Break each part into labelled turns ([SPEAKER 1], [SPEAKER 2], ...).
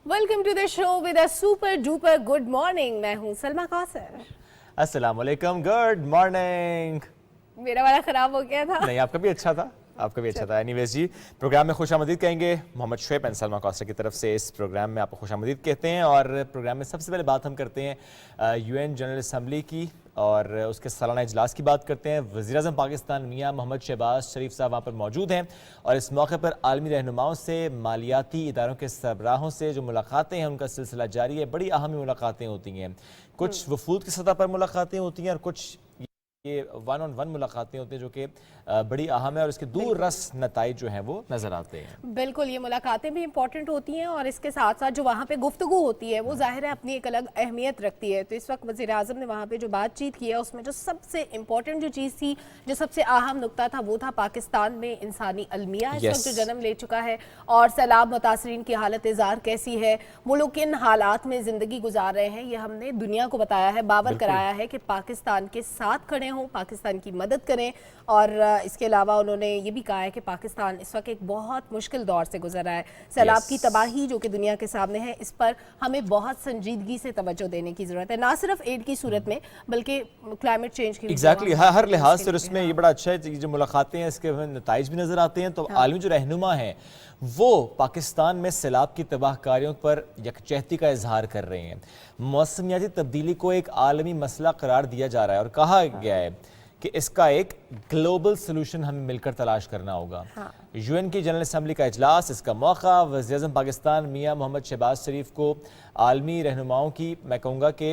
[SPEAKER 1] Welcome to the show with a super duper good morning. मैं हूँ सलमा कौसर।
[SPEAKER 2] अस्सलाम वालेकुम, गुड मॉर्निंग।
[SPEAKER 1] मेरा वाला खराब हो गया था।
[SPEAKER 2] नहीं, आपका भी अच्छा था, आपका भी अच्छा था। एनीवेज जी, प्रोग्राम में खुशामदीद कहेंगे मोहम्मद शुएब एंड सलमा कौसर की तरफ से। इस प्रोग्राम में आपको खुशामदीद कहते हैं और प्रोग्राम में सबसे पहले बात हम करते हैं यूएन जनरल असम्बली की और उसके सालाना इजलास की बात करते हैं। वज़ीर-ए-आज़म पाकिस्तान मियां मोहम्मद शहबाज शरीफ साहब वहाँ पर मौजूद हैं और इस मौके पर आलमी रहनुमाओं से, मालियाती इदारों के सरबराहों से जो मुलाकातें हैं उनका सिलसिला जारी है। बड़ी अहम मुलाकातें होती हैं, कुछ वफूद की सतह पर मुलाकातें होती हैं और कुछ ये वन ऑन वन मुलाकातें होती हैं जो कि बड़ी अहम है और इसके दूर रस नताइज जो हैं वो नज़र आते हैं।
[SPEAKER 1] बिल्कुल, ये मुलाकातें भी इंपॉर्टेंट होती हैं और इसके साथ साथ जो वहाँ पे गुफ्तगू होती है वो जाहिर है अपनी एक अलग अहमियत रखती है। तो इस वक्त वज़ीर आज़म ने वहाँ पे जो बातचीत की है उसमें जो सबसे इम्पॉर्टेंट जो चीज़ थी, जो सबसे अहम नुक्ता था, वो था पाकिस्तान में इंसानी अलमिया इस वक्त जो जन्म ले चुका है और सैलाब मुतासरीन की हालत ज़ार कैसी है, वो लोग किन हालात में ज़िंदगी गुजार रहे हैं, ये हमने दुनिया को बताया है, बावर कराया है कि पाकिस्तान के साथ खड़े हों, पाकिस्तान की मदद करें। और इसके अलावा उन्होंने ये भी कहा है कि पाकिस्तान इस वक्त एक बहुत मुश्किल दौर से गुजर रहा है। सैलाब की तबाही जो कि दुनिया के सामने है, इस पर हमें बहुत संजीदगी से तवज्जो देने की ज़रूरत है, ना सिर्फ एड की सूरत में बल्कि क्लाइमेट चेंज की।
[SPEAKER 2] एग्जैक्टली, हर लिहाज से उसमें ये बड़ा अच्छा है। जो मुलाकातें हैं इसके नताइज भी नज़र आते हैं। तो आलमी जो रहनुमा हैं वो पाकिस्तान में सैलाब की तबाहकारियों पर यकजहती का इजहार कर रहे हैं। मौसमियाती तब्दीली को एक आलमी मसला करार दिया जा रहा है और कहा गया है कि इसका एक ग्लोबल सोल्यूशन हमें मिलकर तलाश करना होगा। यूएन की जनरल असम्बली का इजलास, इसका मौका, वज़ीर-ए-आज़म पाकिस्तान मियां मोहम्मद शहबाज शरीफ को आलमी रहनुमाओं की मैं कहूँगा कि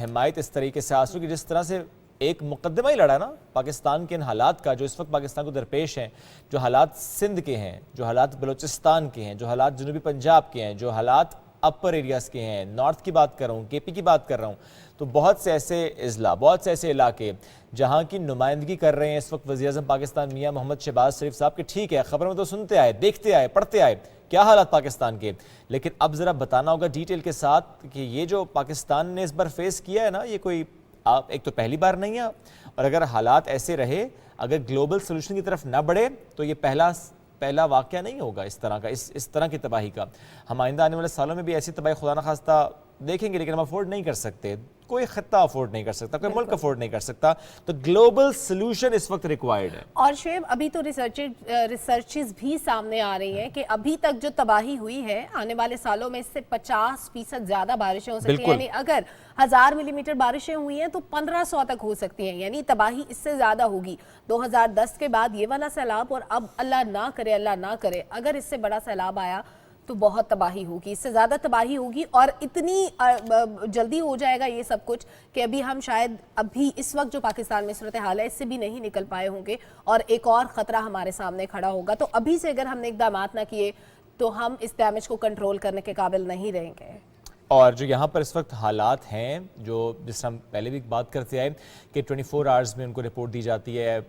[SPEAKER 2] हिमायत इस तरीके से हासिल की जिस तरह से एक मुकदमा ही लड़ा ना पाकिस्तान के इन हालात का जो इस वक्त पाकिस्तान को दरपेश हैं, जो हालात सिंध के हैं, जो हालात बलूचिस्तान के हैं, जो हालात जनूबी पंजाब के हैं, जो हालात अपर एरियाज़ के हैं, नॉर्थ की बात कर रहा हूँ, केपी की बात कर रहा हूँ। तो बहुत से ऐसे अजला, बहुत से ऐसे इलाके जहाँ की नुमाइंदगी कर रहे हैं इस वक्त वज़ीर-ए-आज़म पाकिस्तान मियां मोहम्मद शहबाज शरीफ साहब के। ठीक है, खबर में तो सुनते आए, देखते आए, पढ़ते आए क्या हालात पाकिस्तान के, लेकिन अब ज़रा बताना होगा डिटेल के साथ कि ये जो पाकिस्तान ने इस बार फेस किया है ना, ये कोई एक तो पहली बार नहीं है और अगर हालात ऐसे रहे, अगर ग्लोबल सोल्यूशन की तरफ ना बढ़े तो ये पहला वाक़या नहीं होगा इस तरह का, इस तरह की तबाही का। हम आइंदा आने वाले सालों में भी ऐसी तबाही खुदा न खास्ता देखेंगे, लेकिन हम अफोर्ड नहीं कर सकते, कोई खत्ता अफोर्ड नहीं कर सकता, कोई मुल्क अफोर्ड नहीं कर सकता। तो ग्लोबल सोल्यूशन इस वक्त रिक्वायर्ड है।
[SPEAKER 1] और शेब, अभी तो रिसर्चेस भी सामने आ रही हैं कि अभी तक जो तबाही हुई है आने वाले सालों में इससे 50% ज़्यादा बारिशें हो सकती हैं। यानी अगर 1000 मिलीमीटर बारिशें हुई हैं तो 1500 तक हो सकती हैं, यानी तबाही इससे ज़्यादा होगी। 2010 के बाद ये वाला सैलाब और अब अल्लाह ना करे अगर इससे बड़ा सैलाब आया तो बहुत तबाही होगी, इससे ज़्यादा तबाही होगी और इतनी जल्दी हो जाएगा ये सब कुछ कि अभी हम शायद अभी इस वक्त जो पाकिस्तान में सूरत हाल है इससे भी नहीं निकल पाए होंगे और एक और ख़तरा हमारे सामने खड़ा होगा। तो अभी से अगर हमने इक़दाम ना किए तो हम इस डैमेज को कंट्रोल करने के काबिल नहीं रहेंगे।
[SPEAKER 2] और जो यहाँ पर इस वक्त हालात हैं, जो जिस हम पहले भी बात करते आए कि 24 आवर्स में उनको रिपोर्ट दी जाती है,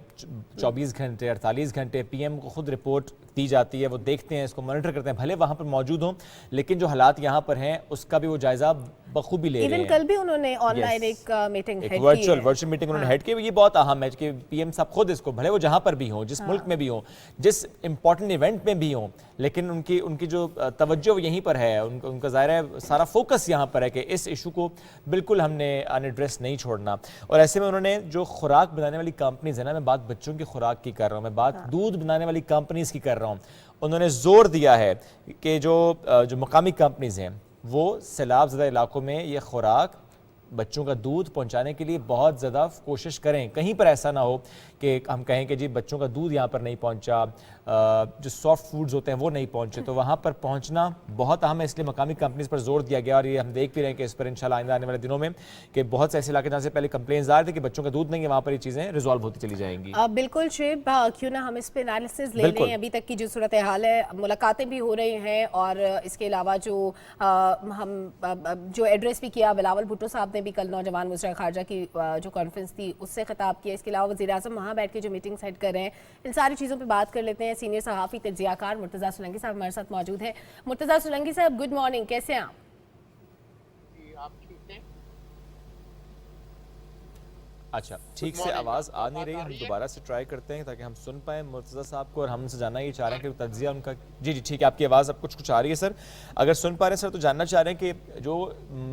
[SPEAKER 2] 24 घंटे 48 घंटे पीएम को खुद रिपोर्ट दी जाती है, वो देखते हैं, इसको मॉनिटर करते हैं, भले वहाँ पर मौजूद हों, लेकिन जो हालात यहाँ पर हैं उसका भी वो जायजा बखूबी ले रहे हैं।
[SPEAKER 1] कल भी उन्होंने ऑनलाइन एक मीटिंग
[SPEAKER 2] एक वर्चुअल मीटिंग उन्होंने हेड की। ये बहुत अहम है कि पीएम साहब खुद इसको, भले वो जहाँ पर भी हों, जिस मुल्क में भी हों, जिस इंपॉर्टेंट इवेंट में भी हों, लेकिन उनकी जो तवज्जो यहीं पर है, उनका ज़ाहिर है सारा फोकस यहाँ पर है कि इस इशू को बिल्कुल हमने अनएड्रेस नहीं छोड़ना। और ऐसे में उन्होंने जो खुराक बनाने वाली कंपनीज है ना, मैं बात बच्चों की खुराक की कर रहा हूँ, मैं बात दूध बनाने वाली कंपनीज की कर रहा हूँ, उन्होंने जोर दिया है कि जो मकामी कंपनीज हैं वो सैलाब ज़दा इलाकों में ये खुराक, बच्चों का दूध पहुंचाने के लिए बहुत ज़्यादा कोशिश करें। कहीं पर ऐसा ना हो कि हम कहें कि जी बच्चों का दूध यहाँ पर नहीं पहुंचा, जो सॉफ्ट फूड्स होते हैं वो नहीं पहुंचे, तो वहाँ पर पहुंचना बहुत अहम है। इसलिए मकामी कंपनीज पर जोर दिया गया और ये हम देख भी रहे हैं कि इस पर इंशाल्लाह आइंदा आने वाले दिनों में कि बहुत से ऐसे इलाके जहाँ से पहले कंप्लेंट्स आ रहे थे कि बच्चों का दूध नहीं है, वहाँ पर ये चीज़ें रिजॉल्व होती चली जाएंगी।
[SPEAKER 1] बिल्कुल शेब, क्यों ना हम इस पर एनालिसिस ले लें। अभी तक की जो सूरत हाल है, मुलाकातें भी हो रही हैं और इसके अलावा जो एड्रेस भी किया, बिलावल भुट्टो साहब ने भी कल नौजवान वज़ीर ख़ारजा की जो कॉन्फ्रेंस थी उससे खिताब किया। इसके अलावा वज़ीर आज़म वहाँ बैठ के जो मीटिंग सेट कर रहे हैं, इन सारी चीज़ों पे बात कर लेते हैं। सीनियर सहाफ़ी तज्ज़ियाकार मुर्तज़ा सोलंकी साहब हमारे साथ मौजूद हैं। मुर्तज़ा सोलंकी साहब, गुड मॉर्निंग, कैसे हैं आप?
[SPEAKER 3] आप ठीक हैं?
[SPEAKER 2] अच्छा, ठीक से आवाज़ आ नहीं रही है, हम दोबारा से ट्राई करते हैं ताकि हम सुन पाएँ मुर्तज़ा साहब को, और हम उनसे जानना ये चाह रहे हैं कि तज्ज़िया उनका। जी ठीक है, आपकी आवाज़ अब कुछ आ रही है सर। अगर सुन पा रहे हैं सर, तो जानना चाह रहे हैं कि जो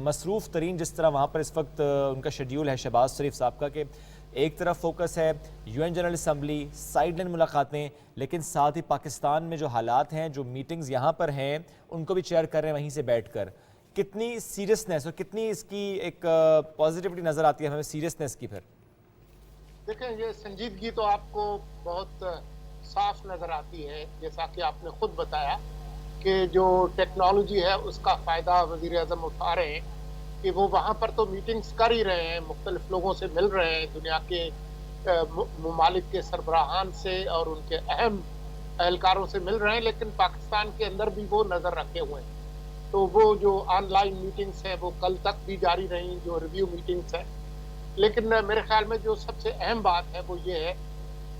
[SPEAKER 2] मसरूफ़ तरीन जिस तरह वहाँ पर इस वक्त उनका शेड्यूल है शहबाज शरीफ साहब का, कि एक तरफ फोकस है UN general assembly, side line मुलाकातें, लेकिन साथ ही पाकिस्तान में जो हालात हैं, जो मीटिंग्स यहाँ पर हैं, उनको भी चेयर कर रहे हैं वहीं से बैठ कर। कितनी सीरियसनेस और कितनी इसकी एक पॉजिटिविटी नज़र आती है हमें सीरियसनेस की? फिर
[SPEAKER 3] देखें, ये संजीदगी तो आपको बहुत साफ नजर आती है, जैसा कि आपने खुद बताया कि जो टेक्नोलॉजी है उसका फ़ायदा वज़ीर आज़म उठा रहे हैं कि वो वहाँ पर तो मीटिंग्स कर ही रहे हैं, मुख्तलिफ लोगों से मिल रहे हैं, दुनिया के ममालिक के सरबराहान से और उनके अहम एहलकारों से मिल रहे हैं, लेकिन पाकिस्तान के अंदर भी वो नज़र रखे हुए हैं। तो वो जो ऑनलाइन मीटिंग्स हैं वो कल तक भी जारी रही, जो रिव्यू मीटिंग्स हैं। लेकिन मेरे ख्याल में जो सबसे अहम बात है वो ये है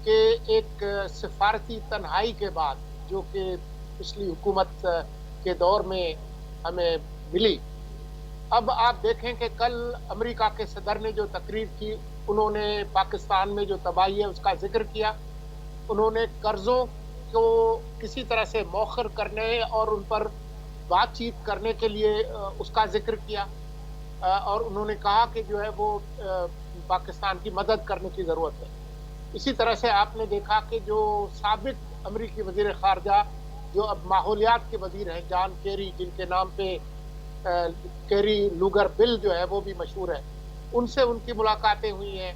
[SPEAKER 3] कि एक सिफारती तन्हाई के बाद, जो कि पिछली हुकूमत के दौर में हमें मिली, अब आप देखें कि कल अमेरिका के सदर ने जो तकरीर की, उन्होंने पाकिस्तान में जो तबाही है उसका जिक्र किया, उन्होंने कर्जों को किसी तरह से मौखर करने और उन पर बातचीत करने के लिए उसका जिक्र किया, और उन्होंने कहा कि जो है वो पाकिस्तान की मदद करने की ज़रूरत है। इसी तरह से आपने देखा कि जो साबिक अमरीकी वज़ीर ख़ारजा, जो अब माहौलियात के वज़ीर हैं, जॉन केरी, जिनके नाम पे केरी लूगर बिल जो है वो भी मशहूर है, उनसे उनकी मुलाकातें हुई हैं।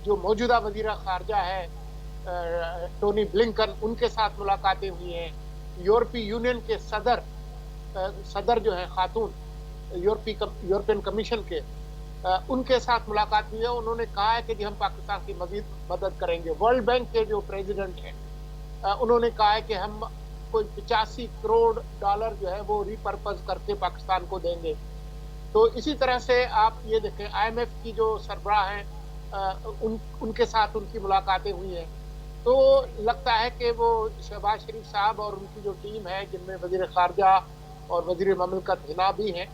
[SPEAKER 3] जो मौजूदा वज़ीर ख़ारजा है टोनी ब्लिंकन, उनके साथ मुलाकातें हुई हैं। यूरोपीय यूनियन के सदर जो है खातून यूरोपियन कमीशन के, उनके साथ मुलाकात हुई है। उन्होंने कहा है कि हम पाकिस्तान की मजीद मदद करेंगे। वर्ल्ड बैंक के जो प्रेसिडेंट हैं, उन्होंने कहा है कि हम कोई 85 करोड़ डॉलर जो है वो रिपर्पज करके पाकिस्तान को देंगे। तो इसी तरह से आप ये देखें, IMF की जो सरबराह हैं, उनके साथ उनकी मुलाकातें हुई हैं। तो लगता है कि वो शहबाज शरीफ साहब और उनकी जो टीम है, जिनमें वज़ीर ख़ारजा और वज़ीर ममलकत हिना भी हैं,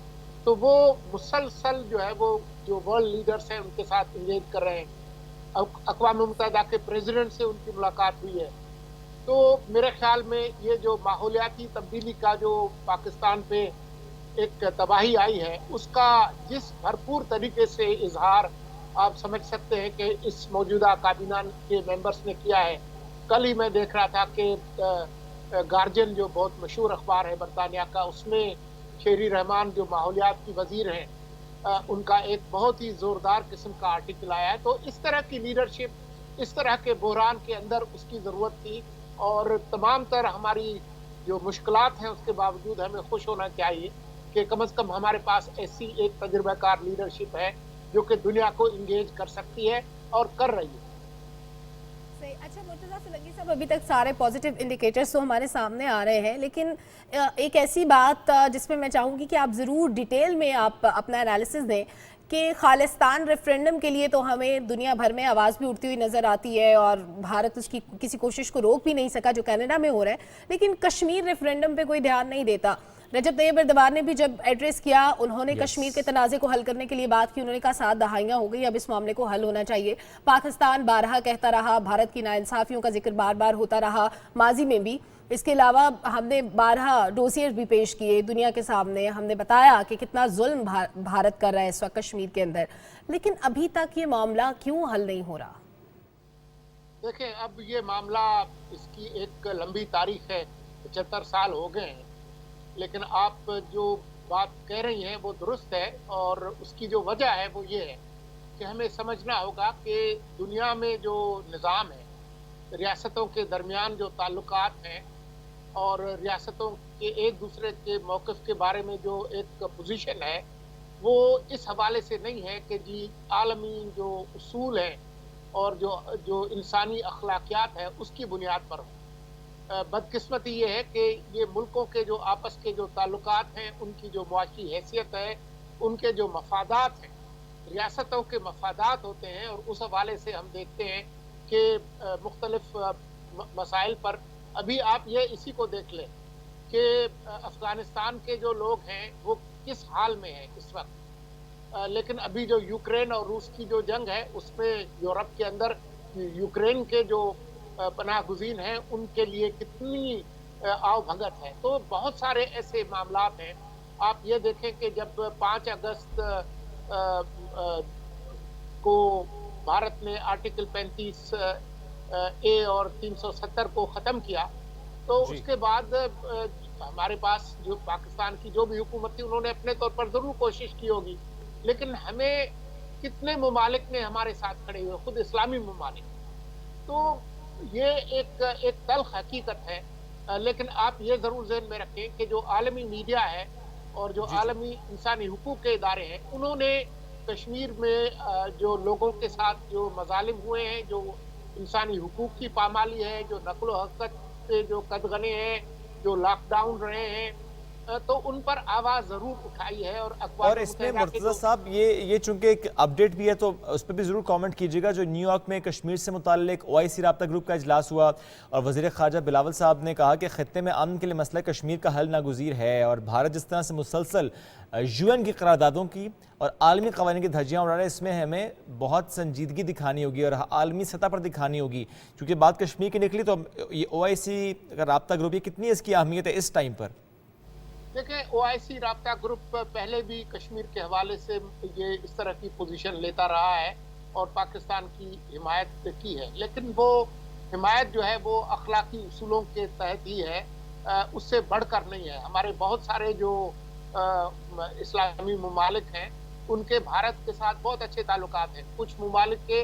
[SPEAKER 3] तो वो मुसलसल जो है वो जो वर्ल्ड लीडर्स हैं उनके साथ इंगेज कर रहे हैं। अक़वाम मुत्तहिदा के प्रेसिडेंट से उनकी मुलाकात हुई है। तो मेरे ख्याल में ये जो माहौलियाती तब्दीली का जो पाकिस्तान पे एक तबाही आई है, उसका जिस भरपूर तरीके से इजहार आप समझ सकते हैं कि इस मौजूदा काबीना के मेंबर्स ने किया है। कल ही मैं देख रहा था कि गार्जियन जो बहुत मशहूर अखबार है बरतानिया का, उसमें शेरी रहमान जो माहौलियात की वजीर हैं, उनका एक बहुत ही ज़ोरदार किस्म का आर्टिकल आया है। तो इस तरह की लीडरशिप, इस तरह के बहरान के अंदर उसकी ज़रूरत थी, और तमाम तर हमारी जो मुश्किलात हैं उसके बावजूद हमें खुश होना चाहिए कि कम से कम हमारे पास ऐसी एक तजुर्बाकार लीडरशिप है जो कि दुनिया को इंगेज कर सकती है और कर रही है।
[SPEAKER 1] अच्छा मुर्तज़ा सुलंगी साहब, अभी तक सारे पॉजिटिव इंडिकेटर्स तो हमारे सामने आ रहे हैं, लेकिन एक ऐसी बात जिसमें मैं चाहूँगी कि आप ज़रूर डिटेल में आप अपना एनालिसिस दें कि खालिस्तान रेफरेंडम के लिए तो हमें दुनिया भर में आवाज़ भी उठती हुई नज़र आती है और भारत उसकी किसी कोशिश को रोक भी नहीं सका जो कनाडा में हो रहा है, लेकिन कश्मीर रेफरेंडम पे कोई ध्यान नहीं देता। रजब तैयब एर्दोगान ने भी जब एड्रेस किया, उन्होंने कश्मीर के तनाज़े को हल करने के लिए बात की, उन्होंने कहा 7 दहाइयाँ हो गई, अब इस मामले को हल होना चाहिए। पाकिस्तान बारहा कहता रहा, भारत की नाइंसाफियों का जिक्र बार बार होता रहा माजी में भी। इसके अलावा हमने 12 डोसियर भी पेश किए दुनिया के सामने, हमने बताया कि कितना जुल्म भारत कर रहा है इस वक्त कश्मीर के अंदर, लेकिन अभी तक ये मामला क्यों हल नहीं हो रहा?
[SPEAKER 3] देखें, अब ये मामला, इसकी एक लंबी तारीख है, 75 साल हो गए हैं, लेकिन आप जो बात कह रही हैं वो दुरुस्त है, और उसकी जो वजह है वो ये है कि हमें समझना होगा कि दुनिया में जो निज़ाम है, रियासतों के दरमियान जो ताल्लुकात हैं और रियासतों के एक दूसरे के मौक़िफ़ के बारे में जो एक पोजीशन है, वो इस हवाले से नहीं है कि जी आलमी जो उसूल हैं और जो इंसानी अखलाकियात है उसकी बुनियाद पर हो। बदकिस्मती ये है कि ये मुल्कों के जो आपस के जो ताल्लुकात हैं, उनकी जो मुआशी हैसियत है, उनके जो मफादात हैं, रियासतों के मफादात होते हैं, और उस हवाले से हम देखते हैं कि मुख्तलिफ मसाइल पर अभी आप ये इसी को देख लें कि अफ़गानिस्तान के जो लोग हैं वो किस हाल में हैं इस वक्त। लेकिन अभी जो यूक्रेन और रूस की जो जंग है उसमें यूरोप के अंदर यूक्रेन के जो पनाहगुज़ीन हैं उनके लिए कितनी आवभगत है। तो बहुत सारे ऐसे मामलात हैं। आप ये देखें कि जब 5 अगस्त को भारत ने आर्टिकल 35 ए और 370 को ख़त्म किया, तो उसके बाद हमारे पास जो पाकिस्तान की जो भी हुकूमत थी उन्होंने अपने तौर पर ज़रूर कोशिश की होगी, लेकिन हमें कितने ममालिक ने हमारे साथ खड़े हुए, खुद इस्लामी ममालिक। तो ये एक तल्ख़ हकीकत है। लेकिन आप ये ज़रूर ज़हन में रखें कि जो आलमी मीडिया है और जो आलमी इंसानी हुकूक के इदारे हैं, उन्होंने कश्मीर में जो लोगों के साथ जो मज़ालिम हुए हैं, जो इंसानी हुकूक की पामाली है, जो नक़्ल हरकत के जो कदगने हैं, जो लॉकडाउन रहे हैं, तो उन पर आवाज़ ज़रूर उठाई है।
[SPEAKER 2] और इसमें मुर्तज़ा साहब ये चूंकि एक अपडेट भी है तो उस पर भी ज़रूर कमेंट कीजिएगा। जो न्यूयॉर्क में कश्मीर से मुताल्लिक OIC राब्ता ग्रुप का इजलास हुआ और वज़ीर ख़ारजा बिलावल साहब ने कहा कि ख़ित्ते में अमन के लिए मसला कश्मीर का हल नागुज़ीर है और भारत जिस तरह से मुसलसल UN की करारदादों की और आलमी क़वानीन की धज्जियाँ उड़ा रहे हैं, इसमें हमें बहुत संजीदगी दिखानी होगी और आलमी सतह पर दिखानी होगी। क्योंकि बात कश्मीर की निकली तो ये OIC का राब्ता ग्रुप, ये कितनी इसकी अहमियत है इस टाइम पर?
[SPEAKER 3] देखिए, OIC राब्ता ग्रुप पहले भी कश्मीर के हवाले से ये इस तरह की पोजीशन लेता रहा है और पाकिस्तान की हिमायत की है, लेकिन वो हिमायत जो है वो अखलाकी उसूलों के तहत ही है, उससे बढ़कर नहीं है। हमारे बहुत सारे जो इस्लामी ममालिक हैं उनके भारत के साथ बहुत अच्छे ताल्लुकात हैं। कुछ ममालिक के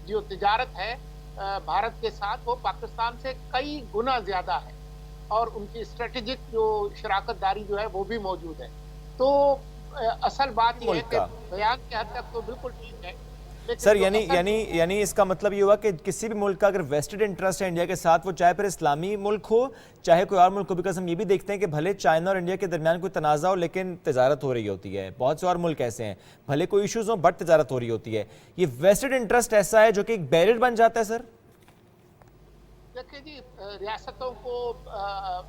[SPEAKER 3] जो तिजारत है भारत के साथ वो पाकिस्तान से कई गुना ज़्यादा है और उनकी स्ट्रेटेजिक जो शराकतदारी जो है वो भी मौजूद है। तो असल बात यह है कि बयान के हद तक तो बिल्कुल ठीक है।
[SPEAKER 2] सर यानी इसका मतलब ये हुआ कि किसी भी मुल्क का अगर वेस्टेड इंटरेस्ट है इंडिया के साथ, वो चाहे फिर इस्लामी मुल्क हो चाहे कोई और मुल्क हो, बिकॉज हम ये भी देखते हैं कि भले चाइना और इंडिया के दरमियान कोई तनाज़ा हो लेकिन तजारत हो रही होती है। बहुत से और मुल्क ऐसे हैं, भले कोई इशूज़ हो बट तजारत हो रही होती है। ये वेस्टेड इंटरेस्ट ऐसा है जो कि एक बैरियर बन जाता है। सर
[SPEAKER 3] देखिए जी, रियासतों को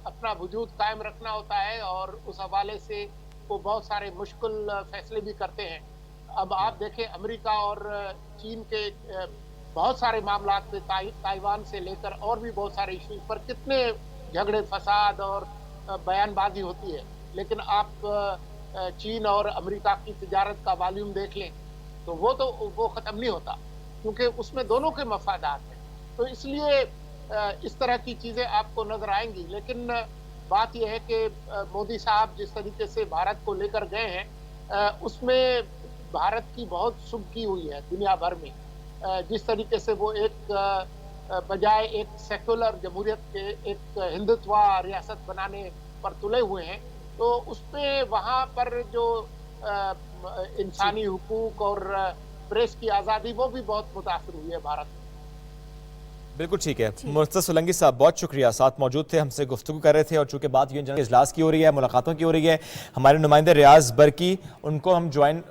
[SPEAKER 3] अपना वजूद कायम रखना होता है और उस हवाले से वो बहुत सारे मुश्किल फैसले भी करते हैं। अब आप देखें, अमेरिका और चीन के बहुत सारे मामला पे ताइवान से लेकर और भी बहुत सारे इशू पर कितने झगड़े फसाद और बयानबाजी होती है, लेकिन आप चीन और अमेरिका की तिजारत का वॉल्यूम देख लें तो वो ख़त्म नहीं होता, क्योंकि उसमें दोनों के मफादात हैं। तो इसलिए इस तरह की चीज़ें आपको नजर आएंगी। लेकिन बात यह है कि मोदी साहब जिस तरीके से भारत को लेकर गए हैं उसमें भारत की बहुत सुबकी हुई है दुनिया भर में। जिस तरीके से वो एक बजाय एक सेक्युलर जमहूरियत के एक हिंदुत्व रियासत बनाने पर तुले हुए हैं, तो उस पे वहाँ पर जो इंसानी हुकूक और प्रेस की आज़ादी वो भी बहुत मुतासर हुई है भारत में।
[SPEAKER 2] बिल्कुल ठीक है। मुर्तज़ा सोलंकी साहब बहुत शुक्रिया, साथ मौजूद थे, हमसे गुफ्तगू कर रहे थे। और चूंकि बात यूएन जनरल इजलास की हो रही है, मुलाकातों की हो रही है, हमारे नुमाइंदे रियाज बरकी, उनको हम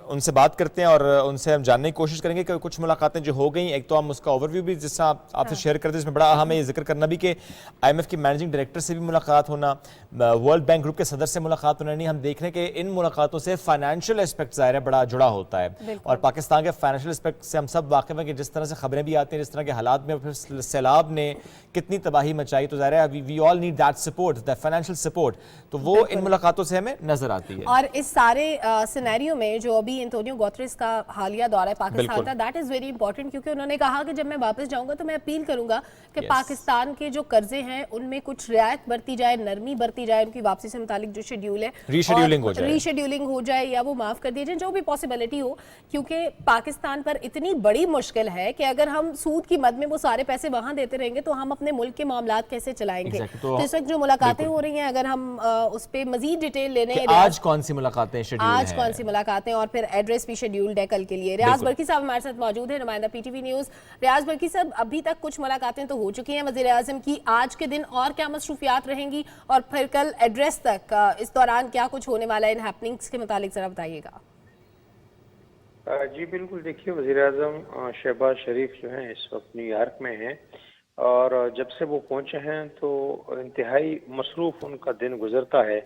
[SPEAKER 2] उनसे बात करते हैं और उनसे हम जानने की कोशिश करेंगे कि कुछ मुलाकातें जो हो गई, एक तो हम उसका ओवरव्यू भी जिस तरह आपसे शेयर करते हैं, इसमें बड़ा अहम है ये जिक्र करना भी कि IMF की मैनेजिंग डायरेक्टर से भी मुलाकात होना, वर्ल्ड बैंक ग्रुप के सदर से मुलाकात होना। नहीं, हम देख रहे हैं कि इन मुलाकातों से फाइनेंशियल एस्पेक्ट ज़ाहिर है बड़ा जुड़ा होता है और पाकिस्तान के फाइनेंशियल एस्पेक्ट से हम सब वाकिफ हैं कि जिस तरह से खबरें भी आती हैं, जिस तरह के हालात में फिर सैलाब ने कितनी तबाही मचाई, तो ज़ाहिर है we all need that support, that financial support. तो वो इन मुलाकातों से हमें नजर आती है।
[SPEAKER 1] और इस सारे सिनेरियो में जो अभी एंटोनियो गुतेरेस का हालिया दौरा है पाकिस्तान का, दैट इज वेरी इंपॉर्टेंट, क्योंकि उन्होंने कहा कि जब मैं वापस जाऊंगा तो मैं अपील करूंगा कि पाकिस्तान के जो कर्जे हैं उनमें कुछ रियायत बरती जाए, नरमी बरती जाए, उनकी वापसी से मुतालिक जो शेड्यूल है रीशेड्यूलिंग हो जाए या वो माफ कर दिए जाए, जो भी पॉसिबिलिटी हो। क्योंकि पाकिस्तान पर इतनी बड़ी मुश्किल है कि अगर हम सूद की मद में वो सारे पैसे वहां देते रहेंगे तो हम अपने मुल्क के मामलात कैसे चलाएंगे। तो इस वक्त जो मुलाकातें हो रही हैं, अगर हम उस पे मजीद डिटेल लेने,
[SPEAKER 2] आज कौन सी मुलाकातें शेड्यूल हैं,
[SPEAKER 1] आज कौन सी मुलाकातें और फिर एड्रेस भी शेड्यूल्ड है कल के लिए। रियाज बरकी साहब हमारे साथ मौजूद है, नुमाइंदा PTV न्यूज़। रियाज बरकी साहब, अभी तक कुछ मुलाकातें तो हो चुकी हैं वज़ीर आज़म की, आज के दिन और क्या मसरूफियात रहेंगी और फिर कल एड्रेस तक इस दौरान क्या कुछ होने वाला है, इन हैपनिंग्स के मुतालिक जरा बताइएगा।
[SPEAKER 4] जी बिल्कुल, देखिए वज़ीर आज़म शहबाज शरीफ जो हैं इस वक्त न्यूयॉर्क में हैं और जब से वो पहुंचे हैं तो इंतहाई मसरूफ़ उनका दिन गुजरता है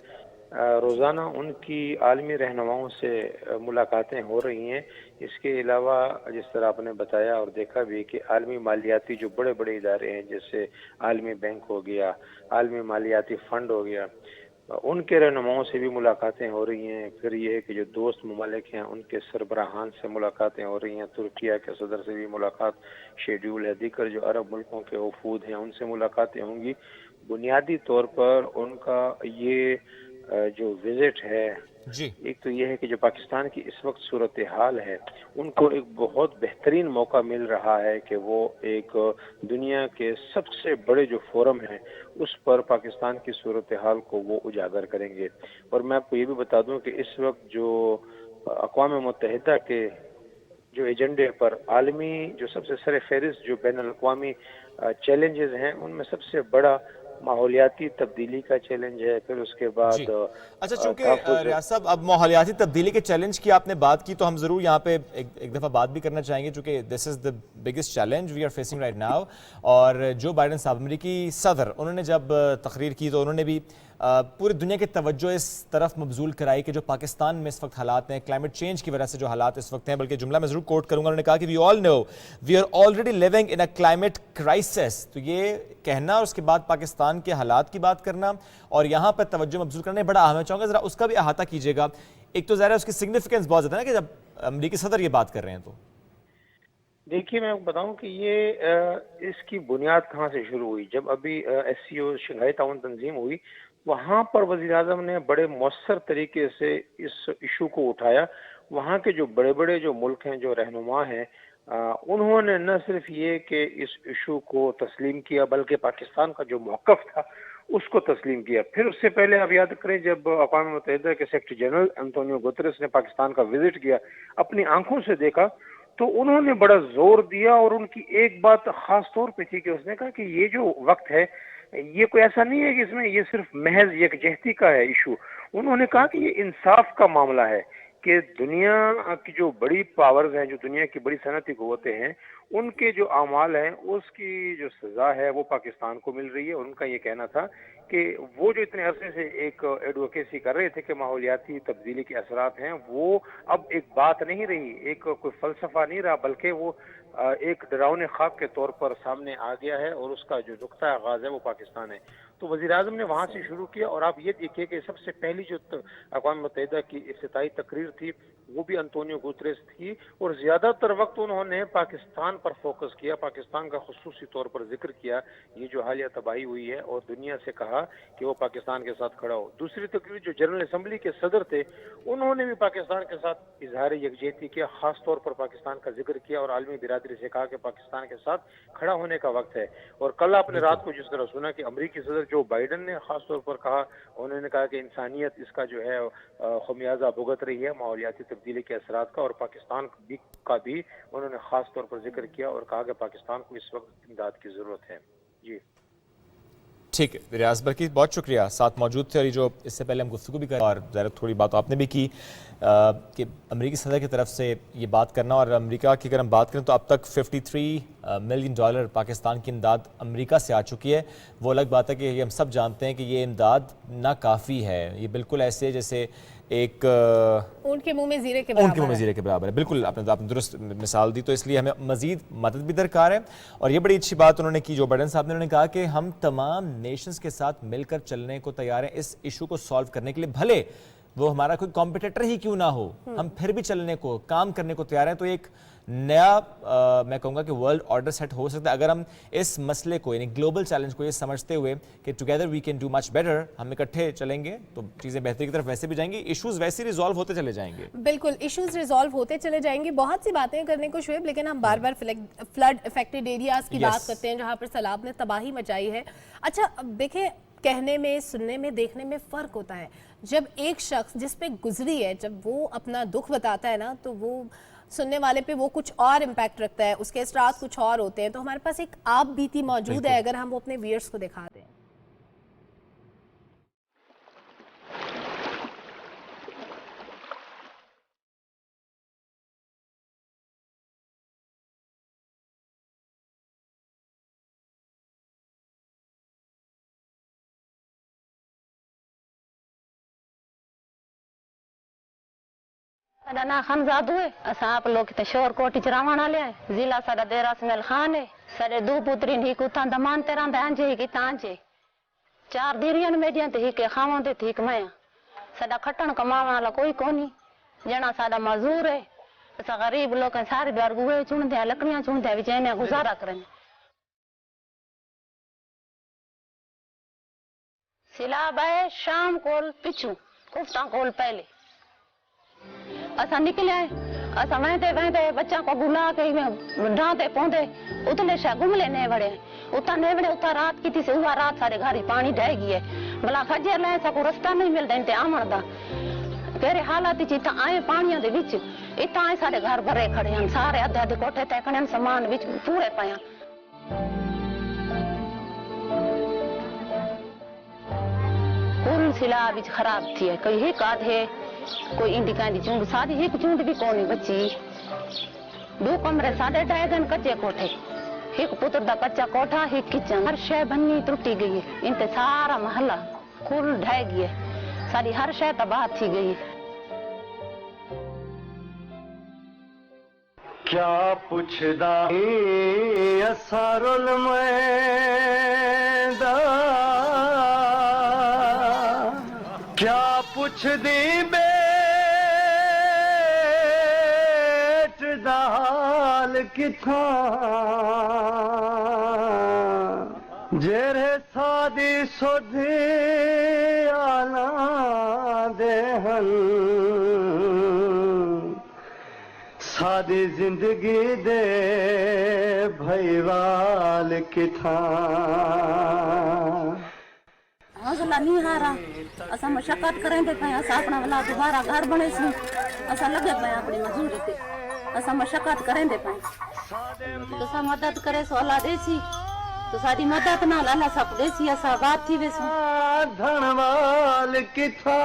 [SPEAKER 4] روزانہ ان کی عالمی رہنماؤں سے ملاقاتیں ہو رہی ہیں۔ اس کے علاوہ جس طرح آپ نے بتایا اور دیکھا بھی کہ عالمی مالیاتی جو بڑے بڑے ادارے ہیں جیسے عالمی بینک ہو گیا، عالمی مالیاتی فنڈ ہو گیا، ان کے رہنماؤں سے بھی ملاقاتیں ہو رہی ہیں۔ پھر یہ ہے کہ جو دوست ممالک ہیں ان کے سربراہان سے ملاقاتیں ہو رہی ہیں، ترکیہ کے صدر سے بھی ملاقات شیڈیول ہے، دیگر جو عرب ملکوں کے وفود ہیں ان سے ملاقاتیں ہوں گی۔ بنیادی طور پر ان کا یہ جو وزٹ ہے،
[SPEAKER 2] جی
[SPEAKER 4] ایک تو یہ ہے کہ جو پاکستان کی اس وقت صورتحال ہے ان کو ایک بہت بہترین موقع مل رہا ہے کہ وہ ایک دنیا کے سب سے بڑے جو فورم ہیں اس پر پاکستان کی صورتحال کو وہ اجاگر کریں گے۔ اور میں آپ کو یہ بھی بتا دوں کہ اس وقت جو اقوام متحدہ کے جو ایجنڈے پر عالمی جو سب سے سر فہرست جو بین الاقوامی چیلنجز ہیں ان میں سب سے بڑا ماحولیاتی تبدیلی کا چیلنج ہے، پھر اس کے
[SPEAKER 2] جی
[SPEAKER 4] بعد
[SPEAKER 2] اچھا، چونکہ
[SPEAKER 4] تحفظ۔
[SPEAKER 2] ریاض صاحب اب ماحولیاتی تبدیلی کے چیلنج کی آپ نے بات کی تو ہم ضرور یہاں پہ ایک دفعہ بات بھی کرنا چاہیں گے، چونکہ this is the biggest challenge we are facing right now. اور جو بائیڈن صاحب امریکی صدر انہوں نے جب تقریر کی تو انہوں نے بھی پوری دنیا کی توجہ اس طرف مبذول کرائی کہ جو پاکستان میں اس وقت حالات ہیں کلائمیٹ چینج کی وجہ سے جو حالات اس وقت ہیں، بلکہ جملہ میں ضرور کوٹ کروں گا، انہوں نے کہا کہ we all know we are already living in a climate crisis. تو یہ کہنا اور اس کے بعد پاکستان کے حالات کی بات کرنا اور یہاں پر توجہ مبذول کرنا بڑا اہم ہے۔ چاہوں گا ذرا اس کا بھی احاطہ کیجیے گا۔ ایک تو ظاہر ہے اس کی سگنیفیکینس بہت زیادہ ہے نا کہ جب امریکی صدر یہ بات کر رہے ہیں تو
[SPEAKER 4] دیکھیے میں آپ کو بتاؤں کہ یہ اس کی بنیاد کہاں سے شروع ہوئی۔ جب ابھی ایس سی او شنگھائی تعاون تنظیم ہوئی، وہاں پر وزیر اعظم نے بڑے مؤثر طریقے سے اس ایشو کو اٹھایا۔ وہاں کے جو بڑے بڑے جو ملک ہیں، جو رہنما ہیں، انہوں نے نہ صرف یہ کہ اس ایشو کو تسلیم کیا بلکہ پاکستان کا جو موقف تھا اس کو تسلیم کیا۔ پھر اس سے پہلے آپ یاد کریں جب اقوام متحدہ کے سیکرٹری جنرل انطونیو گوتریس نے پاکستان کا وزٹ کیا، اپنی آنکھوں سے دیکھا، تو انہوں نے بڑا زور دیا اور ان کی ایک بات خاص طور پہ تھی کہ اس نے کہا کہ یہ جو وقت ہے یہ کوئی ایسا نہیں ہے کہ اس میں یہ صرف محض یکجہتی کا ہے ایشو۔ انہوں نے کہا کہ یہ انصاف کا معاملہ ہے کہ دنیا کی جو بڑی پاورز ہیں، جو دنیا کی بڑی صنعتی قوتیں ہیں، ان کے جو اعمال ہیں اس کی جو سزا ہے وہ پاکستان کو مل رہی ہے۔ اور ان کا یہ کہنا تھا کہ وہ جو اتنے عرصے سے ایک ایڈوکیسی کر رہے تھے کہ ماحولیاتی تبدیلی کے اثرات ہیں، وہ اب ایک بات نہیں رہی، ایک کوئی فلسفہ نہیں رہا، بلکہ وہ ایک ڈراؤنے خواب کے طور پر سامنے آ گیا ہے اور اس کا جو نقطہ آغاز ہے وہ پاکستان ہے۔ تو وزیر اعظم نے وہاں سے شروع کیا اور آپ یہ دیکھیے کہ سب سے پہلی جو اقوام متحدہ کی افتتاحی تقریر تھی وہ بھی انطونیو گوتریس تھی، اور زیادہ تر وقت انہوں نے پاکستان پر فوکس کیا، پاکستان کا خصوصی طور پر ذکر کیا، یہ جو حالیہ تباہی ہوئی ہے، اور دنیا سے کہا کہ وہ پاکستان کے ساتھ کھڑا ہو۔ دوسری تقریر جو جنرل اسمبلی کے صدر تھے انہوں نے بھی پاکستان کے ساتھ اظہار یکجہتی کیا، خاص طور پر پاکستان کا ذکر کیا اور عالمی برادری سے کہا کہ پاکستان کے ساتھ کھڑا ہونے کا وقت ہے۔ اور کل آپ نے رات کو جس طرح سنا کہ امریکی صدر جو بائیڈن نے خاص طور پر کہا، انہوں نے کہا کہ انسانیت اس کا جو ہے خمیازہ بھگت رہی ہے ماحولیاتی تبدیلی کے اثرات کا، اور پاکستان کا بھی انہوں نے خاص طور پر ذکر کیا اور کہا کہ پاکستان کو اس وقت امداد کی ضرورت ہے۔ جی
[SPEAKER 2] ٹھیک ہے ریاض برکی، بہت شکریہ ساتھ موجود تھے، اور یہ جو اس سے پہلے ہم گفتگو بھی کریں اور ظاہر تھوڑی بات آپ نے بھی کی کہ امریکی صدر کی طرف سے یہ بات کرنا، اور امریکہ کی اگر ہم بات کریں تو اب تک $53 ملین پاکستان کی امداد امریکہ سے آ چکی ہے۔ وہ الگ بات ہے کہ یہ ہم سب جانتے ہیں کہ یہ امداد ناکافی ہے، یہ بالکل ایسے جیسے ایک
[SPEAKER 1] اونٹ کے منہ میں زیرے کے
[SPEAKER 2] ان کے
[SPEAKER 1] برابر
[SPEAKER 2] منہ میں
[SPEAKER 1] ہے۔
[SPEAKER 2] زیرے کے برابر ہے۔ بالکل آپ نے درست مثال دی، تو اس لیے ہمیں مزید مدد بھی درکار ہے۔ اور یہ بڑی اچھی بات انہوں نے کی جو بائیڈن صاحب نے، انہوں نے کہا کہ ہم تمام نیشنز کے ساتھ مل کر چلنے کو تیار ہیں اس ایشو کو سالو کرنے کے لیے، بھلے وہ ہمارا کوئی کمپیٹیٹر ہی کیوں نہ ہو، ہم پھر بھی چلنے کو کام کرنے کو تیار ہیں۔ تو ایک نیا میں کہوں گا کہ ورلڈ آرڈر سیٹ ہو سکتا ہے اگر ہم اس مسئلے کو، یعنی گلوبل چیلنج کو یہ سمجھتے ہوئے کہ together we can do much better, ہم اکٹھے چلیں گے تو چیزیں بہتری کی طرف ویسے بھی جائیں گی، ایشوز ویسے ریزالو ہوتے چلے جائیں گے۔
[SPEAKER 1] بالکل ایشوز ریزالو ہوتے چلے جائیں گے۔ بہت سی باتیں کرنے کو شعیب، لیکن ہم بار بار فلڈ افیکٹڈ ایریاز کی بات کرتے ہیں جہاں پر سیلاب نے تباہی مچائی ہے۔ اچھا دیکھیں، کہنے میں، سننے میں، دیکھنے میں فرق ہوتا ہے۔ جب ایک شخص جس پہ گزری ہے جب وہ اپنا دکھ بتاتا ہے نا، تو وہ سننے والے پہ وہ کچھ اور امپیکٹ رکھتا ہے، اس کے اثرات کچھ اور ہوتے ہیں۔ تو ہمارے پاس ایک آپ بیتی موجود ہے، اگر ہم وہ اپنے ویئرز کو دکھا دیں۔
[SPEAKER 5] साडा ना खमजाद हुए असा आप लोग ते शोर कोटी चरावण वाले जिला साडा देरा स्मेल खान है साडे दो पुत्री ही कुता दमान तेरा दांजे की तांजे 4 धीरियन मेडियन ते ही के खावंदे ठीक मैं साडा खटण कमावण वाला कोई कोनी जना साडा मजदूर है असा गरीब लोग सारे बार गुए चुनदे लकड़ियां चुनदे विचेने गुजारा करन सिलाब है शाम कोल पिछू कुफ्ता कोल पहले असा निकले असा वहते बच्चा को बुला के ढाते पौधे उतने शा घुमले ने बड़े उता ने बड़े उता रात की थी से हुआ रात सारे घर पानी ढह गई है भला खजे ले सको रास्ता नहीं मिलदा इंते आमण दा केरे हालात च आए पानिया दे विच इता आए सारे घर भरे खड़े हैं सारे अधे अधे कोठे ते खड़े सामान विच पूरे पाया कुल सिला विच खराब थी है कोई हिक आधे कोई इंडिका दी चूंड सादी एक चूंड भी कोनी बची 2 कमरे साढ़े ढाई कच्चे कोठे एक पुत्र दा कच्चा कोठा एक किचन हर शय बन्नी टूटी गई है इनते सारा महल्ला कुल ढह गई है सारी हर शय तबाह थी गई है
[SPEAKER 6] क्या पुछदा असारुल मैदा क्या पुछदी हाल किथा जेरे सादी सोधी आना देहन सादी जिंदगी दे भईवाल किथा
[SPEAKER 5] हौसला नहीं हारा असा मशक्कत करेंदे पे असा अपना वाला दोबारा घर बने सी असा लगे पे अपनी मजदूरी पे असा मशक्कत करेंदे पे तो सा मदद करे सो अल्लाह देसी तो साडी मदद ना अल्लाह सब देसी असा बात थी वेसो
[SPEAKER 6] धनवाल किथा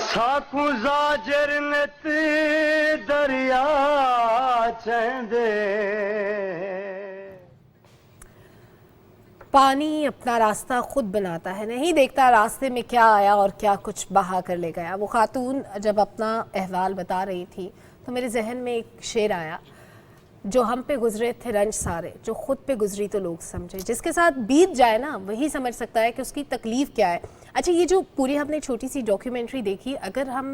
[SPEAKER 6] साकू जाजर नत दरिया चंदे
[SPEAKER 1] पानी अपना रास्ता खुद बनाता है, नहीं देखता रास्ते में क्या आया और क्या कुछ बहा कर ले गया। वो खातून जब अपना अहवाल बता रही थी तो मेरे जहन में एक शेर आया, जो हम पे गुजरे थे रंज सारे, जो खुद पे गुजरी तो लोग समझे। जिसके साथ बीत जाए ना वही समझ सकता है कि उसकी तकलीफ़ क्या है। अच्छा, ये जो पूरी हमने छोटी सी डॉक्यूमेंट्री देखी, अगर हम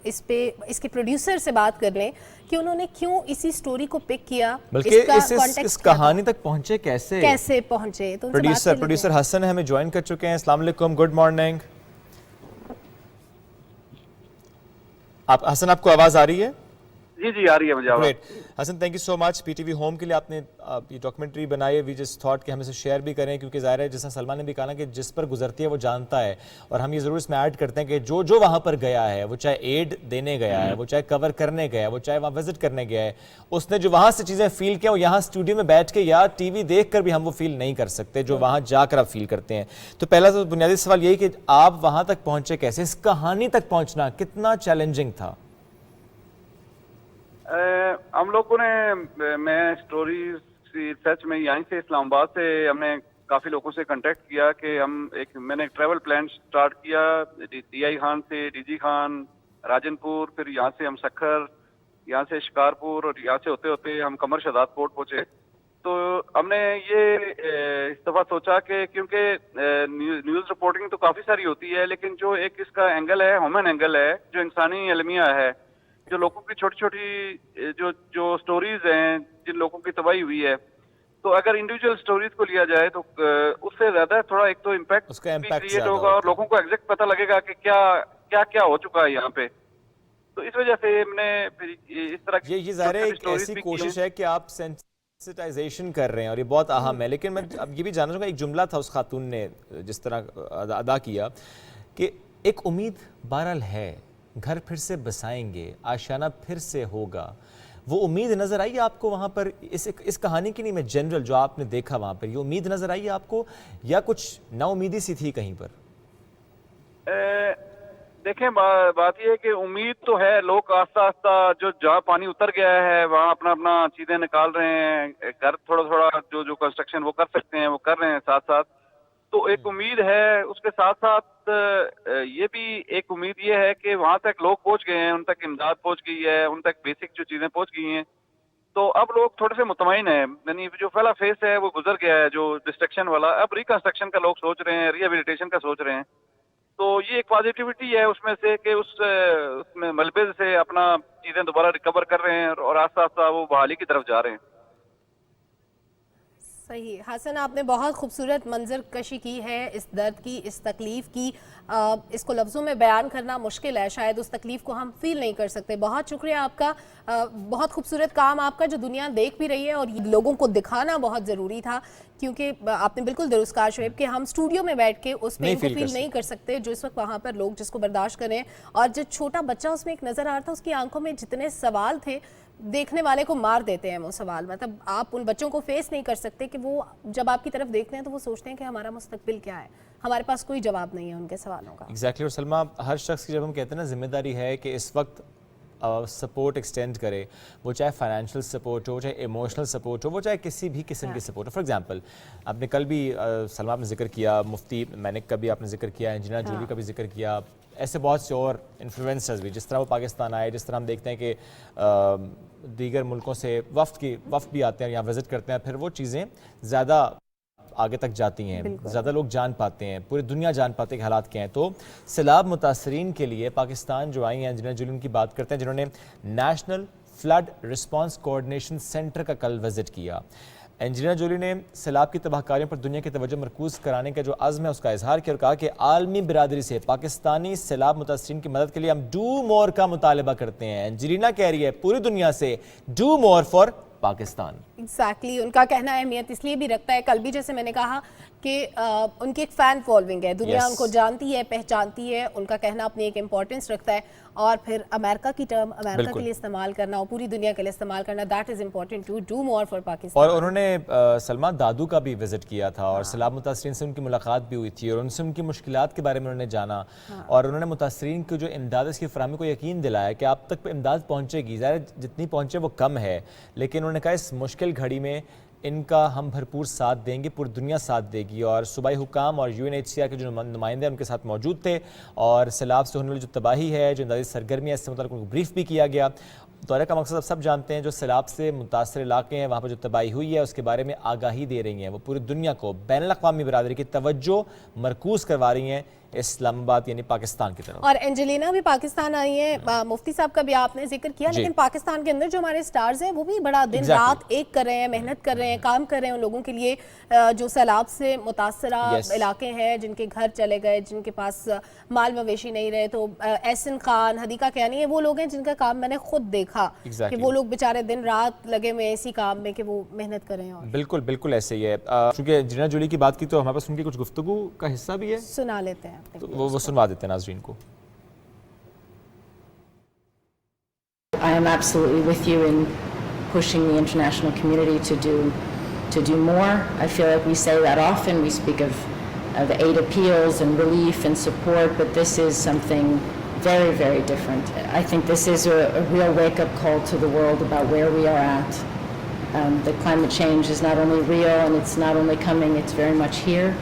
[SPEAKER 1] इसके प्रोड्यूसर से बात कर लें कि उन्होंने क्यों इसी स्टोरी को पिक किया,
[SPEAKER 2] बल्कि इस कहानी तक पहुंचे कैसे पहुंचे, तो प्रोड्यूसर हसन हमें ज्वाइन कर चुके हैं। अस्सलाम वालेकुम, गुड मॉर्निंग। हसन, आपको आवाज़ आ रही है?
[SPEAKER 7] जी जी आ रही है मुझे आवाज़।
[SPEAKER 2] Great Hasan, thank you so much PTV home के लिए आपने ये डॉक्यूमेंट्री बनाई है। वी जस्ट थॉट कि हम इसे शेयर भी करें, क्योंकि ज़ाहिर है जैसा सलमान ने भी कहा ना कि जिस पर गुजरती है वो जानता है। और हम ये ज़रूर इसमें ऐड करते हैं कि जो वहाँ पर गया है, वो चाहे एड देने गया है, वो चाहे कवर करने गया है, वो चाहे वहाँ विजिट करने गया है, उसने जो वहाँ से चीज़ें फील किया वो यहाँ स्टूडियो में बैठ के या टीवी देख कर भी हम वो फील नहीं कर सकते जो वहाँ जाकर आप फील करते हैं। तो पहला तो बुनियादी सवाल यही कि आप वहाँ तक पहुँचे कैसे, इस कहानी तक पहुँचना कितना चैलेंजिंग था?
[SPEAKER 7] हम लोगों ने, मैं स्टोरी रिसर्च में यहीं से इस्लामाबाद से हमने काफ़ी लोगों से कांटेक्ट किया कि मैंने एक ट्रैवल प्लान स्टार्ट किया DI खान से, DG खान, राजनपुर, फिर यहाँ से हम सखर, यहाँ से शिकारपुर और यहाँ से होते होते हम कमर शहदाद पोर्ट पहुँचे। तो हमने ये इस दफ़ा सोचा कि क्योंकि न्यूज़ रिपोर्टिंग तो काफ़ी सारी होती है, लेकिन जो एक इसका एंगल है, ह्यूमन एंगल है, जो इंसानी अलमिया है, जो लोगों की छोटी छोटी जो स्टोरीज हैं, जिन लोगों की तबाही हुई है, तो अगर इंडिविजुअल स्टोरीज को लिया जाए तो उससे ज्यादा थोड़ा एक तो इम्पैक्ट क्रिएट होगा और लोगों को एग्जैक्ट पता लगेगा कि क्या क्या क्या हो चुका है यहाँ पे। तो इस वजह से हमने फिर इस तरह की
[SPEAKER 2] ये ज़ाहिर है एक ऐसी कोशिश है कि आप सेंसिटाइजेशन कर रहे हैं और ये बहुत अहम है। लेकिन मैं अब ये भी जानना चाहूँगा, एक जुमला था उस खातून ने जिस तरह अदा किया कि एक उम्मीद बहरहाल है, घर फिर से बसाएंगे, आशियाना फिर से होगा। वो उम्मीद नजर आई आपको वहां पर? इस कहानी की नहीं, मैं जनरल जो आपने देखा वहां पर, ये उम्मीद नजर आई आपको या कुछ नाउमीदी सी थी कहीं पर?
[SPEAKER 7] देखें, बात ये है कि उम्मीद तो है, लोग आस्ता आस्ता जो जहाँ पानी उतर गया है वहाँ अपना अपना चीजें निकाल रहे हैं, घर थोड़ा थोड़ा जो कंस्ट्रक्शन वो कर सकते हैं वो कर रहे हैं साथ साथ। तो एक उम्मीद है, उसके साथ साथ یہ بھی ایک امید یہ ہے کہ وہاں تک لوگ پہنچ گئے ہیں, ان تک امداد پہنچ گئی ہے, ان تک بیسک جو چیزیں پہنچ گئی ہیں, تو اب لوگ تھوڑے سے مطمئن ہیں. یعنی جو پہلا فیس ہے وہ گزر گیا ہے, جو ڈسٹرکشن والا. اب ریکنسٹرکشن کا لوگ سوچ رہے ہیں, ری ہیبلیٹیشن کا سوچ رہے ہیں. تو یہ ایک پازیٹیوٹی ہے اس میں سے کہ اس میں ملبے سے اپنا چیزیں دوبارہ ریکور کر رہے ہیں اور آہستہ آہستہ وہ بحالی کی طرف جا رہے ہیں.
[SPEAKER 1] صحیح. حسن, آپ نے بہت خوبصورت منظر کشی کی ہے اس درد کی, اس تکلیف کی. اس کو لفظوں میں بیان کرنا مشکل ہے, شاید اس تکلیف کو ہم فیل نہیں کر سکتے. بہت شکریہ آپ کا, بہت خوبصورت کام آپ کا جو دنیا دیکھ بھی رہی ہے, اور لوگوں کو دکھانا بہت ضروری تھا, کیونکہ آپ نے بالکل درست کہا شعیب کہ ہم اسٹوڈیو میں بیٹھ کے اس پین کو فیل نہیں کر سکتے جو اس وقت وہاں پر لوگ جس کو برداشت کریں. اور جو چھوٹا بچہ اس میں ایک نظر آ رہا تھا, اس کی آنکھوں میں جتنے سوال تھے, دیکھنے والے کو مار دیتے ہیں وہ سوال. مطلب آپ ان بچوں کو فیس نہیں کر سکتے کہ وہ جب آپ کی طرف دیکھتے ہیں تو وہ سوچتے ہیں کہ ہمارا مستقبل کیا ہے, ہمارے پاس کوئی جواب نہیں ہے ان کے سوالوں کا.
[SPEAKER 2] ایگزیکٹلی. اور سلمہ, ہر شخص کی جب ہم کہتے ہیں نا ذمہ داری ہے کہ اس وقت سپورٹ ایکسٹینڈ کرے, وہ چاہے فائنینشیل سپورٹ ہو, چاہے ایموشنل سپورٹ ہو, وہ چاہے کسی بھی قسم کی سپورٹ ہو. فار ایگزامپل, آپ نے کل بھی سلمہ نے ذکر کیا, مفتی مینک کا بھی آپ نے ذکر کیا, انجینئر جولی کا بھی ذکر کیا, ایسے بہت سے اور انفلوئنسرز بھی, جس طرح وہ پاکستان آئے, جس طرح ہم دیکھتے ہیں کہ دیگر ملکوں سے وفد بھی آتے ہیں, یہاں وزٹ کرتے ہیں, پھر وہ چیزیں زیادہ آگے تک جاتی ہیں, زیادہ لوگ جان پاتے ہیں, پوری دنیا جان پاتے ہیں کہ حالات کیا ہیں. تو سیلاب متاثرین کے لیے پاکستان جو آئی ہیں, انجینئر جولی ان کی بات کرتے ہیں, جنہوں نے national flood response coordination centre کا کل وزٹ کیا. انجینئر جولی نے سیلاب کی تباہ کاریوں پر دنیا کی توجہ مرکوز کرانے کا جو عزم ہے اس کا اظہار کیا, اور کہا کہ عالمی برادری سے پاکستانی سیلاب متاثرین کی مدد کے لیے ہم ڈو مور کا مطالبہ کرتے ہیں. انجلینا کہہ رہی ہے پوری دنیا سے do more for Pakistan.
[SPEAKER 1] Exactly. ان کا کہنا اہمیت اس لیے بھی رکھتا ہے, کل بھی جیسے میں نے کہا کہ ان کی ایک فین فالوئنگ ہے, دنیا ان کو جانتی ہے, پہچانتی ہے, ان کا کہنا اپنی ایک امپورٹنس رکھتا ہے. اور پھر امریکہ کی ٹرم امریکہ کے لیے استعمال کرنا اور پوری دنیا کے لیے استعمال کرنا, that is important to do more for Pakistan.
[SPEAKER 2] اور انہوں نے سلمان دادو کا بھی وزٹ کیا تھا, اور سیلاب متاثرین سے ان کی ملاقات بھی ہوئی تھی, اور ان سے ان کی مشکلات کے بارے میں انہوں نے جانا, اور انہوں نے متاثرین کو جو امداد اس کی فراہمی کو یقین دلایا کہ آپ تک امداد پہنچے گی. ظاہر جتنی پہنچے وہ کم ہے, لیکن انہوں نے کہا اس مشکل گھڑی میں ان کا ہم بھرپور ساتھ دیں گے, پوری دنیا ساتھ دے گی. اور صوبائی حکام اور UNHCR کے جو نمائندے ان کے ساتھ موجود تھے, اور سیلاب سے ہونے والی جو تباہی ہے, جو امدادی سرگرمی ہے, اس سے متعلق ان کو بریف بھی کیا گیا. دورے کا مقصد اب سب جانتے ہیں, جو سیلاب سے متاثر علاقے ہیں وہاں پر جو تباہی ہوئی ہے اس کے بارے میں آگاہی دے رہی ہیں. وہ پوری دنیا کو, بین الاقوامی برادری کی توجہ مرکوز کروا رہی ہیں اسلام آباد یعنی پاکستان کی طرف.
[SPEAKER 1] اور انجلینا بھی پاکستان آئی ہیں, مفتی صاحب کا بھی آپ نے ذکر کیا, لیکن پاکستان کے اندر جو ہمارے سٹارز ہیں وہ بھی بڑا دن رات ایک کر رہے ہیں, محنت کر رہے ہیں, کام کر رہے ہیں ان لوگوں کے لیے جو سیلاب سے متاثرہ علاقے ہیں, جن کے گھر چلے گئے, جن کے پاس مال مویشی نہیں رہے. تو احسن خان, حدیقہ کیانی, وہ لوگ ہیں جن کا کام میں نے خود دیکھا کہ وہ لوگ بیچارے دن رات لگے ہوئے اسی کام میں کہ وہ محنت کر رہے ہیں.
[SPEAKER 2] بالکل بالکل ایسے ہی ہے. چونکہ انجینئر جولی کی بات کی تو ہمارے پاس ان کی کچھ گفتگو کا حصہ بھی ہے,
[SPEAKER 1] سنا لیتے ہیں,
[SPEAKER 2] وہ سنوا دیتے ہیں ناظرین کو.
[SPEAKER 8] I am absolutely with you in pushing the international community to do more. I feel like we say that often. We speak of aid appeals and relief and support, but this is something very, very different. I think this is a real wake-up call to the world about where we are at. That climate change is not only real and it's not only coming, it's very much here.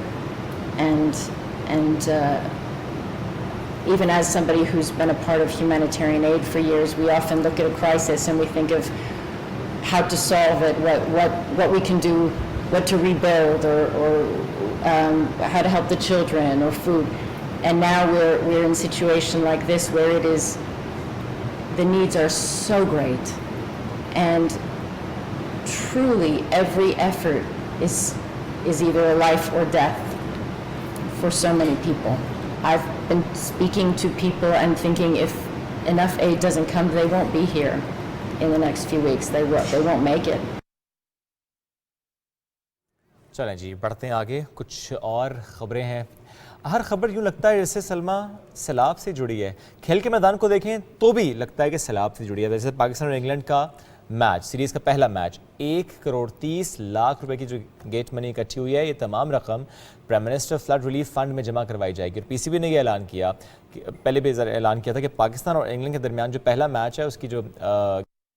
[SPEAKER 8] And even as somebody who's been a part of humanitarian aid for years, we often look at a crisis and we think of how to solve it, what we can do, what to rebuild, or how to help the children, or food. And now we're in a situation like this where it is, the needs are so great, and truly every effort is either a life or death for so many people. I've been speaking to people and thinking if enough aid doesn't come, they won't be here in the next few weeks. They won't make it.
[SPEAKER 2] چلیں جی بڑھتے ہیں آگے, کچھ اور خبریں ہیں. ہر خبر یوں لگتا ہے جیسے سلمہ سیلاب سے جڑی ہے. کھیل کے میدان کو دیکھیں تو بھی لگتا ہے کہ سیلاب سے جڑی ہے. جیسے پاکستان اور انگلینڈ کا میچ, سیریز کا پہلا میچ, 1.30 کروڑ کی جو گیٹ منی اکٹھی ہوئی ہے, یہ تمام رقم prime minister flood relief fund میں جمع کروائی جائے گی. اور PCB نے یہ اعلان کیا, پہلے بھی اعلان کیا تھا کہ پاکستان اور انگلینڈ کے درمیان جو پہلا میچ ہے اس کی جو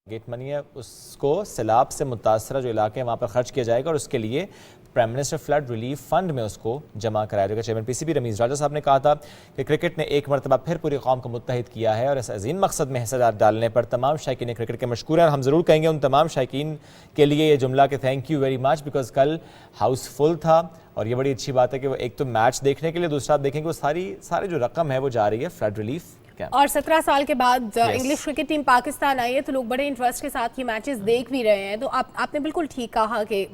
[SPEAKER 2] گیٹ منی ہے اس کو سیلاب سے متاثرہ جو علاقے ہیں وہاں پر خرچ کیا جائے گا, اور اس کے لیے prime minister flood relief fund में उसको जमा कराया जाएगा। चेयरमैन पीसीबी रमीज़ राजा साहब ने कहा था कि क्रिकेट ने एक मरतबा फिर पूरी कौम को मुत्तहिद किया है और इस अजीम मकसद में हिस्सा डालने पर तमाम शायकीन क्रिकेट के मशकूर हैं। और हम ज़रूर कहेंगे उन तमाम शायकीन के लिए ये जुमला कि thank you very much, because कल हाउस फुल था और ये बड़ी अच्छी बात है कि वो एक तो मैच देखने के लिए, दूसरा आप देखेंगे वो सारी जो रकम है वो जा रही है फ्लड रिलीफ।
[SPEAKER 1] और 17 साल के बाद इंग्लिश क्रिकेट टीम पाकिस्तान आई है तो लोग बड़े इंटरेस्ट के साथ ये मैचेस देख भी रहे हैं। तो आपने बिल्कुल ठीक कहा कि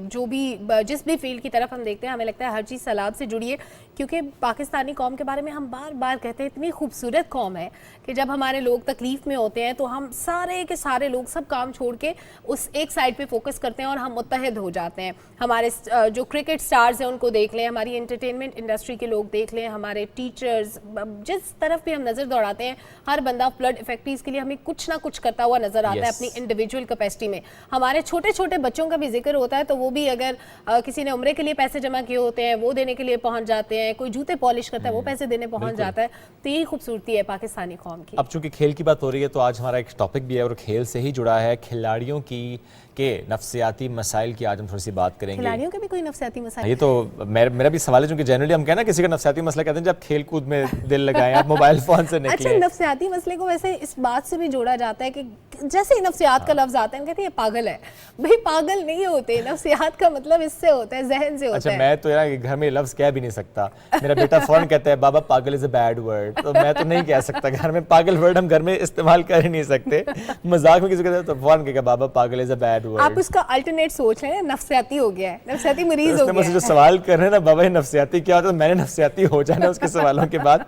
[SPEAKER 1] जिस भी फील्ड की तरफ हम देखते हैं हमें लगता है हर चीज़ सलाब से जुड़ी है, क्योंकि पाकिस्तानी कौम के बारे में हम बार बार कहते हैं इतनी खूबसूरत कौम है कि जब हमारे लोग तकलीफ़ में होते हैं तो हम सारे के सारे लोग सब काम छोड़ के उस एक साइड पे फोकस करते हैं और हम मुत्तहिद हो जाते हैं। हमारे जो क्रिकेट स्टार्स हैं उनको देख लें, हमारी एंटरटेनमेंट इंडस्ट्री के लोग देख लें, हमारे टीचर्स, जिस तरफ भी हम नज़र दौड़ाते हैं हर बंदा फ्लड इफेक्टीज के लिए हमें कुछ ना कुछ करता हुआ नजर आता है अपनी इंडिविजुअल कैपेसिटी में। हमारे छोटे छोटे बच्चों का भी जिक्र होता है तो वो भी अगर किसी ने उम्रे के लिए पैसे जमा किए होते हैं वो देने के लिए पहुंच जाते हैं, कोई जूते पॉलिश करता है वो पैसे देने पहुंच जाता है। तो यही खूबसूरती है पाकिस्तानी कौम की।
[SPEAKER 2] अब चूंकि खेल की बात हो रही है तो आज हमारा एक टॉपिक भी है और खेल से ही जुड़ा है, खिलाड़ियों के नफ्सियाती मसाइल की आज हम थोड़ी सी बात करेंगे।
[SPEAKER 1] खिलाड़ियों के भी कोई नफ्सियाती मसाइल?
[SPEAKER 2] ये तो मेरा भी सवाल है, क्योंकि जनरली हम कहना किसी का नफ्सियाती मसला कहते हैं जब खेल कूद में दिल लगाएं, आप मोबाइल फोन से निकले।
[SPEAKER 1] अच्छा, नफ्सियाती मसले को वैसे इस बात से भी जोड़ा जाता है कि जैसे ही नफ्सियात का लफ्ज आता है हम कहते हैं ये पागल है। भाई पागल नहीं होते, नफ्सियात का मतलब इससे होता है, जहन से होता है।
[SPEAKER 2] अच्छा, मैं तो यार घर में लफ्ज कह भी नहीं सकता, मेरा बेटा फौरन कहता है बाबा पागल इज अ बैड वर्ड, तो मैं तो नहीं कह सकता घर में पागल वर्ड हम घर में इस्तेमाल कर ही नहीं सकते। मजाक में किसी को तो फौरन कहेगा बाबा पागल इज अ बैड वर्ड।
[SPEAKER 1] आप उसका अल्टरनेट सोच रहे हैं, नफ्सियाती हो गया है, नफ्सियाती मरीज हो गया
[SPEAKER 2] है। जो सवाल कर रहे हैं ना बाबा ये नफ्सियाती क्या होता है, मैंने नफ्सियाती हो जाना उसके सवालों के बाद।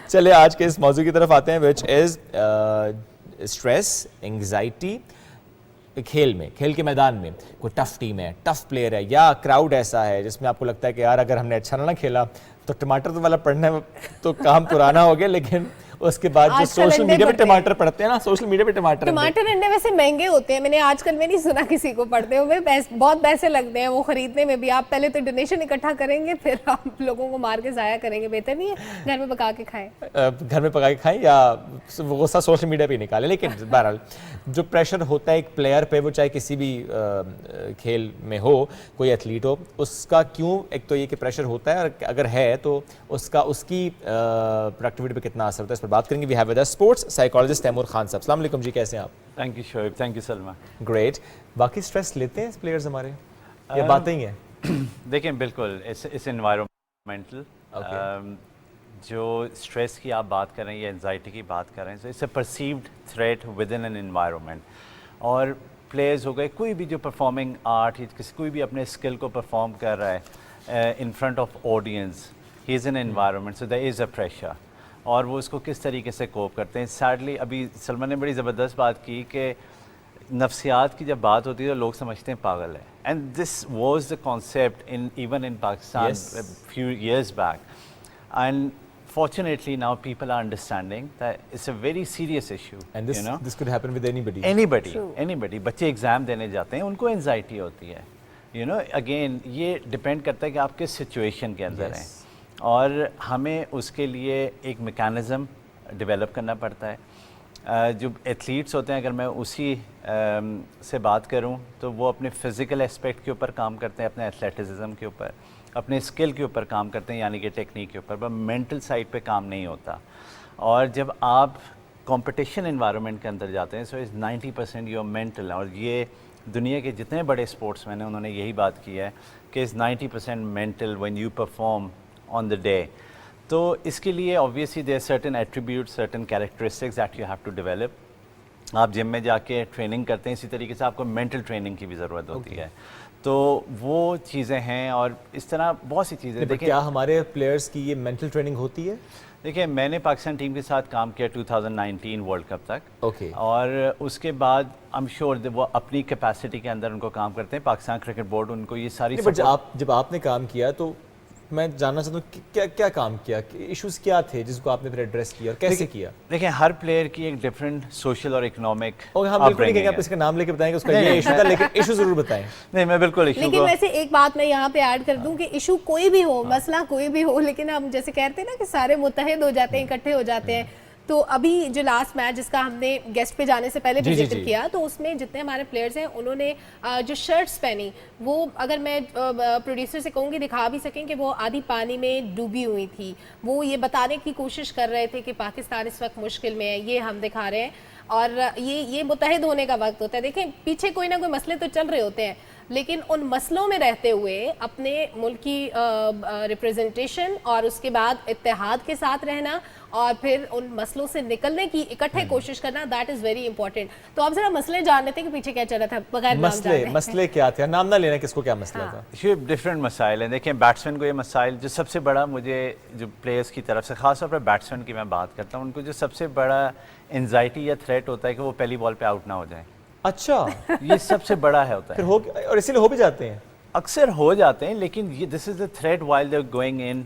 [SPEAKER 2] चले आज के इस मौजू की तरफ आते हैं, विच इज स्ट्रेस, एंग्जाइटी खेल के मैदान में। कोई टफ टीम है, टफ प्लेयर है, या क्राउड ऐसा है जिसमें आपको लगता है कि यार अगर हमने अच्छा ना खेला तो टमाटर वाला पढ़ना तो काम पुराना हो गया, लेकिन उसके बाद जो सोशल मीडिया पे टमाटर पड़ते हैं ना, सोशल मीडिया पे टमाटर
[SPEAKER 1] अंडे वैसे महंगे होते हैं। मैंने आजकल में नहीं सुना किसी को पड़ते हुए, बहुत पैसे लगते हैं वो खरीदने में भी। आप पहले तो डोनेशन इकट्ठा करेंगे फिर आप लोगों को मार के जाया करेंगे। बेहतर नहीं है घर में पका के खाएं? घर में पका के खाएं या गुस्सा सोशल मीडिया पे निकालें। लेकिन बहरहाल जो प्रेशर होता है एक प्लेयर पे, वो चाहे किसी भी खेल में हो, कोई एथलीट हो, उसका क्यों एक तो ये कि प्रेशर होता है, और अगर है तो उसकी प्रोडक्टिविटी पे कितना असर होता है, इस पर बात करेंगे। We have with us sports psychologist Taimur Khan साहब। अस्सलाम वालेकुम जी, कैसे हैं आप?
[SPEAKER 9] Thank you Shoaib, thank you Salma.
[SPEAKER 2] Great. बाकी स्ट्रेस लेते हैं प्लेयर्स हमारे या बातें ही हैं?
[SPEAKER 9] देखें बिल्कुल इस एनवायरमेंटल जो स्ट्रेस की आप बात कर रहे हैं या एंजाइटी की बात कर रहे हैं, it's a perceived threat with in an environment. और प्लेयर्स हो गए, कोई भी जो परफॉर्मिंग आर्ट, कोई भी अपने स्किल को परफॉर्म कर रहा है in front of audience, he is an environment, so there is a pressure. और वो उसको किस तरीके से कोप करते हैं। सैडली अभी सलमान ने बड़ी ज़बरदस्त बात की कि नफ्सियात की जब बात होती है तो लोग समझते हैं पागल है, and this was the concept even in Pakistan few years back, and fortunately now people are understanding that it's a very serious issue,
[SPEAKER 2] and this could happen with anybody.
[SPEAKER 9] बच्चे एग्ज़ाम देने जाते हैं, उनको एंजाइटी होती है, अगेन ये depend करता है कि आप किस सिचुएशन के अंदर हैं, और हमें उसके लिए एक मैकेनिज़्म डेवलप करना पड़ता है। जो एथलीट्स होते हैं, अगर मैं उसी से बात करूं तो वो अपने फ़िज़िकल एस्पेक्ट के ऊपर काम करते हैं, अपने एथलेटिज़म के ऊपर, अपने स्किल के ऊपर काम करते हैं, यानी कि टेक्निक के ऊपर, पर मेंटल साइड पे काम नहीं होता। और जब आप कंपटीशन एनवायरनमेंट के अंदर जाते हैं, सो इज़ 90% योर मेंटल। और ये दुनिया के जितने बड़े स्पोर्ट्समैन हैं उन्होंने यही बात की है कि is 90% mental when you perform on the day. तो इसके लिए obviously there certain attributes, certain characteristics that you have to develop. आप जिम में जाके ट्रेनिंग करते हैं, इसी तरीके से आपको मेंटल ट्रेनिंग की भी ज़रूरत होती है। तो वो चीज़ें हैं और इस तरह बहुत सी चीज़ें।
[SPEAKER 2] देखिए, क्या हमारे प्लेयर्स की ये मेंटल ट्रेनिंग होती है?
[SPEAKER 9] देखिए, मैंने पाकिस्तान टीम के साथ काम किया 2019 वर्ल्ड कप तक।
[SPEAKER 2] ओके।
[SPEAKER 9] और उसके बाद आई एम श्योर वो अपनी कैपेसिटी के अंदर उनको काम करते हैं। पाकिस्तान क्रिकेट बोर्ड उनको ये सारी
[SPEAKER 2] जब आपने काम किया तो मैं जानना चाहता हूँ क्या काम किया, इश्यूज क्या थे जिसको आपने फिर एड्रेस किया और कैसे किया?
[SPEAKER 9] देखिए, हर प्लेयर की एक डिफरेंट सोशल और इकोनॉमिक।
[SPEAKER 2] हम बिल्कुल नहीं कहेंगे आप इसका नाम लेके बताएंगे उसका ये इशू था, लेकिन इशू जरूर बताएं।
[SPEAKER 9] नहीं, मैं बिल्कुल इशू।
[SPEAKER 1] लेकिन वैसे एक बात मैं यहाँ पे ऐड कर दूं कि इशू कोई भी हो, मसला कोई भी हो, लेकिन हम जैसे कहते हैं ना कि सारे मुत्तहिद हो जाते हैं, इकट्ठे हो जाते हैं, تو ابھی جو لاسٹ میچ جس کا ہم نے گیسٹ پہ جانے سے پہلے بھی
[SPEAKER 2] جی،
[SPEAKER 1] ذکر
[SPEAKER 2] جی۔
[SPEAKER 1] کیا، تو اس میں جتنے ہمارے پلیئرز ہیں انہوں نے جو شرٹس پہنی وہ اگر میں پروڈیوسر سے کہوں گی دکھا بھی سکیں کہ وہ آدھی پانی میں ڈوبی ہوئی تھی. وہ یہ بتانے کی کوشش کر رہے تھے کہ پاکستان اس وقت مشکل میں ہے، یہ ہم دکھا رہے ہیں اور یہ متحد ہونے کا وقت ہوتا ہے. دیکھیں پیچھے کوئی نہ کوئی مسئلے تو چل رہے ہوتے ہیں، لیکن ان مسئلوں میں رہتے ہوئے اپنے ملک کی ریپریزنٹیشن اور اس کے بعد اتحاد کے ساتھ رہنا اور پھر ان مسئلوں سے نکلنے کی اکٹھے کوشش کرنا، دیٹ از ویری امپورٹنٹ. تو آپ ذرا مسئلے جان لیتے ہیں کہ پیچھے کیا چل رہا تھا بغیر نام جانے.
[SPEAKER 2] مسئلے کیا تھے؟ نام نہ لینا کس کو کیا مسئلہ تھا.
[SPEAKER 9] یہ ڈفرینٹ مسائل ہیں. دیکھیں بیٹسمین کو یہ مسائل جو سب سے بڑا مجھے جو پلیئرس کی طرف سے خاص طور پر بیٹسمین کی میں بات کرتا ہوں، ان کو جو سب سے بڑا انزائٹی یا تھریٹ ہوتا ہے کہ وہ پہلی بال پہ آؤٹ نہ ہو جائیں.
[SPEAKER 2] اچھا،
[SPEAKER 9] یہ سب سے بڑا ہے ہوتا ہے.
[SPEAKER 2] پھر اور اسی لیے ہو بھی جاتے ہیں
[SPEAKER 9] اکثر ہو جاتے ہیں، لیکن یہ this is the threat while they are going in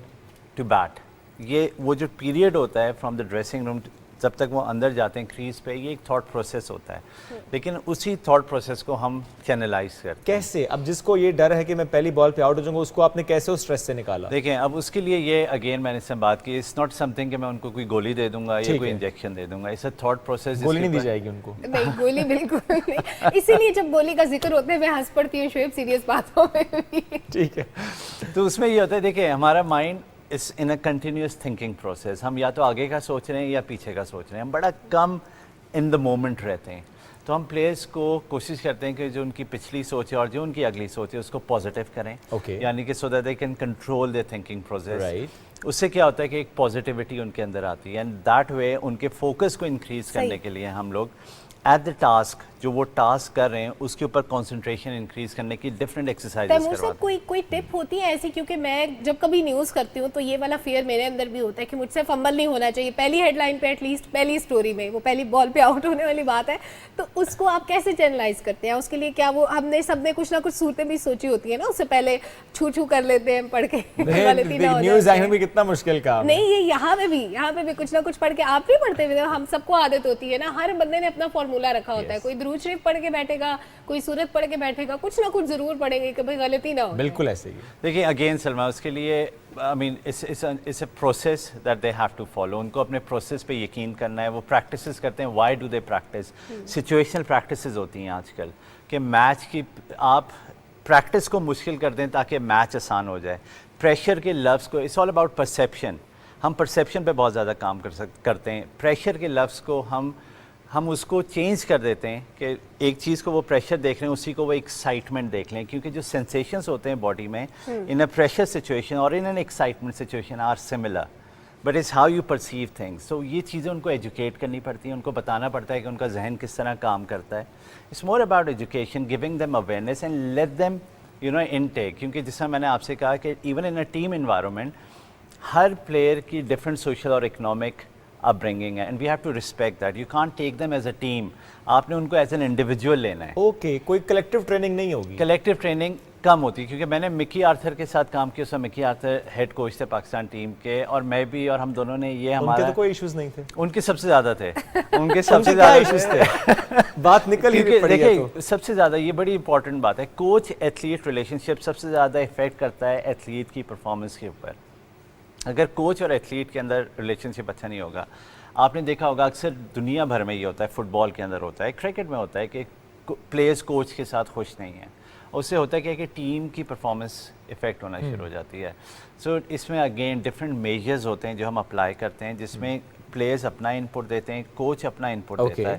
[SPEAKER 9] to bat. یہ وہ جو پیریڈ ہوتا ہے فرام دا ڈریسنگ روم جب تک وہ اندر جاتے ہیں کریز پہ، یہ ایک تھاٹ پروسیس ہوتا ہے، لیکن اسی تھاٹ پروسیس کو ہم چینلائز کرتے ہیں.
[SPEAKER 2] کیسے؟ اب جس کو یہ ڈر ہے کہ میں پہلی بال پہ آؤٹ ہو جاؤں گا، اس کو آپ نے کیسے اس اسٹریس سے نکالا؟
[SPEAKER 9] دیکھیں اب اس کے لیے یہ اگین میں نے اس سے بات کی، اٹس ناٹ سم تھنگ کہ میں ان کو کوئی گولی دے دوں گا یا کوئی انجیکشن دے دوں گا. اس تھاٹ پروسیس
[SPEAKER 2] گولی نہیں دی جائے گی ان کو.
[SPEAKER 1] نہیں، گولی بالکل نہیں. اسی لیے جب گولی کا ذکر ہوتا ہے میں ہنس پڑتی ہوں شعیب سیریس باتوں میں بھی.
[SPEAKER 2] ٹھیک ہے.
[SPEAKER 9] تو اس میں یہ ہوتا ہے، دیکھیں ہمارا mind is in a continuous thinking process. ہم یا تو آگے کا سوچ رہے ہیں یا پیچھے کا سوچ رہے ہیں. ہم بڑا کم ان دا مومنٹ رہتے ہیں. تو ہم پلیئرس کو کوشش کرتے ہیں کہ جو ان کی پچھلی سوچ ہے اور جو ان کی اگلی سوچ ہے اس کو پازیٹیو کریں، یعنی کہ so that they can control their thinking process. اس سے کیا ہوتا ہے کہ ایک پازیٹیوٹی ان کے اندر آتی ہے، اینڈ دیٹ وے ان کے فوکس کو انکریز کرنے کے لیے ہم لوگ ایٹ دا ٹاسک جو وہ ٹاسک کر رہے ہیں اس کے اوپر کنسنٹریشن انکریز کرنے کی ڈفرینٹ ایکسرسائزز کرواتے ہیں.
[SPEAKER 1] کوئی ٹپ ہوتی ہے ایسی؟ کیونکہ میں جب کبھی نیوز کرتی ہوں تو یہ والا فیئر میرے اندر بھی ہوتا ہے کہ مجھ سے فمبل نہیں ہونا چاہیے پہلی ہیڈ لائن پہ، ایٹ لیسٹ پہلی سٹوری میں وہ پہلی بال پہ آؤٹ ہونے والی بات ہے. تو اس کو آپ کیسے چینلائز کرتے ہیں؟ اس کے لیے کیا وہ ہم نے سب نے کچھ نہ کچھ صورتیں بھی سوچی ہوتی ہیں نا، اس سے پہلے چھو کر لیتے ہیں پڑھ کے
[SPEAKER 2] نیوز اینکر بھی کتنا مشکل کام.
[SPEAKER 1] نہیں، یہ یہاں پہ بھی کچھ نہ کچھ پڑھ کے آپ بھی پڑھتے ہوئے ہم سب کو عادت ہوتی ہے نا. ہر بندے نے اپنا فارمولا رکھا ہوتا ہے. کوئی درود شریف پڑھ کے بیٹھے گا، کوئی سورت پڑھ کے بیٹھے گا، کچھ نہ کچھ ضرور پڑھیں گے کہ بھائی غلطی نہ ہو.
[SPEAKER 2] بالکل ایسے ہی.
[SPEAKER 9] دیکھیں اگین سلما، اس کے لیے I mean it's a process that they have to follow. ان کو اپنے پروسیس پہ یقین کرنا ہے. وہ پریکٹسز کرتے ہیں. Why do they practice? Situational practices ہوتی ہیں آج کل کہ میچ کی آپ پریکٹس کو مشکل کر دیں تاکہ میچ آسان ہو جائے. پریشر کے لفظ کو، اٹس آل اباؤٹ پرسیپشن. ہم پرسیپشن پہ بہت زیادہ کام کرتے ہیں. پریشر کے لفظ کو ہم اس کو چینج کر دیتے ہیں کہ ایک چیز کو وہ پریشر دیکھ رہے ہیں اسی کو وہ ایکسائٹمنٹ دیکھ لیں، کیونکہ جو سینسیشنز ہوتے ہیں باڈی میں ان اے پریشر سچویشن اور in an excitement situation are similar, but it's how you perceive things. تو یہ چیزیں ان کو ایجوکیٹ کرنی پڑتی ہیں. ان کو بتانا پڑتا ہے کہ ان کا ذہن کس طرح کام کرتا ہے. It's more about education, giving them awareness and let them in take. کیونکہ جس طرح میں نے آپ سے کہا کہ even in a team environment ہر پلیئر کی ڈفرینٹ سوشل اور اکنامک اپ برنگنگ ہے، and we have to respect that. You can't take them as a team. آپ نے ان کو ایز این انڈیویجول لینا ہے.
[SPEAKER 2] اوکے، کوئی کلیکٹیو ٹریننگ نہیں ہوگی؟
[SPEAKER 9] کلیکٹیو ٹریننگ کم ہوتی ہے، کیونکہ میں نے مکی آرتھر کے ساتھ کام کیا. اس میں مکی آرتھر ہیڈ کوچ تھے پاکستان ٹیم کے، اور میں بھی، اور ہم دونوں نے یہ ہمارا
[SPEAKER 2] ان کے تو کوئی ایشوز نہیں تھے.
[SPEAKER 9] ان کے سب سے زیادہ تھے. ان کے سب سے زیادہ
[SPEAKER 2] ایشوز تھے. بات نکل ہی پڑی ہے.
[SPEAKER 9] دیکھیں سب سے زیادہ یہ بڑی امپورٹنٹ بات ہے، کوچ ایتھلیٹ ریلیشن شپ سب سے زیادہ افیکٹ کرتا ہے ایتھلیٹ کی پرفارمنس کے اوپر. اگر کوچ اور ایتھلیٹ کے اندر ریلیشن شپ اچھا نہیں ہوگا، آپ نے دیکھا ہوگا اکثر دنیا بھر میں یہ ہوتا ہے، فٹ بال کے اندر ہوتا ہے، کرکٹ میں ہوتا ہے کہ پلیئرز کوچ کے ساتھ خوش نہیں ہیں. اس سے ہوتا ہے کہ ٹیم کی پرفارمنس افیکٹ ہونا شروع ہو جاتی ہے. سو اس میں اگین ڈفرینٹ میجرز ہوتے ہیں جو ہم اپلائی کرتے ہیں، جس میں پلیئرز اپنا انپٹ دیتے ہیں، کوچ اپنا انپٹ دیتا ہے.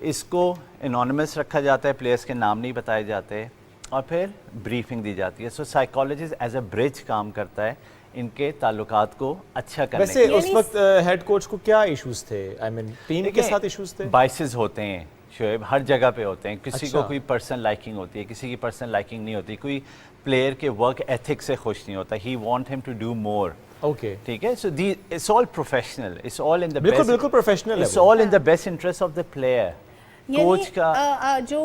[SPEAKER 9] اس کو انانیمس رکھا جاتا ہے، پلیئرز کے نام نہیں بتائے جاتے، اور پھر بریفنگ دی جاتی ہے. سو سائیکالوجسٹ ایز اے برج کام کرتا ہے ان کے تعلقات کو اچھا کرنے کے.
[SPEAKER 2] ویسے اس وقت ہیڈ کوچ کو کیا ایشوز تھے؟ آئی مین ٹیم کے ساتھ ایشوز تھے؟
[SPEAKER 9] بائسز ہوتے ہیں شعیب، ہر جگہ پہ ہوتے ہیں. کسی کو کوئی پرسنل لائکنگ ہوتی ہے، کسی کی پرسنل لائکنگ نہیں ہوتی. کوئی پلیئر کے ورک ایتھک سے خوش نہیں ہوتا. ہی وانٹ ہم ٹو ڈو مور.
[SPEAKER 2] اوکے،
[SPEAKER 9] ٹھیک ہے. So it's all professional, it's all in the
[SPEAKER 2] بالکل بالکل پروفیشنل ہے.
[SPEAKER 9] It's all in the best interest of the player. Coach کا
[SPEAKER 1] جو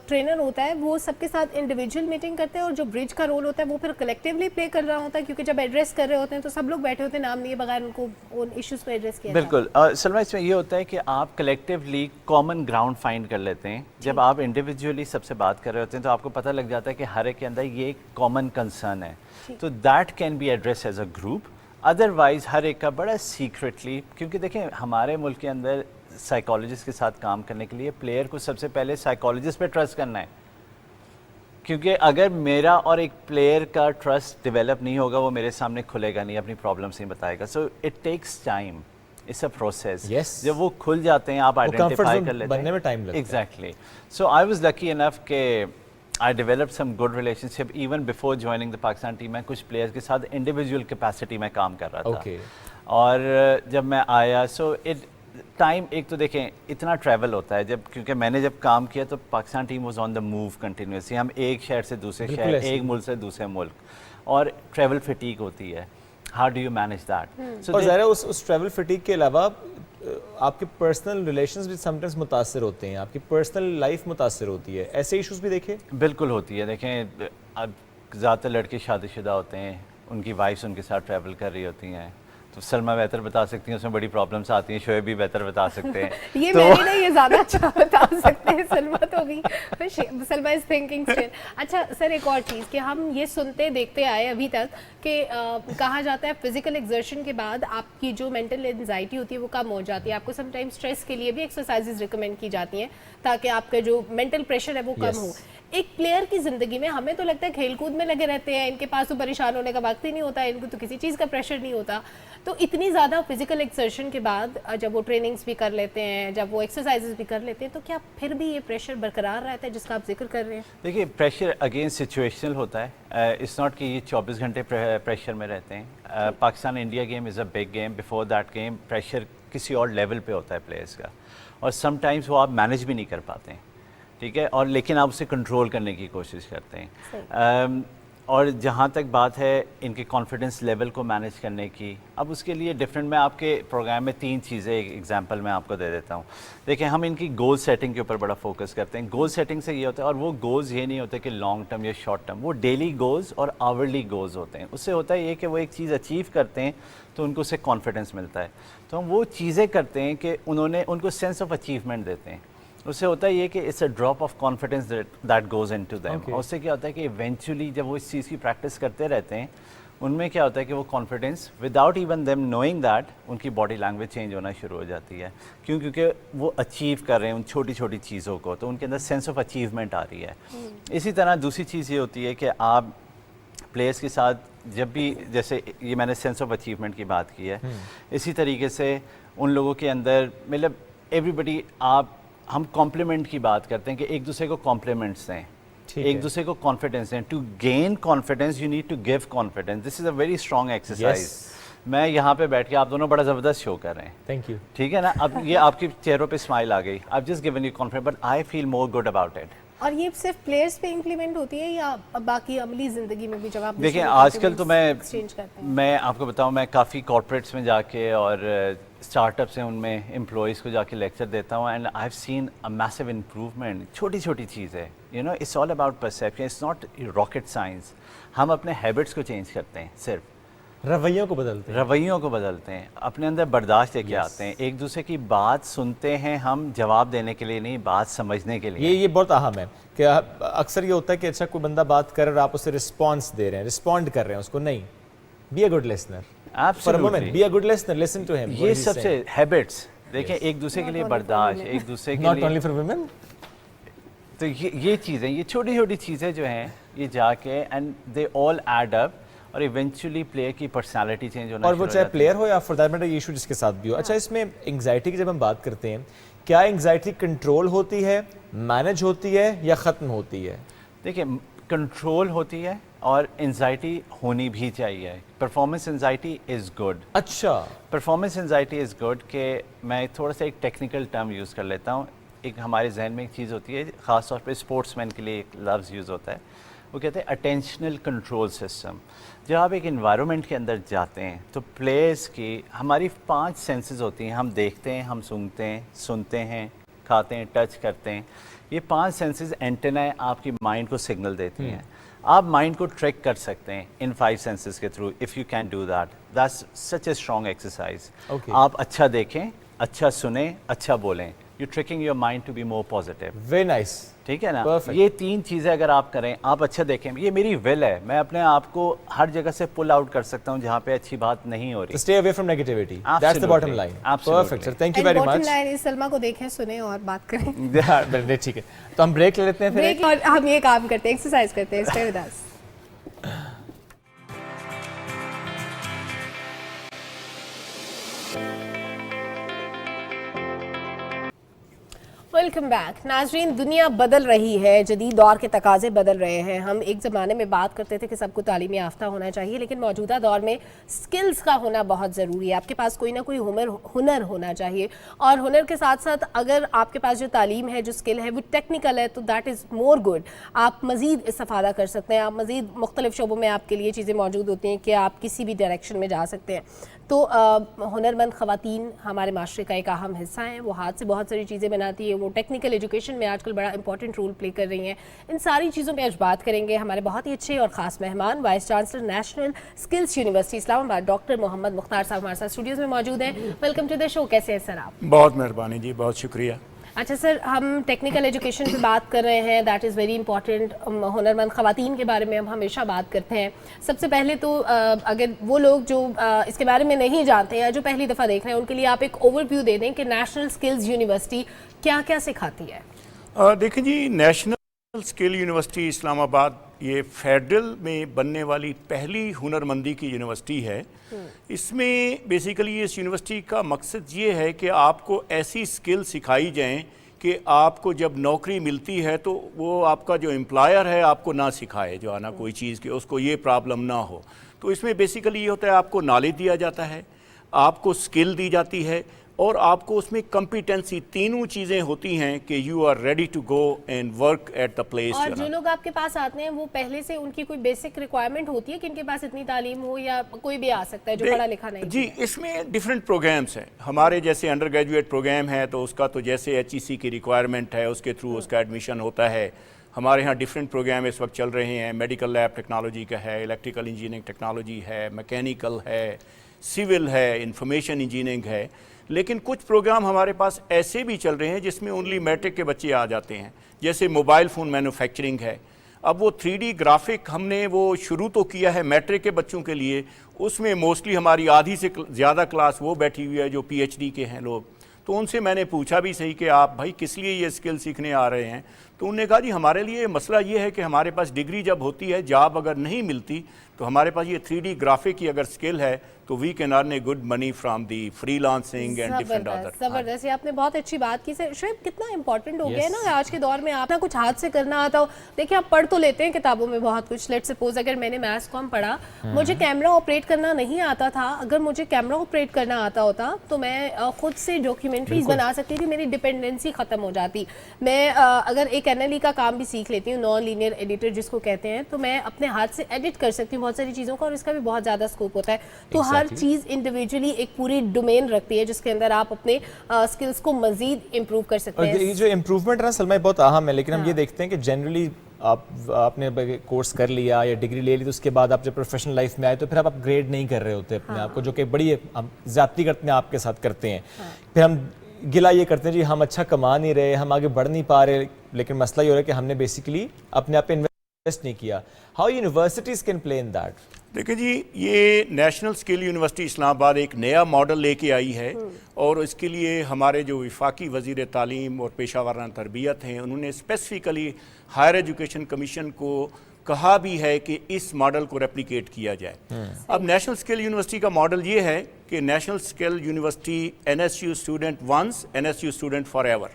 [SPEAKER 1] ٹرینر ہوتا ہے وہ سب کے ساتھ انڈیویجول میٹنگ کرتے ہیں، اور جو برج کا رول ہوتا ہے وہ پھر کلیکٹیولی پلے کر رہا ہوتا ہے، کیونکہ جب ایڈریس کر رہے ہوتے ہیں تو سب لوگ بیٹھے ہوتے ہیں نام لیے بغیر ان کو ان ایشوز کو ایڈریس کیا.
[SPEAKER 9] بالکل سلما، اس میں یہ ہوتا ہے کہ آپ کلیکٹیولی کامن گراؤنڈ فائنڈ کر لیتے ہیں. جب آپ انڈیویجولی سب سے بات کر رہے ہوتے ہیں تو آپ کو پتہ لگ جاتا ہے کہ ہر ایک کے اندر یہ ایک کامن کنسرن ہے. تو that can be address as a group. Otherwise हर एक का बड़ा सीक्रेटली, क्योंकि देखें हमारे मुल्क के अंदर साइकोलॉजिस्ट के साथ काम करने के लिए प्लेयर को सबसे पहले साइकोलॉजिस्ट पे ट्रस्ट करना है, क्योंकि अगर मेरा और एक प्लेयर का ट्रस्ट डेवलप नहीं होगा वो मेरे सामने खुलेगा नहीं, अपनी प्रॉब्लम्स नहीं बताएगा. So it takes time, it's a process. जब वो खुल जाते हैं आप आइडेंटिफाई कर लेते हैं,
[SPEAKER 2] बनने में टाइम लगता है.
[SPEAKER 9] Exactly. So I was lucky enough के I developed some good relationship even before joining the Pakistan team. मैं कुछ प्लेयर्स के साथ इंडिविजुअल कैपेसिटी में काम कर रहा था. और जब मैं आया सो इट टाइम, एक तो देखें इतना ट्रैवल होता है जब, क्योंकि मैंने जब काम किया तो Pakistan team was on the move continuously. हम एक शहर से दूसरे शहर, एक मुल्क से दूसरे मुल्क, और ट्रैवल फटीग होती है. How do you manage that?
[SPEAKER 2] और ज़रा उस ट्रैवल फटीग के अलावा आपके पर्सनल रिलेशंस भी समटाइम्स मुतासर होते हैं, आपकी पर्सनल लाइफ मुतासर होती है, ऐसे इश्यूज भी देखे?
[SPEAKER 9] बिल्कुल होती है. देखें अब ज़्यादातर लड़के शादीशुदा होते हैं, उनकी वाइफ्स उनके साथ ट्रैवल कर रही होती हैं, तो सलमा बेहतर बता सकती हैं, उसमें बड़ी प्रॉब्लम्स आती हैं. शोएब भी बेहतर बता सकते हैं.
[SPEAKER 1] ये मेरी नहीं, ये ज़्यादा अच्छा बता सकते हैं. सलमा तो भी, सलमा इज थिंकिंग स्टिल. अच्छा सर, एक और चीज़ कि हम ये सुनते देखते आए अभी तक कि कहा जाता है फिजिकल एक्सर्शन के बाद आपकी जो मेंटल एंजाइटी होती है वो कम हो जाती है. आपको समटाइम्स स्ट्रेस के लिए भी एक्सरसाइजेज रिकमेंड की जाती हैं ताकि आपका जो मेंटल प्रेशर है वो कम हो. एक प्लेयर की ज़िंदगी में हमें तो लगता है खेलकूद में लगे रहते हैं, इनके पास तो परेशान होने का वक्त ही नहीं होता, इनको तो किसी चीज़ का प्रेशर नहीं होता. तो इतनी ज़्यादा फिजिकल एक्सर्शन के बाद जब वो ट्रेनिंग्स भी कर लेते हैं, जब वो एक्सरसाइजेज भी कर लेते हैं, तो क्या फिर भी ये प्रेशर बरकरार रहता है जिसका आप जिक्र कर रहे हैं?
[SPEAKER 9] देखिए प्रेशर अगेन सिचुएशनल होता है. इट्स नॉट कि ये 24 घंटे प्रेशर में रहते हैं. Pakistan India game is a big game. Before that game pressure किसी और लेवल पे होता है प्लेयर्स का, और समटाइम्स वो आप मैनेज भी नहीं कर पाते हैं, ठीक है, और लेकिन आप उसे कंट्रोल करने की कोशिश करते हैं. और जहाँ तक बात है इनके कॉन्फिडेंस लेवल को मैनेज करने की, अब उसके लिए डिफरेंट, मैं आपके प्रोग्राम में 3 चीज़ें एक एग्जांपल मैं आपको दे देता हूँ. देखिए हम इनकी गोल सेटिंग के ऊपर बड़ा फोकस करते हैं. गोल सेटिंग से ये होता है, और वो गोल्स ये नहीं होते कि लॉन्ग टर्म या शॉर्ट टर्म, वो डेली गोल्स और आवरली गोल्स होते हैं. उससे होता है ये कि वो एक चीज़ अचीव करते हैं तो उनको उससे कॉन्फिडेंस मिलता है. तो हम वो चीज़ें करते हैं कि उनको सेंस ऑफ अचीवमेंट देते हैं. उससे होता है ये कि it's a drop of confidence that goes into them. और उससे क्या होता है कि इवेंचुअली जब वो इस चीज़ की प्रैक्टिस करते रहते हैं, उनमें क्या होता है कि वो confidence without even them knowing that उनकी बॉडी लैंग्वेज चेंज होना शुरू हो जाती है. क्योंकि वो अचीव कर रहे हैं उन छोटी छोटी चीज़ों को, तो उनके अंदर सेंस ऑफ अचीवमेंट आ रही है. इसी तरह दूसरी चीज़ ये होती है कि आप प्लेयर्स के साथ जब भी, जैसे ये मैंने सेंस ऑफ अचीवमेंट की बात की है, इसी तरीके से उन लोगों के अंदर मतलब एवरीबडी, हम कॉम्प्लीमेंट की बात करते हैं कि एक दूसरे को कॉम्प्लीमेंट्स दें, एक दूसरे को कॉन्फिडेंस दें. To gain confidence you need to give confidence. This is a very strong exercise. मैं यहाँ पे बैठ के, आप दोनों बड़ा ज़बरदस्त शो कर रहे हैं,
[SPEAKER 2] थैंक यू,
[SPEAKER 9] ठीक है ना. अब ये आपके चेहरों पे स्माइल आ गई, I just given you confidence, but I feel more good about it.
[SPEAKER 1] और ये सिर्फ प्लेयर्स पे इम्प्लीमेंट होती है या बाकी अमली ज़िंदगी में भी? जब आप
[SPEAKER 9] देखिए आजकल तो मैं आपको बताऊं, मैं काफ़ी कॉर्पोरेट्स में जाके और स्टार्टअप्स हैं उनमें एम्प्लॉइज़ को जाके लेक्चर देता हूं, and I have seen a massive improvement. छोटी छोटी चीज़ है, you know, it's all about perception, it's not rocket science. हम अपने हैबिट्स को चेंज करते हैं, सिर्फ
[SPEAKER 2] रवैयों को बदलते हैं, अपने अंदर बर्दाश्त लेके आते हैं, एक दूसरे की बात सुनते हैं हम जवाब देने के लिए नहीं, बात समझने के लिए. ये बहुत अहम है कि अक्सर ये होता है कि अच्छा कोई बंदा बात कर रहा है, आप उसे रिस्पॉन्स दे रहे हैं, रिस्पॉन्ड कर रहे हैं उसको, नहीं, be a good listener.
[SPEAKER 9] Absolutely.
[SPEAKER 2] Be a good listener, listen to him.
[SPEAKER 9] ये सबसे हैबिट्स देखें, एक दूसरे के लिए बर्दाश्त, एक दूसरे के लिए,
[SPEAKER 2] Not only for women.
[SPEAKER 9] तो ये चीज़ें, ये छोटी छोटी चीज़ें जो हैं, ये जाके and they all add up, और इवेंचुअली प्लेयर की पर्सनालिटी चेंज होना,
[SPEAKER 2] और वो चाहे प्लेयर हो या फॉर दैट मैटर ये इशू जिसके साथ भी हो. अच्छा, इसमें एंग्जाइटी की जब हम बात करते हैं, क्या एंग्जाइटी कंट्रोल होती है, मैनेज होती है, या ख़त्म होती है?
[SPEAKER 9] देखिए कंट्रोल होती है और एंजाइटी होनी भी चाहिए. Performance anxiety is good.
[SPEAKER 2] अच्छा,
[SPEAKER 9] परफॉर्मेंस एंजाइटी इज़ गुड कि मैं थोड़ा सा एक टेक्निकल टर्म यूज़ कर लेता हूँ. एक हमारे जहन में एक चीज़ होती है, ख़ास तौर पे स्पोर्ट्समैन के लिए एक लफ्ज़ यूज़ होता है, वो कहते हैं अटेंशनल कंट्रोल सिस्टम. जब आप एक इन्वायरमेंट के अंदर जाते हैं तो प्लेयर्स की हमारी 5 सेंसेस होती हैं. हम देखते हैं, हम सुनते हैं, खाते हैं, टच करते हैं. ये 5 सेंसेस एंटेना आपकी माइंड को सिग्नल देती हैं. आप माइंड को ट्रैक कर सकते हैं इन 5 सेंसेस के through. If you can do that, that's such a strong exercise. आप अच्छा देखें, अच्छा सुने, अच्छा बोलें. You're tricking your mind to be more positive.
[SPEAKER 2] Very nice.
[SPEAKER 9] ٹھیک ہے نا.
[SPEAKER 2] Perfect.
[SPEAKER 9] یہ 3 چیزیں اگر آپ کریں, آپ اچھا دیکھیں, یہ میری ول ہے, میں اپنے آپ کو ہر جگہ سے پل آؤٹ کر سکتا ہوں جہاں پہ اچھی بات نہیں ہو رہی.
[SPEAKER 2] Stay away from negativity. That's the bottom line. Perfect sir. Thank you very
[SPEAKER 1] bottom
[SPEAKER 2] much.
[SPEAKER 1] line is سلما کو دیکھیں, سنیں اور بات کریں.
[SPEAKER 2] ٹھیک ہے, تو ہم بریک لے لیتے ہیں پھر.
[SPEAKER 1] بریک, اور ہم یہ کام کرتے ہیں, ایکسرسائز کرتے ہیں. Stay with us. Welcome back. ناظرین, دنیا بدل رہی ہے, جدید دور کے تقاضے بدل رہے ہیں. ہم ایک زمانے میں بات کرتے تھے کہ سب کو تعلیم یافتہ ہونا چاہیے, لیکن موجودہ دور میں سکلز کا ہونا بہت ضروری ہے. آپ کے پاس کوئی نہ کوئی ہنر ہونا چاہیے, اور ہنر کے ساتھ ساتھ اگر آپ کے پاس جو تعلیم ہے, جو سکل ہے, وہ ٹیکنیکل ہے, تو دیٹ از مور گڈ. آپ مزید استفادہ کر سکتے ہیں, آپ مزید مختلف شعبوں میں آپ کے لیے چیزیں موجود ہوتی ہیں کہ آپ کسی بھی ڈائریکشن میں جا سکتے ہیں. تو ہنرمند خواتین ہمارے معاشرے کا ایک اہم حصہ ہیں. وہ ہاتھ سے بہت ساری چیزیں بناتی ہیں, وہ ٹیکنیکل ایجوکیشن میں آج کل بڑا امپورٹنٹ رول پلے کر رہی ہیں. ان ساری چیزوں پہ آج بات کریں گے. ہمارے بہت ہی اچھے اور خاص مہمان, vice chancellor national skills university Islamabad doctor محمد مختار صاحب ہمارے ساتھ اسٹوڈیوز میں موجود ہیں. ویلکم ٹو دا شو. کیسے ہیں سر آپ؟
[SPEAKER 10] بہت مہربانی جی, بہت شکریہ.
[SPEAKER 1] اچھا سر, ہم ٹیکنیکل ایجوکیشن پہ بات کر رہے ہیں, دیٹ از ویری امپورٹنٹ. ہنرمند خواتین کے بارے میں ہم ہمیشہ بات کرتے ہیں. سب سے پہلے تو اگر وہ لوگ جو اس کے بارے میں نہیں جانتے یا جو پہلی دفعہ دیکھ رہے ہیں, ان کے لیے آپ ایک اوور ویو دے دیں کہ نیشنل اسکلز یونیورسٹی کیا کیا سکھاتی ہے.
[SPEAKER 10] دیکھیں جی, نیشنل اسکل یونیورسٹی اسلام آباد یہ فیڈرل میں بننے والی پہلی ہنرمندی کی یونیورسٹی ہے. اس میں بیسیکلی اس یونیورسٹی کا مقصد یہ ہے کہ آپ کو ایسی سکل سکھائی جائیں کہ آپ کو جب نوکری ملتی ہے تو وہ آپ کا جو امپلائر ہے آپ کو نہ سکھائے جو آنا کوئی چیز کہ اس کو یہ پرابلم نہ ہو. تو اس میں بیسیکلی یہ ہوتا ہے, آپ کو نالج دیا جاتا ہے, آپ کو سکل دی جاتی ہے, اور آپ کو اس میں کمپیٹنسی تینوں چیزیں ہوتی ہیں کہ you are ready to go and work at the place.
[SPEAKER 1] اور جو لوگ آپ کے پاس آتے ہیں وہ پہلے سے ان کی کوئی بیسک ریکوائرمنٹ ہوتی ہے کہ ان کے پاس اتنی تعلیم ہو, یا کوئی بھی آ سکتا ہے جو پڑھا لکھا نہیں؟
[SPEAKER 10] جی, اس میں ڈیفرنٹ پروگرامز ہیں. ہمارے جیسے انڈر گریجویٹ پروگرام ہے تو اس کا تو جیسے HEC کی ریکوائرمنٹ ہے, اس کے تھرو اس کا ایڈمیشن ہوتا ہے. ہمارے ہاں ڈیفرنٹ پروگرام اس وقت چل رہے ہیں. میڈیکل لیب ٹیکنالوجی کا ہے, الیکٹریکل انجینئرنگ ٹیکنالوجی ہے, میکینیکل ہے, سول ہے, انفارمیشن انجینئرنگ ہے. لیکن کچھ پروگرام ہمارے پاس ایسے بھی چل رہے ہیں جس میں اونلی میٹرک کے بچے آ جاتے ہیں, جیسے موبائل فون مینوفیکچرنگ ہے. اب وہ 3D گرافک ہم نے وہ شروع تو کیا ہے میٹرک کے بچوں کے لیے. اس میں موسٹلی ہماری آدھی سے زیادہ کلاس وہ بیٹھی ہوئی ہے جو PhD کے ہیں لوگ. تو ان سے میں نے پوچھا بھی صحیح کہ آپ بھائی کس لیے یہ اسکل سیکھنے آ رہے ہیں؟ تو انہوں نے کہا جی ہمارے لیے مسئلہ یہ ہے کہ ہمارے پاس ڈگری جب ہوتی ہے, جاب اگر نہیں ملتی, تو ہمارے پاس یہ 3D گرافک کی اگر اسکل ہے تو we can earn a good money from the freelancing and different other.
[SPEAKER 1] زبردست, آپ نے بہت اچھی بات کی. سر شعیب, کتنا امپورٹنٹ ہو گیا ہے نا آج کے دور میں آپ نہ کچھ ہاتھ سے کرنا آتا ہو. دیکھیں آپ پڑھ تو لیتے ہیں کتابوں میں بہت کچھ. لیٹ سپوز اگر میں نے میتھس کام پڑھا, مجھے کیمرہ آپریٹ کرنا نہیں آتا تھا. اگر مجھے کیمرہ آپریٹ کرنا آتا ہوتا تو میں خود سے ڈاکیومنٹریز بنا سکتی تھی, میری ڈپینڈنسی ختم ہو جاتی. میں اگر ایک NLE کا کام بھی سیکھ لیتی ہوں, نان لینئر ایڈیٹر جس کو کہتے ہیں, تو میں اپنے ہاتھ سے ایڈٹ کر سکتی ہوں بہت ساری چیزوں کا, اور اس کا بھی بہت زیادہ اسکوپ ہوتا ہے. تو ہر چیز انڈیویجولی ایک پوری ڈومین رکھتی ہے جس کے اندر آپ اپنے اسکلز کو مزید امپروو کر سکتے ہیں.
[SPEAKER 2] یہ جو امپروومنٹ ہے نا سلمہ, بہت اہم ہے. لیکن ہم یہ دیکھتے ہیں کہ جنرلی آپ نے کورس کر لیا یا ڈگری لے لی, تو اس کے بعد آپ جب پروفیشنل لائف میں آئے تو پھر آپ اپ گریڈ نہیں کر رہے ہوتے اپنے آپ کو, جو کہ بڑی ہم زیادتی کرتے ہیں آپ کے ساتھ کرتے ہیں. پھر ہم گلا یہ کرتے ہیں جی ہم اچھا کما نہیں رہے, ہم آگے بڑھ نہیں پا رہے. لیکن مسئلہ یہ ہو رہا ہے کہ ہم نے بیسیکلی اپنے آپ پہ انویسٹ نہیں کیا. How universities can play in that?
[SPEAKER 10] دیکھیں جی, یہ نیشنل اسکل یونیورسٹی اسلام آباد ایک نیا ماڈل لے کے آئی ہے, اور اس کے لیے ہمارے جو وفاقی وزیر تعلیم اور پیشہ ورانہ تربیت ہیں, انہوں نے اسپیسیفکلی ہائر ایجوکیشن کمیشن کو کہا بھی ہے کہ اس ماڈل کو ریپلیکیٹ کیا جائے. اب نیشنل اسکل یونیورسٹی کا ماڈل یہ ہے کہ national skill university NSU student once, NSU student for ایور.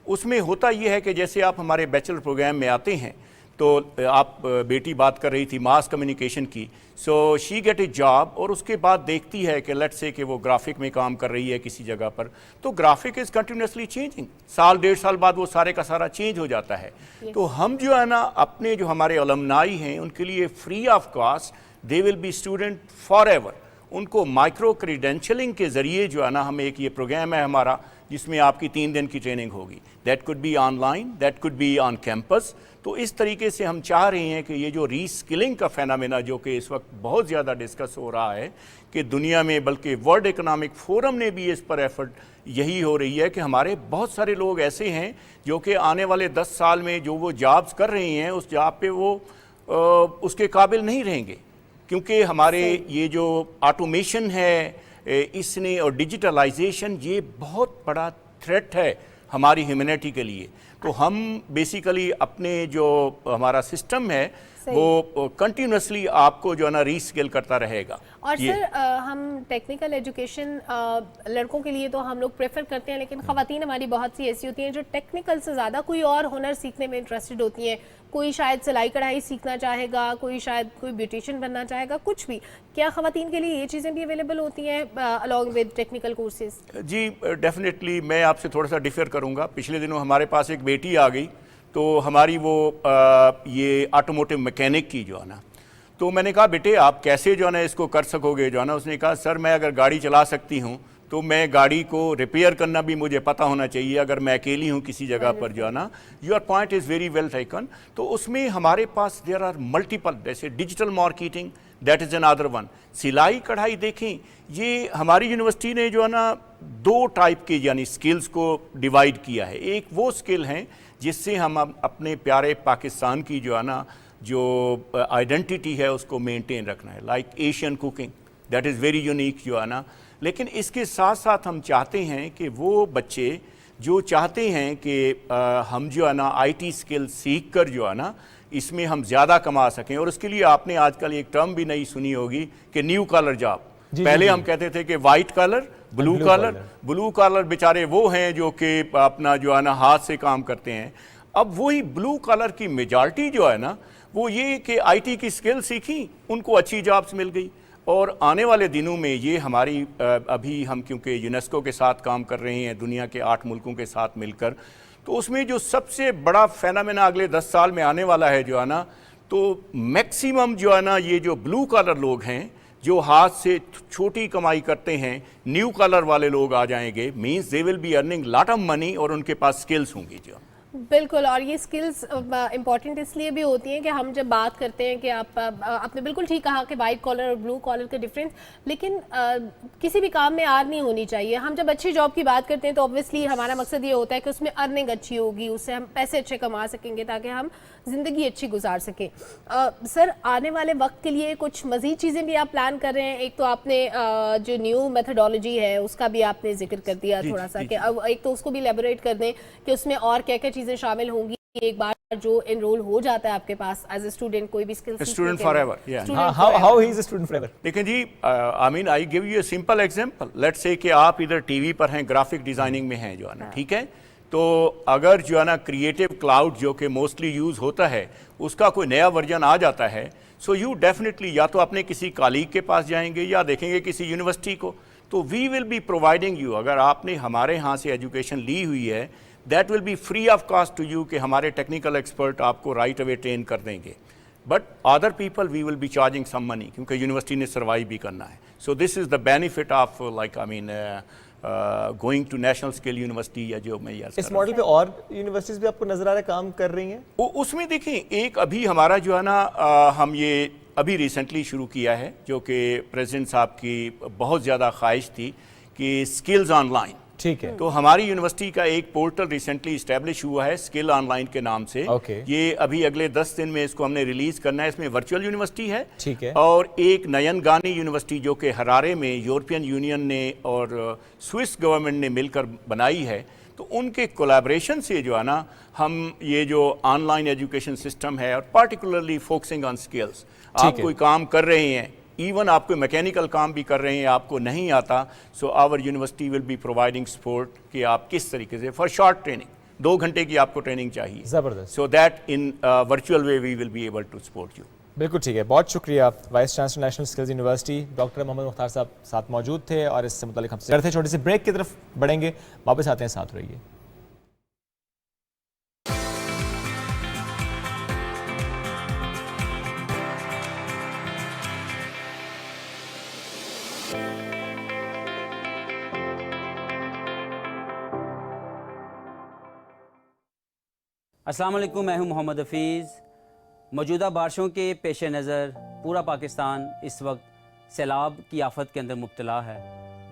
[SPEAKER 10] اس میں ہوتا یہ ہے کہ جیسے آپ ہمارے بیچلر پروگرام میں آتے ہیں, تو آپ بیٹی بات کر رہی تھی ماس کمیونیکیشن کی, سو شی گیٹ اے جاب, اور اس کے بعد دیکھتی ہے کہ لیٹ سے کہ وہ گرافک میں کام کر رہی ہے کسی جگہ پر, تو گرافک از کنٹینیوسلی چینجنگ. سال 1.5 سال بعد وہ سارے کا سارا چینج ہو جاتا ہے. تو ہم جو ہے نا اپنے جو ہمارے الومنائی ہیں ان کے لیے free of cost, they will be student for ever. ان کو مائکرو کریڈینشلنگ کے ذریعے جو ہے نا ہم ایک یہ پروگرام ہے ہمارا जिसमें आपकी 3 दिन की ट्रेनिंग होगी, that could be online, that could be on campus. तो इस तरीके से हम चाह रहे हैं कि ये जो रीस्किलिंग का फेनामेना जो कि इस वक्त बहुत ज़्यादा डिस्कस हो रहा है कि दुनिया में, बल्कि वर्ल्ड इकोनॉमिक फोरम ने भी इस पर एफर्ट यही हो रही है कि हमारे बहुत सारे लोग ऐसे हैं जो कि आने वाले 10 साल में जो वो जॉब्स कर रहे हैं उस जॉब पे वो उसके काबिल नहीं रहेंगे, क्योंकि हमारे ये जो ऑटोमेशन है इसने और डिजिटलाइजेशन ये बहुत बड़ा थ्रेट है हमारी ह्यूमैनिटी के लिए। तो हम बेसिकली अपने जो हमारा सिस्टम है वो कंटिन्यूसली आपको जो है ना रीस्किल करता रहेगा।
[SPEAKER 1] और सर हम टेक्निकल एजुकेशन लड़कों के लिए तो हम लोग प्रेफर करते हैं, लेकिन ख़वातीन हमारी बहुत सी ऐसी होती हैं जो टेक्निकल से ज़्यादा कोई और हुनर सीखने में इंटरेस्टेड होती हैं। कोई शायद सिलाई कढ़ाई सीखना चाहेगा, कोई शायद कोई ब्यूटिशियन बनना चाहेगा, कुछ भी। क्या ख़वातीन के लिए ये चीज़ें भी अवेलेबल होती हैं अलॉन्ग विद टेक्निकल कोर्सेज?
[SPEAKER 10] जी डेफिनेटली मैं आपसे थोड़ा सा डिफर करूँगा। पिछले दिनों हमारे पास एक बेटी आ गई, तो हमारी वो ये ऑटोमोटिव मैकेनिक की जो है ना, तो मैंने कहा बेटे आप कैसे जो है ना इसको कर सकोगे जो है ना। उसने कहा सर मैं अगर गाड़ी चला सकती हूँ तो मैं गाड़ी को रिपेयर करना भी मुझे पता होना चाहिए अगर मैं अकेली हूँ किसी जगह पर जो है ना। Your point is very well taken. तो उसमें हमारे पास देयर आर मल्टीपल, जैसे digital marketing, that is another one. सिलाई कढ़ाई देखें, ये हमारी यूनिवर्सिटी ने जो है ना 2 टाइप के यानी स्किल्स को डिवाइड किया है। एक वो स्किल हैं जिससे हम अपने प्यारे पाकिस्तान की जो है ना जो आइडेंटिटी है उसको मेंटेन रखना है, like Asian cooking, that is very unique जो है ना। लेकिन इसके साथ साथ हम चाहते हैं कि वो बच्चे जो चाहते हैं कि हम जो है ना आईटी स्किल सीख कर जो है ना इसमें हम ज़्यादा कमा सकें, और उसके लिए आपने आजकल एक टर्म भी नई सुनी होगी कि न्यू कॉलर जॉब। पहले हम कहते थे कि वाइट कॉलर, ब्लू कॉलर बेचारे वो हैं जो कि अपना जो है ना हाथ से काम करते हैं। अब वही ब्लू कॉलर की मेजॉरिटी जो है ना वो ये कि आईटी की स्किल सीखी, उनको अच्छी जॉब्स मिल गई। और आने वाले दिनों में ये हमारी अभी हम क्योंकि यूनेस्को के साथ काम कर रहे हैं दुनिया के 8 मुल्कों के साथ मिलकर, तो उसमें जो सबसे बड़ा फेनामेना अगले 10 साल में आने वाला है जो है ना, तो मैक्सिमम जो है ना ये जो ब्लू कॉलर लोग हैं जो हाथ से छोटी कमाई करते हैं, न्यू कॉलर वाले लोग आ जाएंगे, means they will be earning lot of money और उनके पास स्किल्स होंगी जो।
[SPEAKER 1] बिल्कुल, और ये स्किल्स इंपॉर्टेंट इसलिए भी होती हैं कि हम जब बात करते हैं कि आपने बिल्कुल ठीक कहा कि वाइट कॉलर और ब्लू कॉलर का डिफरेंस, लेकिन किसी भी काम में आर नहीं होनी चाहिए। हम जब अच्छी जॉब की बात करते हैं तो ऑब्वियसली हमारा मकसद ये होता है कि उसमें अर्निंग अच्छी होगी, उससे हम पैसे अच्छे कमा सकेंगे ताकि हम ज़िंदगी अच्छी गुजार सकें। सर आने वाले वक्त के लिए कुछ मज़ीद चीज़ें भी आप प्लान कर रहे हैं? एक तो आपने जो न्यू मेथडोलॉजी है उसका भी आपने जिक्र कर दिया थोड़ा सा, कि अब एक तो उसको भी एलेबोरेट कर दें कि उसमें और क्या क्या चीज़ें शामिल होंगी एक बार जो एनरोल हो जाता है आपके पास एज ए स्टूडेंट, कोई भी skill
[SPEAKER 10] student forever.
[SPEAKER 2] How he is a student forever?
[SPEAKER 10] देखें जी, I mean I give you a simple example. Let's say कि आप इधर टीवी पर हैं, ग्राफिक डिजाइनिंग में हैं जो है ना, ठीक है, तो अगर जो है ना क्रिएटिव क्लाउड जो कि मोस्टली यूज़ होता है उसका कोई नया वर्जन आ जाता है, सो यू डेफिनेटली या तो अपने किसी कलीग के पास जाएंगे या देखेंगे किसी यूनिवर्सिटी को, तो we will be providing you, अगर आपने हमारे यहाँ से एजुकेशन ली हुई है, that will be free of cost to you, कि हमारे टेक्निकल एक्सपर्ट आपको राइट अवे ट्रेन कर देंगे। But other people we will be charging some money, क्योंकि यूनिवर्सिटी ने सर्वाइव भी करना है। So this is the benefit of like I mean going to national skill university या जो मैं यार
[SPEAKER 2] इस मॉडल पे और यूनिवर्सिटीज भी आपको नजर आ रहा है काम कर रही हैं?
[SPEAKER 10] उसमें देखें एक अभी हमारा जो है ना हम ये अभी रिसेंटली शुरू किया है, जो कि प्रेसिडेंट साहब की बहुत ज़्यादा ख्वाहिश थी कि स्किल्स ऑनलाइन,
[SPEAKER 2] ठीक है,
[SPEAKER 10] तो हमारी यूनिवर्सिटी का एक पोर्टल रिसेंटली इस्टेब्लिश हुआ है स्किल ऑनलाइन के नाम से। ये अभी अगले 10 दिन में इसको हमने रिलीज करना है। इसमें वर्चुअल यूनिवर्सिटी है,
[SPEAKER 2] ठीक है,
[SPEAKER 10] और एक नयन गानी यूनिवर्सिटी जो कि हरारे में यूरोपियन यूनियन ने और स्विस गवर्नमेंट ने मिलकर बनाई है, तो उनके कोलैबोरेशन से जो है ना हम ये जो ऑनलाइन एजुकेशन सिस्टम है, और पार्टिकुलरली फोकसिंग ऑन स्किल्स, आप कोई काम कर रहे हैं, इवन आप कोई मैकेनिकल काम भी कर रहे हैं, आपको नहीं आता, so our university will be providing support कि आप किस तरीके से फॉर शॉर्ट ट्रेनिंग, 2 घंटे की आपको ट्रेनिंग चाहिए,
[SPEAKER 2] जबरदस्त,
[SPEAKER 10] so that in virtual way we will be able to support you.
[SPEAKER 2] बिल्कुल ठीक है, बहुत शुक्रिया। Vice chancellor national skills university doctor Mohammad Mukhtar साहब साथ मौजूद थे, और इससे मुतालिक हमसे करते छोटे से ब्रेक की तरफ बढ़ेंगे, वापस आते हैं, साथ रहिए।
[SPEAKER 11] अस्सलाम वालेकुम, मैं हूं मोहम्मद हफीज़। मौजूदा बारिशों के पेश नज़र पूरा पाकिस्तान इस वक्त सैलाब की आफत के अंदर मुब्तला है।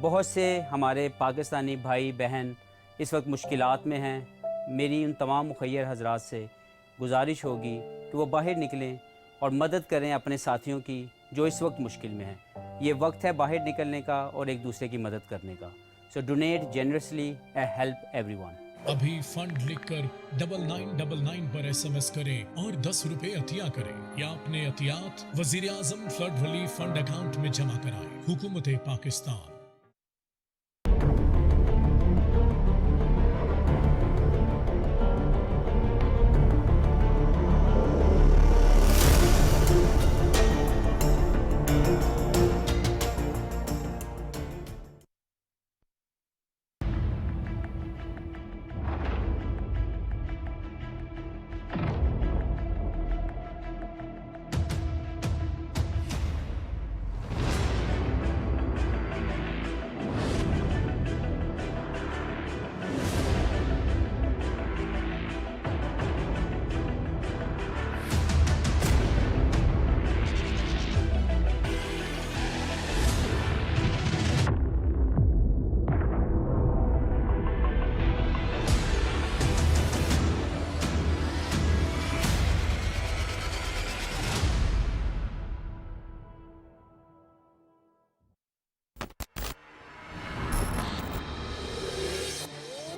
[SPEAKER 11] बहुत से हमारे पाकिस्तानी भाई बहन इस वक्त मुश्किलात में हैं। मेरी उन तमाम मुखय्यर हजरात से गुजारिश होगी कि वो बाहर निकलें और मदद करें अपने साथियों की जो इस वक्त मुश्किल में हैं। ये वक्त है बाहर निकलने का और एक दूसरे की मदद करने का। So donate generously and help everyone.
[SPEAKER 12] अभी फंड लिखकर 9999 पर SMS करें और 10 रुपए अतिया करें या अपने अतियात वजीर आजम फ्लड रिलीफ फंड अकाउंट में जमा कराएं। हुकूमत पाकिस्तान।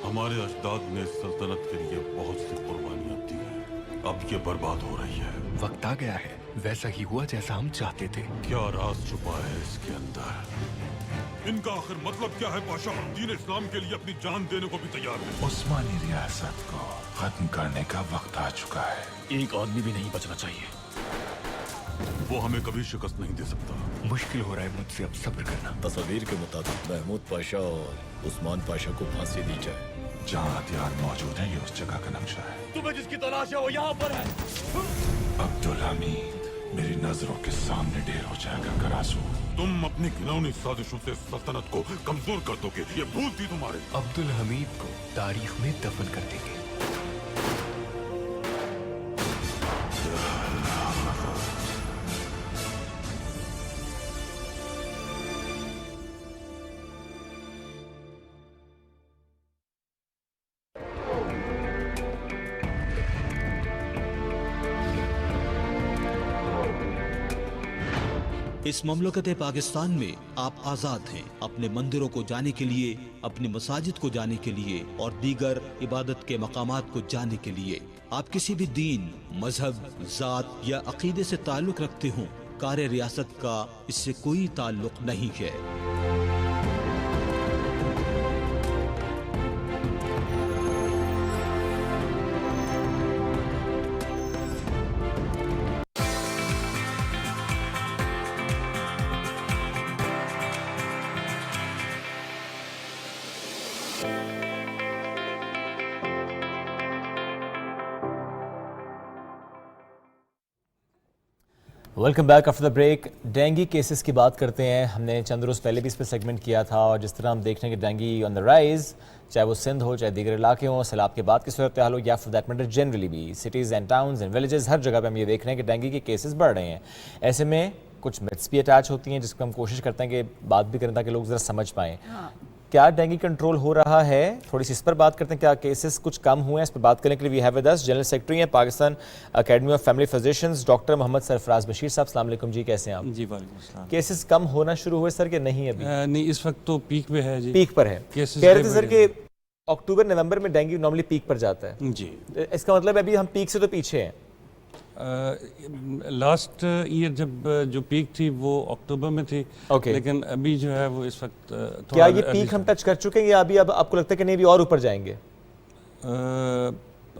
[SPEAKER 13] हमारे अजदाद ने सल्तनत के लिए बहुत सी कुर्बानियां दी हैं। अब ये बर्बाद हो रही है।
[SPEAKER 14] वक्त आ गया है, वैसा ही हुआ जैसा हम चाहते थे।
[SPEAKER 13] क्या राज छुपा है इसके अंदर? इनका आखिर मतलब क्या है पाशा? हम दीन इस्लाम के लिए अपनी जान देने को भी तैयार हैं।
[SPEAKER 15] उस्मानी रियासत को खत्म करने का वक्त आ चुका है।
[SPEAKER 14] एक आदमी भी नहीं बचना चाहिए।
[SPEAKER 13] वो हमें कभी शिकस्त नहीं दे सकता।
[SPEAKER 14] मुश्किल हो रहा है मुझसे, अब सब्र करना।
[SPEAKER 16] तस्वीर के मुताबिक महमूद पाशा और उस्मान पाशा को फांसी दी जाए।
[SPEAKER 15] जहाँ हथियार मौजूद है ये उस जगह का नक्शा है।
[SPEAKER 16] तुम्हें जिसकी तलाश है वो यहाँ पर है।
[SPEAKER 15] अब्दुल हमीद मेरी नजरों के सामने ढेर हो जाएगा करासू।
[SPEAKER 13] तुम अपनी घिनौनी साजिशों से सल्तनत को कमजोर कर दोगे, ये भूल थी तुम्हारे।
[SPEAKER 14] अब्दुल हमीद को तारीख में दफन कर देंगे।
[SPEAKER 17] इस ममलकत पाकिस्तान में आप आज़ाद हैं अपने मंदिरों को जाने के लिए, अपनी मसाजिद को जाने के लिए और दीगर इबादत के मकामात को जाने के लिए। आप किसी भी दीन, मजहब, ज़ात या अकीदे से ताल्लुक़ रखते हों, कार्य रियासत का इससे कोई ताल्लुक़ नहीं है।
[SPEAKER 2] Welcome back after the break. Dengue cases की बात करते हैं। हमने चंद रोज़ पहले भी इस पर सेगमेंट किया था और जिस तरह हम देख रहे हैं कि डेंगू ऑन द राइज़, चाहे वो सिंध हो, चाहे दीगर इलाके हों, सैलाब के बाद की सूरत हाल हो या फॉर दैट मैटर जनरली भी cities and towns and villages, हर जगह पे हम ये देख रहे हैं कि डेंगू के केसेस बढ़ रहे हैं। ऐसे में कुछ मिथ्स भी अटैच होती हैं जिसको हम कोशिश करते हैं कि बात भी करें ताकि लोग ज़रा समझ पाएँ। क्या डेंगू कंट्रोल हो रहा है? थोड़ी सी इस पर बात करते हैं। क्या केसेस कुछ कम हुए हैं? इस पर बात करने के लिए we have with us general secretary हैं Pakistan academy of family physicians doctor Mohammad Sarfaraz Bashir sahab. अस्सलाम वालेकुम जी, कैसे हैं आप?
[SPEAKER 18] जी वालेकुम अस्सलाम।
[SPEAKER 2] केसेस कम होना शुरू हुए सर कि नहीं अभी?
[SPEAKER 18] नहीं, इस वक्त तो पीक पे है जी।
[SPEAKER 2] पीक पर है। कह रहे थे सर कि अक्टूबर नवंबर में डेंगू नॉर्मली पीक पर जाता है
[SPEAKER 18] जी।
[SPEAKER 2] इसका मतलब अभी हम पीक से तो पीछे हैं।
[SPEAKER 18] लास्ट ईयर जब जो पीक थी वो अक्टूबर में थी, लेकिन अभी जो है वो इस वक्त
[SPEAKER 2] क्या ये पीक हम टच कर चुके हैं या अभी अब आपको लगता है कि नहीं भी और ऊपर जाएंगे?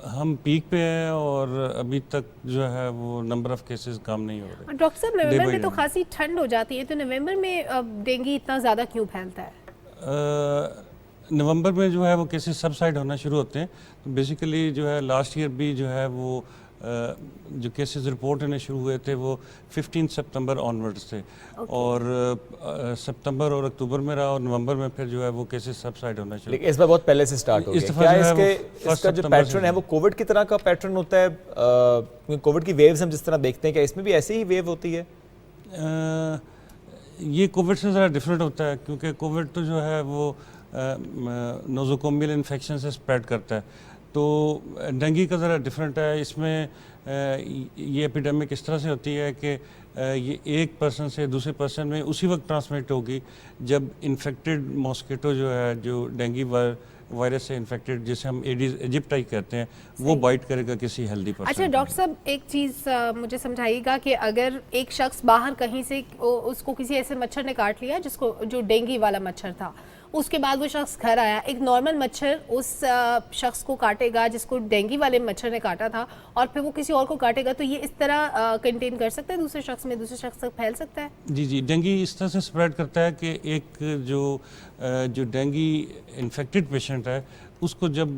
[SPEAKER 18] हम पीक पे हैं और अभी तक जो है वो नंबर ऑफ केसेस कम नहीं हो रहे।
[SPEAKER 1] डॉक्टर साहब, नवंबर में तो खासी ठंड हो जाती है, तो नवंबर में डेंगू इतना ज़्यादा क्यों फैलता है?
[SPEAKER 18] नवंबर में जो है वो केसेस सबसाइड होना शुरू होते हैं। तो बेसिकली जो है लास्ट ईयर भी जो है वो جو کیسز رپورٹ ہونے شروع ہوئے تھے وہ 15 سپتمبر آنورڈز تھے اور سپتمبر اور اکتوبر میں رہا اور نومبر میں پھر جو ہے وہ کیسز سبسائڈ ہونا شروع.
[SPEAKER 2] لیکن اس بار بہت پہلے سے سٹارٹ ہو گیا. کیا اس کا جو پیٹرن ہے وہ کووڈ کی طرح کا پیٹرن ہوتا ہے؟ کووڈ کی ویوز ہم جس طرح دیکھتے ہیں کیا اس میں بھی ایسی ہی ویو ہوتی ہے؟
[SPEAKER 18] یہ کووڈ سے ذرا ڈفرینٹ ہوتا ہے کیونکہ کووڈ تو جو ہے وہ نوزوکومیل انفیکشن سے اسپریڈ کرتا ہے. تو ڈینگی کا ذرا ڈفرینٹ ہے. اس میں یہ ایپیڈیمک اس طرح سے ہوتی ہے کہ یہ ایک پرسن سے دوسرے پرسن میں اسی وقت ٹرانسمٹ ہوگی جب انفیکٹڈ ماسکیٹو جو ہے جو ڈینگی وائرس سے انفیکٹڈ جسے ہم ایڈیز ایجپٹائی کہتے ہیں وہ بائٹ کرے گا کسی ہیلدی پرسن.
[SPEAKER 1] اچھا ڈاکٹر صاحب ایک چیز مجھے سمجھائیے گا کہ اگر ایک شخص باہر کہیں سے اس کو کسی ایسے مچھر نے کاٹ لیا جس کو جو ڈینگی والا مچھر تھا, اس کے بعد وہ شخص گھر آیا, ایک نارمل مچھر اس شخص کو کاٹے گا جس کو ڈینگی والے مچھر نے کاٹا تھا اور پھر وہ کسی اور کو کاٹے گا, تو یہ اس طرح کنٹین کر سکتا ہے دوسرے شخص میں, دوسرے شخص تک پھیل سکتا ہے؟
[SPEAKER 18] جی ڈینگی اس طرح سے اسپریڈ کرتا ہے کہ ایک جو ڈینگی انفیکٹڈ پیشنٹ ہے اس کو جب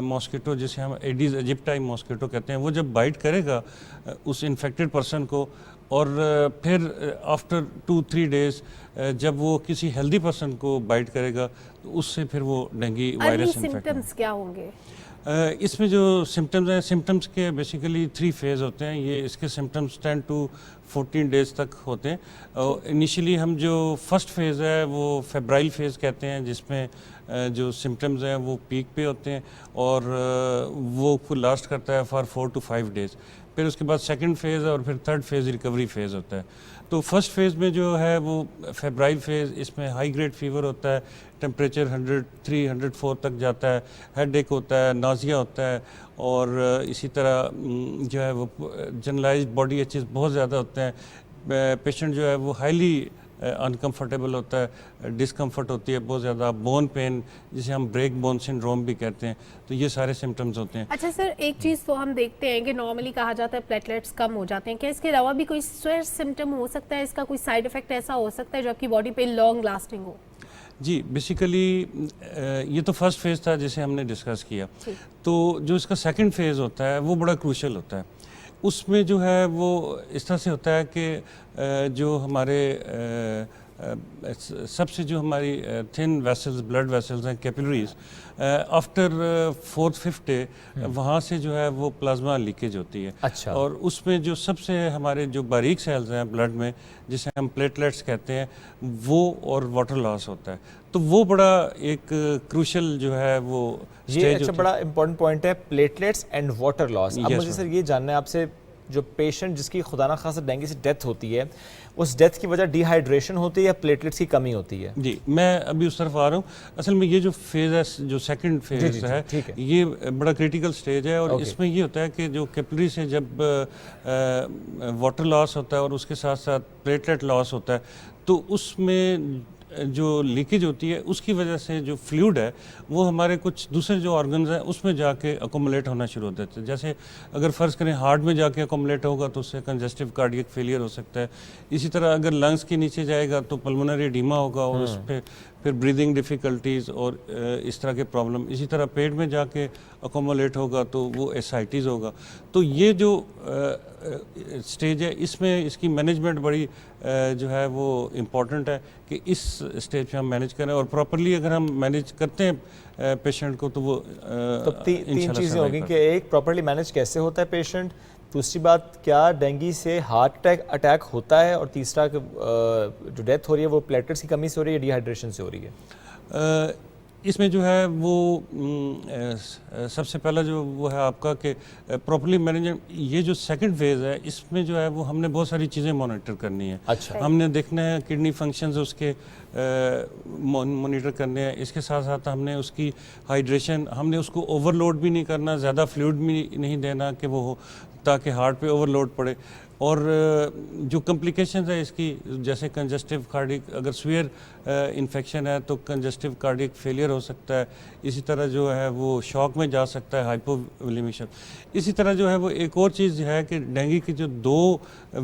[SPEAKER 18] ماسکیٹو جسے ہم ایڈیز ایجپٹائی ماسکیٹو کہتے ہیں وہ جب بائٹ کرے گا اس انفیکٹڈ پرسن کو اور پھر آفٹر 2-3 days جب وہ کسی ہیلدی پرسن کو بائٹ کرے گا تو اس سے پھر وہ ڈینگی وائرس انفیکٹ.
[SPEAKER 1] سمپٹمز کیا ہوں گے
[SPEAKER 18] اس میں جو سمٹمز ہیں, سمٹمز کے بیسیکلی 3 فیز ہوتے ہیں. یہ اس کے سمٹمز 10 to 14 days تک ہوتے ہیں. انیشلی ہم جو فرسٹ فیز ہے وہ فیبرائل فیز کہتے ہیں جس میں جو سمٹمز ہیں وہ پیک پہ ہوتے ہیں اور وہ لاسٹ کرتا ہے فار 4 to 5 days. پھر اس کے بعد سیکنڈ فیز اور پھر تھرڈ فیز ریکوری فیز ہوتا ہے. تو فرسٹ فیز میں جو ہے وہ فیبرائل فیز, اس میں ہائی گریڈ فیور ہوتا ہے, ٹیمپریچر 103-104 تک جاتا ہے, ہیڈ ایک ہوتا ہے, نازیا ہوتا ہے اور اسی طرح جو ہے وہ جنرلائزڈ باڈی ایچز بہت زیادہ ہوتے ہیں. پیشنٹ جو ہے وہ ہائیلی انکمفرٹیبل ہوتا ہے, ڈسکمفرٹ ہوتی ہے بہت زیادہ, بون پین جسے ہم بریک بون سنڈروم بھی کہتے ہیں. تو یہ سارے سمٹمز ہوتے ہیں.
[SPEAKER 1] اچھا سر ایک چیز تو ہم دیکھتے ہیں کہ نارملی کہا جاتا ہے پلیٹلیٹس کم ہو جاتے ہیں, کیا اس کے علاوہ بھی کوئی اسٹریس سمٹم ہو سکتا ہے, اس کا کوئی سائیڈ افیکٹ ایسا ہو سکتا ہے جو آپ کی باڈی پہ لانگ لاسٹنگ ہو؟
[SPEAKER 18] جی بیسیکلی یہ تو فرسٹ فیز تھا جسے ہم نے ڈسکس کیا. تو جو اس کا سیکنڈ فیز ہوتا ہے وہ بڑا کروشل ہوتا ہے. اس میں جو ہے وہ اس طرح سے ہوتا ہے کہ جو ہمارے سب سے جو ہماری تھن ویسلز بلڈ ویسلز ہیں کیپلریز آفٹر 4th-5th ڈے وہاں سے جو ہے وہ پلازما لیکیج ہوتی ہے.
[SPEAKER 2] اچھا.
[SPEAKER 18] اور اس میں جو سب سے ہمارے جو باریک سیلز ہیں بلڈ میں جسے ہم پلیٹلیٹس کہتے ہیں وہ اور واٹر لاس ہوتا ہے. تو وہ بڑا ایک کروشل جو ہے وہ
[SPEAKER 2] یہ اچھا بڑا امپورٹنٹ پوائنٹ ہے پلیٹلیٹس اینڈ واٹر لاس. اب مجھے سر یہ جاننا ہے آپ سے, جو پیشنٹ جس کی خدا نخواستہ ڈینگی سے ڈیتھ ہوتی ہے اس ڈیتھ کی وجہ ڈی ہائیڈریشن ہوتی ہے یا پلیٹلیٹس کی کمی ہوتی ہے؟
[SPEAKER 18] جی میں ابھی اس طرف آ رہا ہوں. اصل میں یہ جو فیز ہے جو سیکنڈ فیز ہے یہ بڑا کریٹیکل سٹیج ہے اور اس میں یہ ہوتا ہے کہ جو کیپلری سے جب واٹر لاس ہوتا ہے اور اس کے ساتھ ساتھ پلیٹلیٹ لاس ہوتا ہے تو اس میں جو لیکیج ہوتی ہے اس کی وجہ سے جو فلوئڈ ہے وہ ہمارے کچھ دوسرے جو آرگنز ہیں اس میں جا کے اکومولیٹ ہونا شروع ہو جاتے ہیں. جیسے اگر فرض کریں ہارٹ میں جا کے اکومولیٹ ہوگا تو اس سے کنجسٹیو کارڈیک فیلئر ہو سکتا ہے. اسی طرح اگر لنگس کے نیچے جائے گا تو پلمونری ایڈیما ہوگا اور اس پہ پھر بریدنگ ڈیفیکلٹیز اور اس طرح کے پرابلم. اسی طرح پیٹ میں جا کے اکومولیٹ ہوگا تو وہ ایسائٹیز ہوگا. تو یہ جو سٹیج ہے اس میں اس کی مینجمنٹ بڑی جو ہے وہ امپورٹنٹ ہے کہ اس سٹیج پہ ہم مینیج کریں اور پراپرلی اگر ہم مینیج کرتے ہیں پیشنٹ کو تو وہ
[SPEAKER 2] تین چیزیں ہوگی کہ ایک پراپرلی مینیج کیسے ہوتا ہے پیشنٹ, دوسری بات کیا ڈینگی سے ہارٹ اٹیک ہوتا ہے, اور تیسرا کہ جو ڈیتھ ہو رہی ہے وہ پلیٹلیٹس کی کمی سے ہو رہی ہے ڈی ہائیڈریشن سے ہو رہی ہے؟
[SPEAKER 18] اس میں جو ہے وہ سب سے پہلا جو وہ ہے آپ کا کہ پراپرلی مینجمنٹ. یہ جو سیکنڈ فیز ہے اس میں جو ہے وہ ہم نے بہت ساری چیزیں مانیٹر کرنی ہے. ہم نے دیکھنا ہے کڈنی فنکشنز اس کے مانیٹر کرنے ہیں. اس کے ساتھ ساتھ ہم نے اس کی ہائیڈریشن, ہم نے اس کو اوور لوڈ بھی نہیں کرنا, زیادہ فلوئڈ بھی نہیں دینا کہ وہ ہو تاکہ ہارٹ پہ اوور لوڈ پڑے. اور جو کمپلیکیشنز ہے اس کی جیسے کنجسٹیو کارڈک اگر سویئر انفیکشن ہے تو کنجسٹیو کارڈک فیلئر ہو سکتا ہے. اسی طرح جو ہے وہ شوک میں جا سکتا ہے ہائپوولیمیشن. اسی طرح جو ہے وہ ایک اور چیز ہے کہ ڈینگی کی جو 2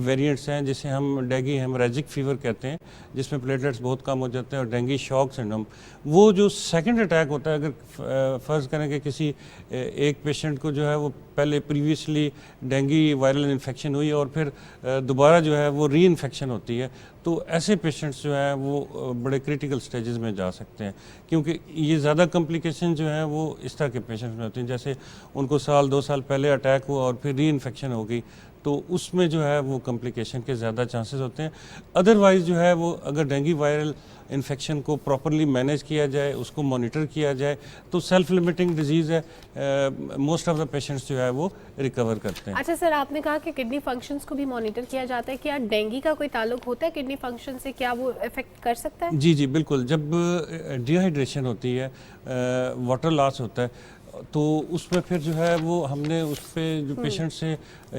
[SPEAKER 18] ویریئنٹس ہیں جسے ہم ڈینگی ہیموریجک فیور کہتے ہیں جس میں پلیٹلیٹس بہت کم ہو جاتے ہیں اور ڈینگی شوک سنڈروم. وہ جو سیکنڈ اٹیک ہوتا ہے اگر فرض کریں کہ کسی ایک پیشنٹ کو جو ہے وہ پہلے پریویسلی ڈینگی وائرل انفیکشن ہوئی اور پھر دوبارہ جو ہے وہ ری انفیکشن ہوتی ہے تو ایسے پیشنٹس جو ہیں وہ بڑے کریٹیکل سٹیجز میں جا سکتے ہیں کیونکہ یہ زیادہ کمپلیکیشن جو ہیں وہ اس طرح کے پیشنٹس میں ہوتی ہیں جیسے ان کو 1-2 سال پہلے اٹیک ہوا اور پھر ری انفیکشن ہو گئی تو اس میں جو ہے وہ کمپلیکیشن کے زیادہ چانسز ہوتے ہیں. ادروائز جو ہے وہ اگر ڈینگی وائرل انفیکشن کو پراپرلی مینیج کیا جائے اس کو مانیٹر کیا جائے تو سیلف لمیٹنگ ڈیزیز ہے. موسٹ آف دا پیشنٹس جو ہے وہ ریکور کرتے ہیں.
[SPEAKER 1] اچھا سر آپ نے کہا کہ کڈنی فنکشنز کو بھی مانیٹر کیا جاتا ہے. کیا ڈینگی کا کوئی تعلق ہوتا ہے کڈنی فنکشن سے؟ کیا وہ افیکٹ کر سکتا ہے؟
[SPEAKER 18] جی بالکل. جب ڈی ہائیڈریشن ہوتی ہے واٹر لاس ہوتا ہے تو اس میں پھر جو ہے وہ ہم نے اس پہ جو پیشنٹ سے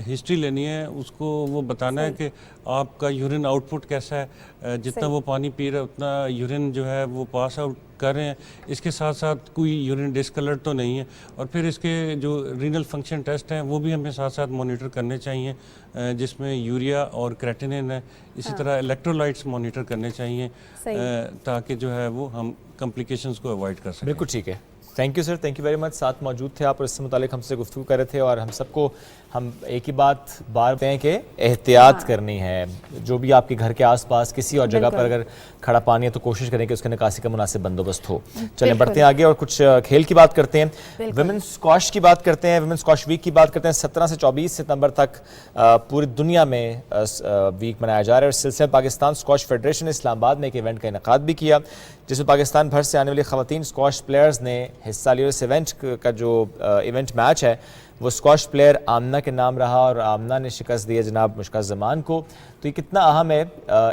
[SPEAKER 18] ہسٹری لینی ہے اس کو وہ بتانا ہے کہ آپ کا یورین آؤٹ پٹ کیسا ہے. جتنا وہ پانی پی رہا ہے اتنا یورین جو ہے وہ پاس آؤٹ کر رہے ہیں. اس کے ساتھ ساتھ کوئی یورین ڈسکلر تو نہیں ہے. اور پھر اس کے جو رینل فنکشن ٹیسٹ ہیں وہ بھی ہمیں ساتھ ساتھ مانیٹر کرنے چاہیے جس میں یوریا اور کریٹینن ہے. اسی طرح الیکٹرولائٹس مانیٹر کرنے چاہیے تاکہ جو ہے وہ ہم کمپلیکیشنز کو اوائڈ کر سکیں.
[SPEAKER 2] بالکل ٹھیک ہے. Thank you sir, thank you very much. ساتھ موجود تھے آپ اور اس سے متعلق ہم سے گفتگو کر رہے تھے اور ہم سب کو ہم ایک ہی بات بار ہیں کہ احتیاط کرنی ہے. جو بھی آپ کے گھر کے آس پاس کسی اور جگہ پر اگر کھڑا پانی ہے تو کوشش کریں کہ اس کے نکاسی کا مناسب بندوبست ہو. چلیں بڑھتے ہیں آگے اور کچھ کھیل کی بات کرتے ہیں. ویمنس اسکواش کی بات کرتے ہیں, ویمنس اسکواش ویک کی بات کرتے ہیں. 17 سے 24 ستمبر تک پوری دنیا میں ویک منایا جا رہا ہے. اور سلسلے پاکستان اسکواش فیڈریشن نے اسلام آباد میں ایک ایونٹ کا انعقاد بھی کیا جس میں پاکستان بھر سے آنے والی خواتین اسکواش پلیئرز نے حصہ لیا. اس ایونٹ کا جو ایونٹ میچ ہے وہ اسکواش پلیئر آمنہ کے نام رہا اور آمنہ نے شکست دی ہے جناب مشکا زمان کو. تو یہ کتنا اہم ہے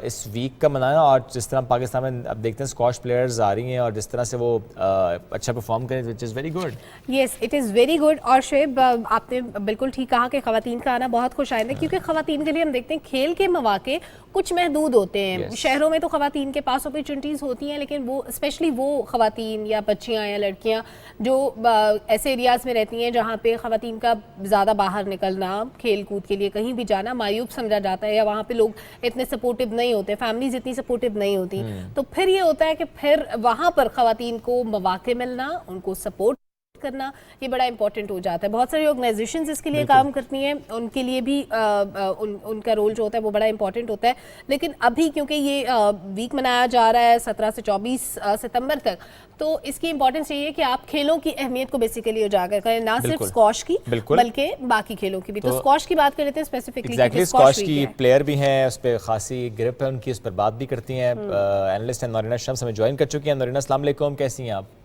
[SPEAKER 2] اس ویک کا منانا, اور جس طرح پاکستان میں اب دیکھتے ہیں اسکواش پلیئرز آ رہی ہیں اور جس طرح سے وہ اچھا پرفارم کریں which is very good.
[SPEAKER 1] Yes it is very good. اور شعیب آپ نے بالکل ٹھیک کہا کہ خواتین کا آنا بہت خوش آئندہ کیونکہ خواتین کے لیے ہم دیکھتے ہیں کھیل کے مواقع کچھ محدود ہوتے ہیں. شہروں میں تو خواتین کے پاس اپرچونٹیز ہوتی ہیں لیکن وہ اسپیشلی وہ خواتین یا بچیاں یا لڑکیاں جو ایسے ایریاز میں رہتی ہیں جہاں پہ خواتین کا زیادہ باہر نکلنا کھیل کود کے لیے کہیں بھی جانا معیوب سمجھا جاتا ہے یا وہاں پہ لوگ اتنے سپورٹیو نہیں ہوتے, فیملیز اتنی سپورٹیو نہیں ہوتی. تو پھر یہ ہوتا ہے کہ پھر وہاں پر خواتین کو مواقع ملنا, ان کو سپورٹ کرنا یہ بڑا امپورٹنٹ ہو جاتا ہے. بہت ساری آرگنائزیشنز اس کے لیے کام کرتی ہیں, ان کے لیے بھی ان کا رول جو ہوتا ہے وہ بڑا امپورٹنٹ ہوتا ہے. لیکن ابھی کیونکہ یہ ویک منایا جا رہا ہے 17 سے 24 ستمبر تک, تو اس کی امپورٹنس یہ ہے کہ آپ کھیلوں کی اہمیت کو بیسیکلی اجاگر کریں, نہ صرف اسکواش کی بلکہ باقی کھیلوں کی بھی. تو اسکواش کی بات کر لیتے ہیں اسپیسیفکلی.
[SPEAKER 2] ایگزیکٹلی اسکواش کی پلیئر بھی ہیں, اس پہ خاصی گرپ ہے ان کی, اس پر بات بھی کرتی ہیں. اینالسٹ ہیں نورینا شمس ہمیں جوائن کر چکی ہیں. نورینا السلام علیکم, کیسی ہیں آپ؟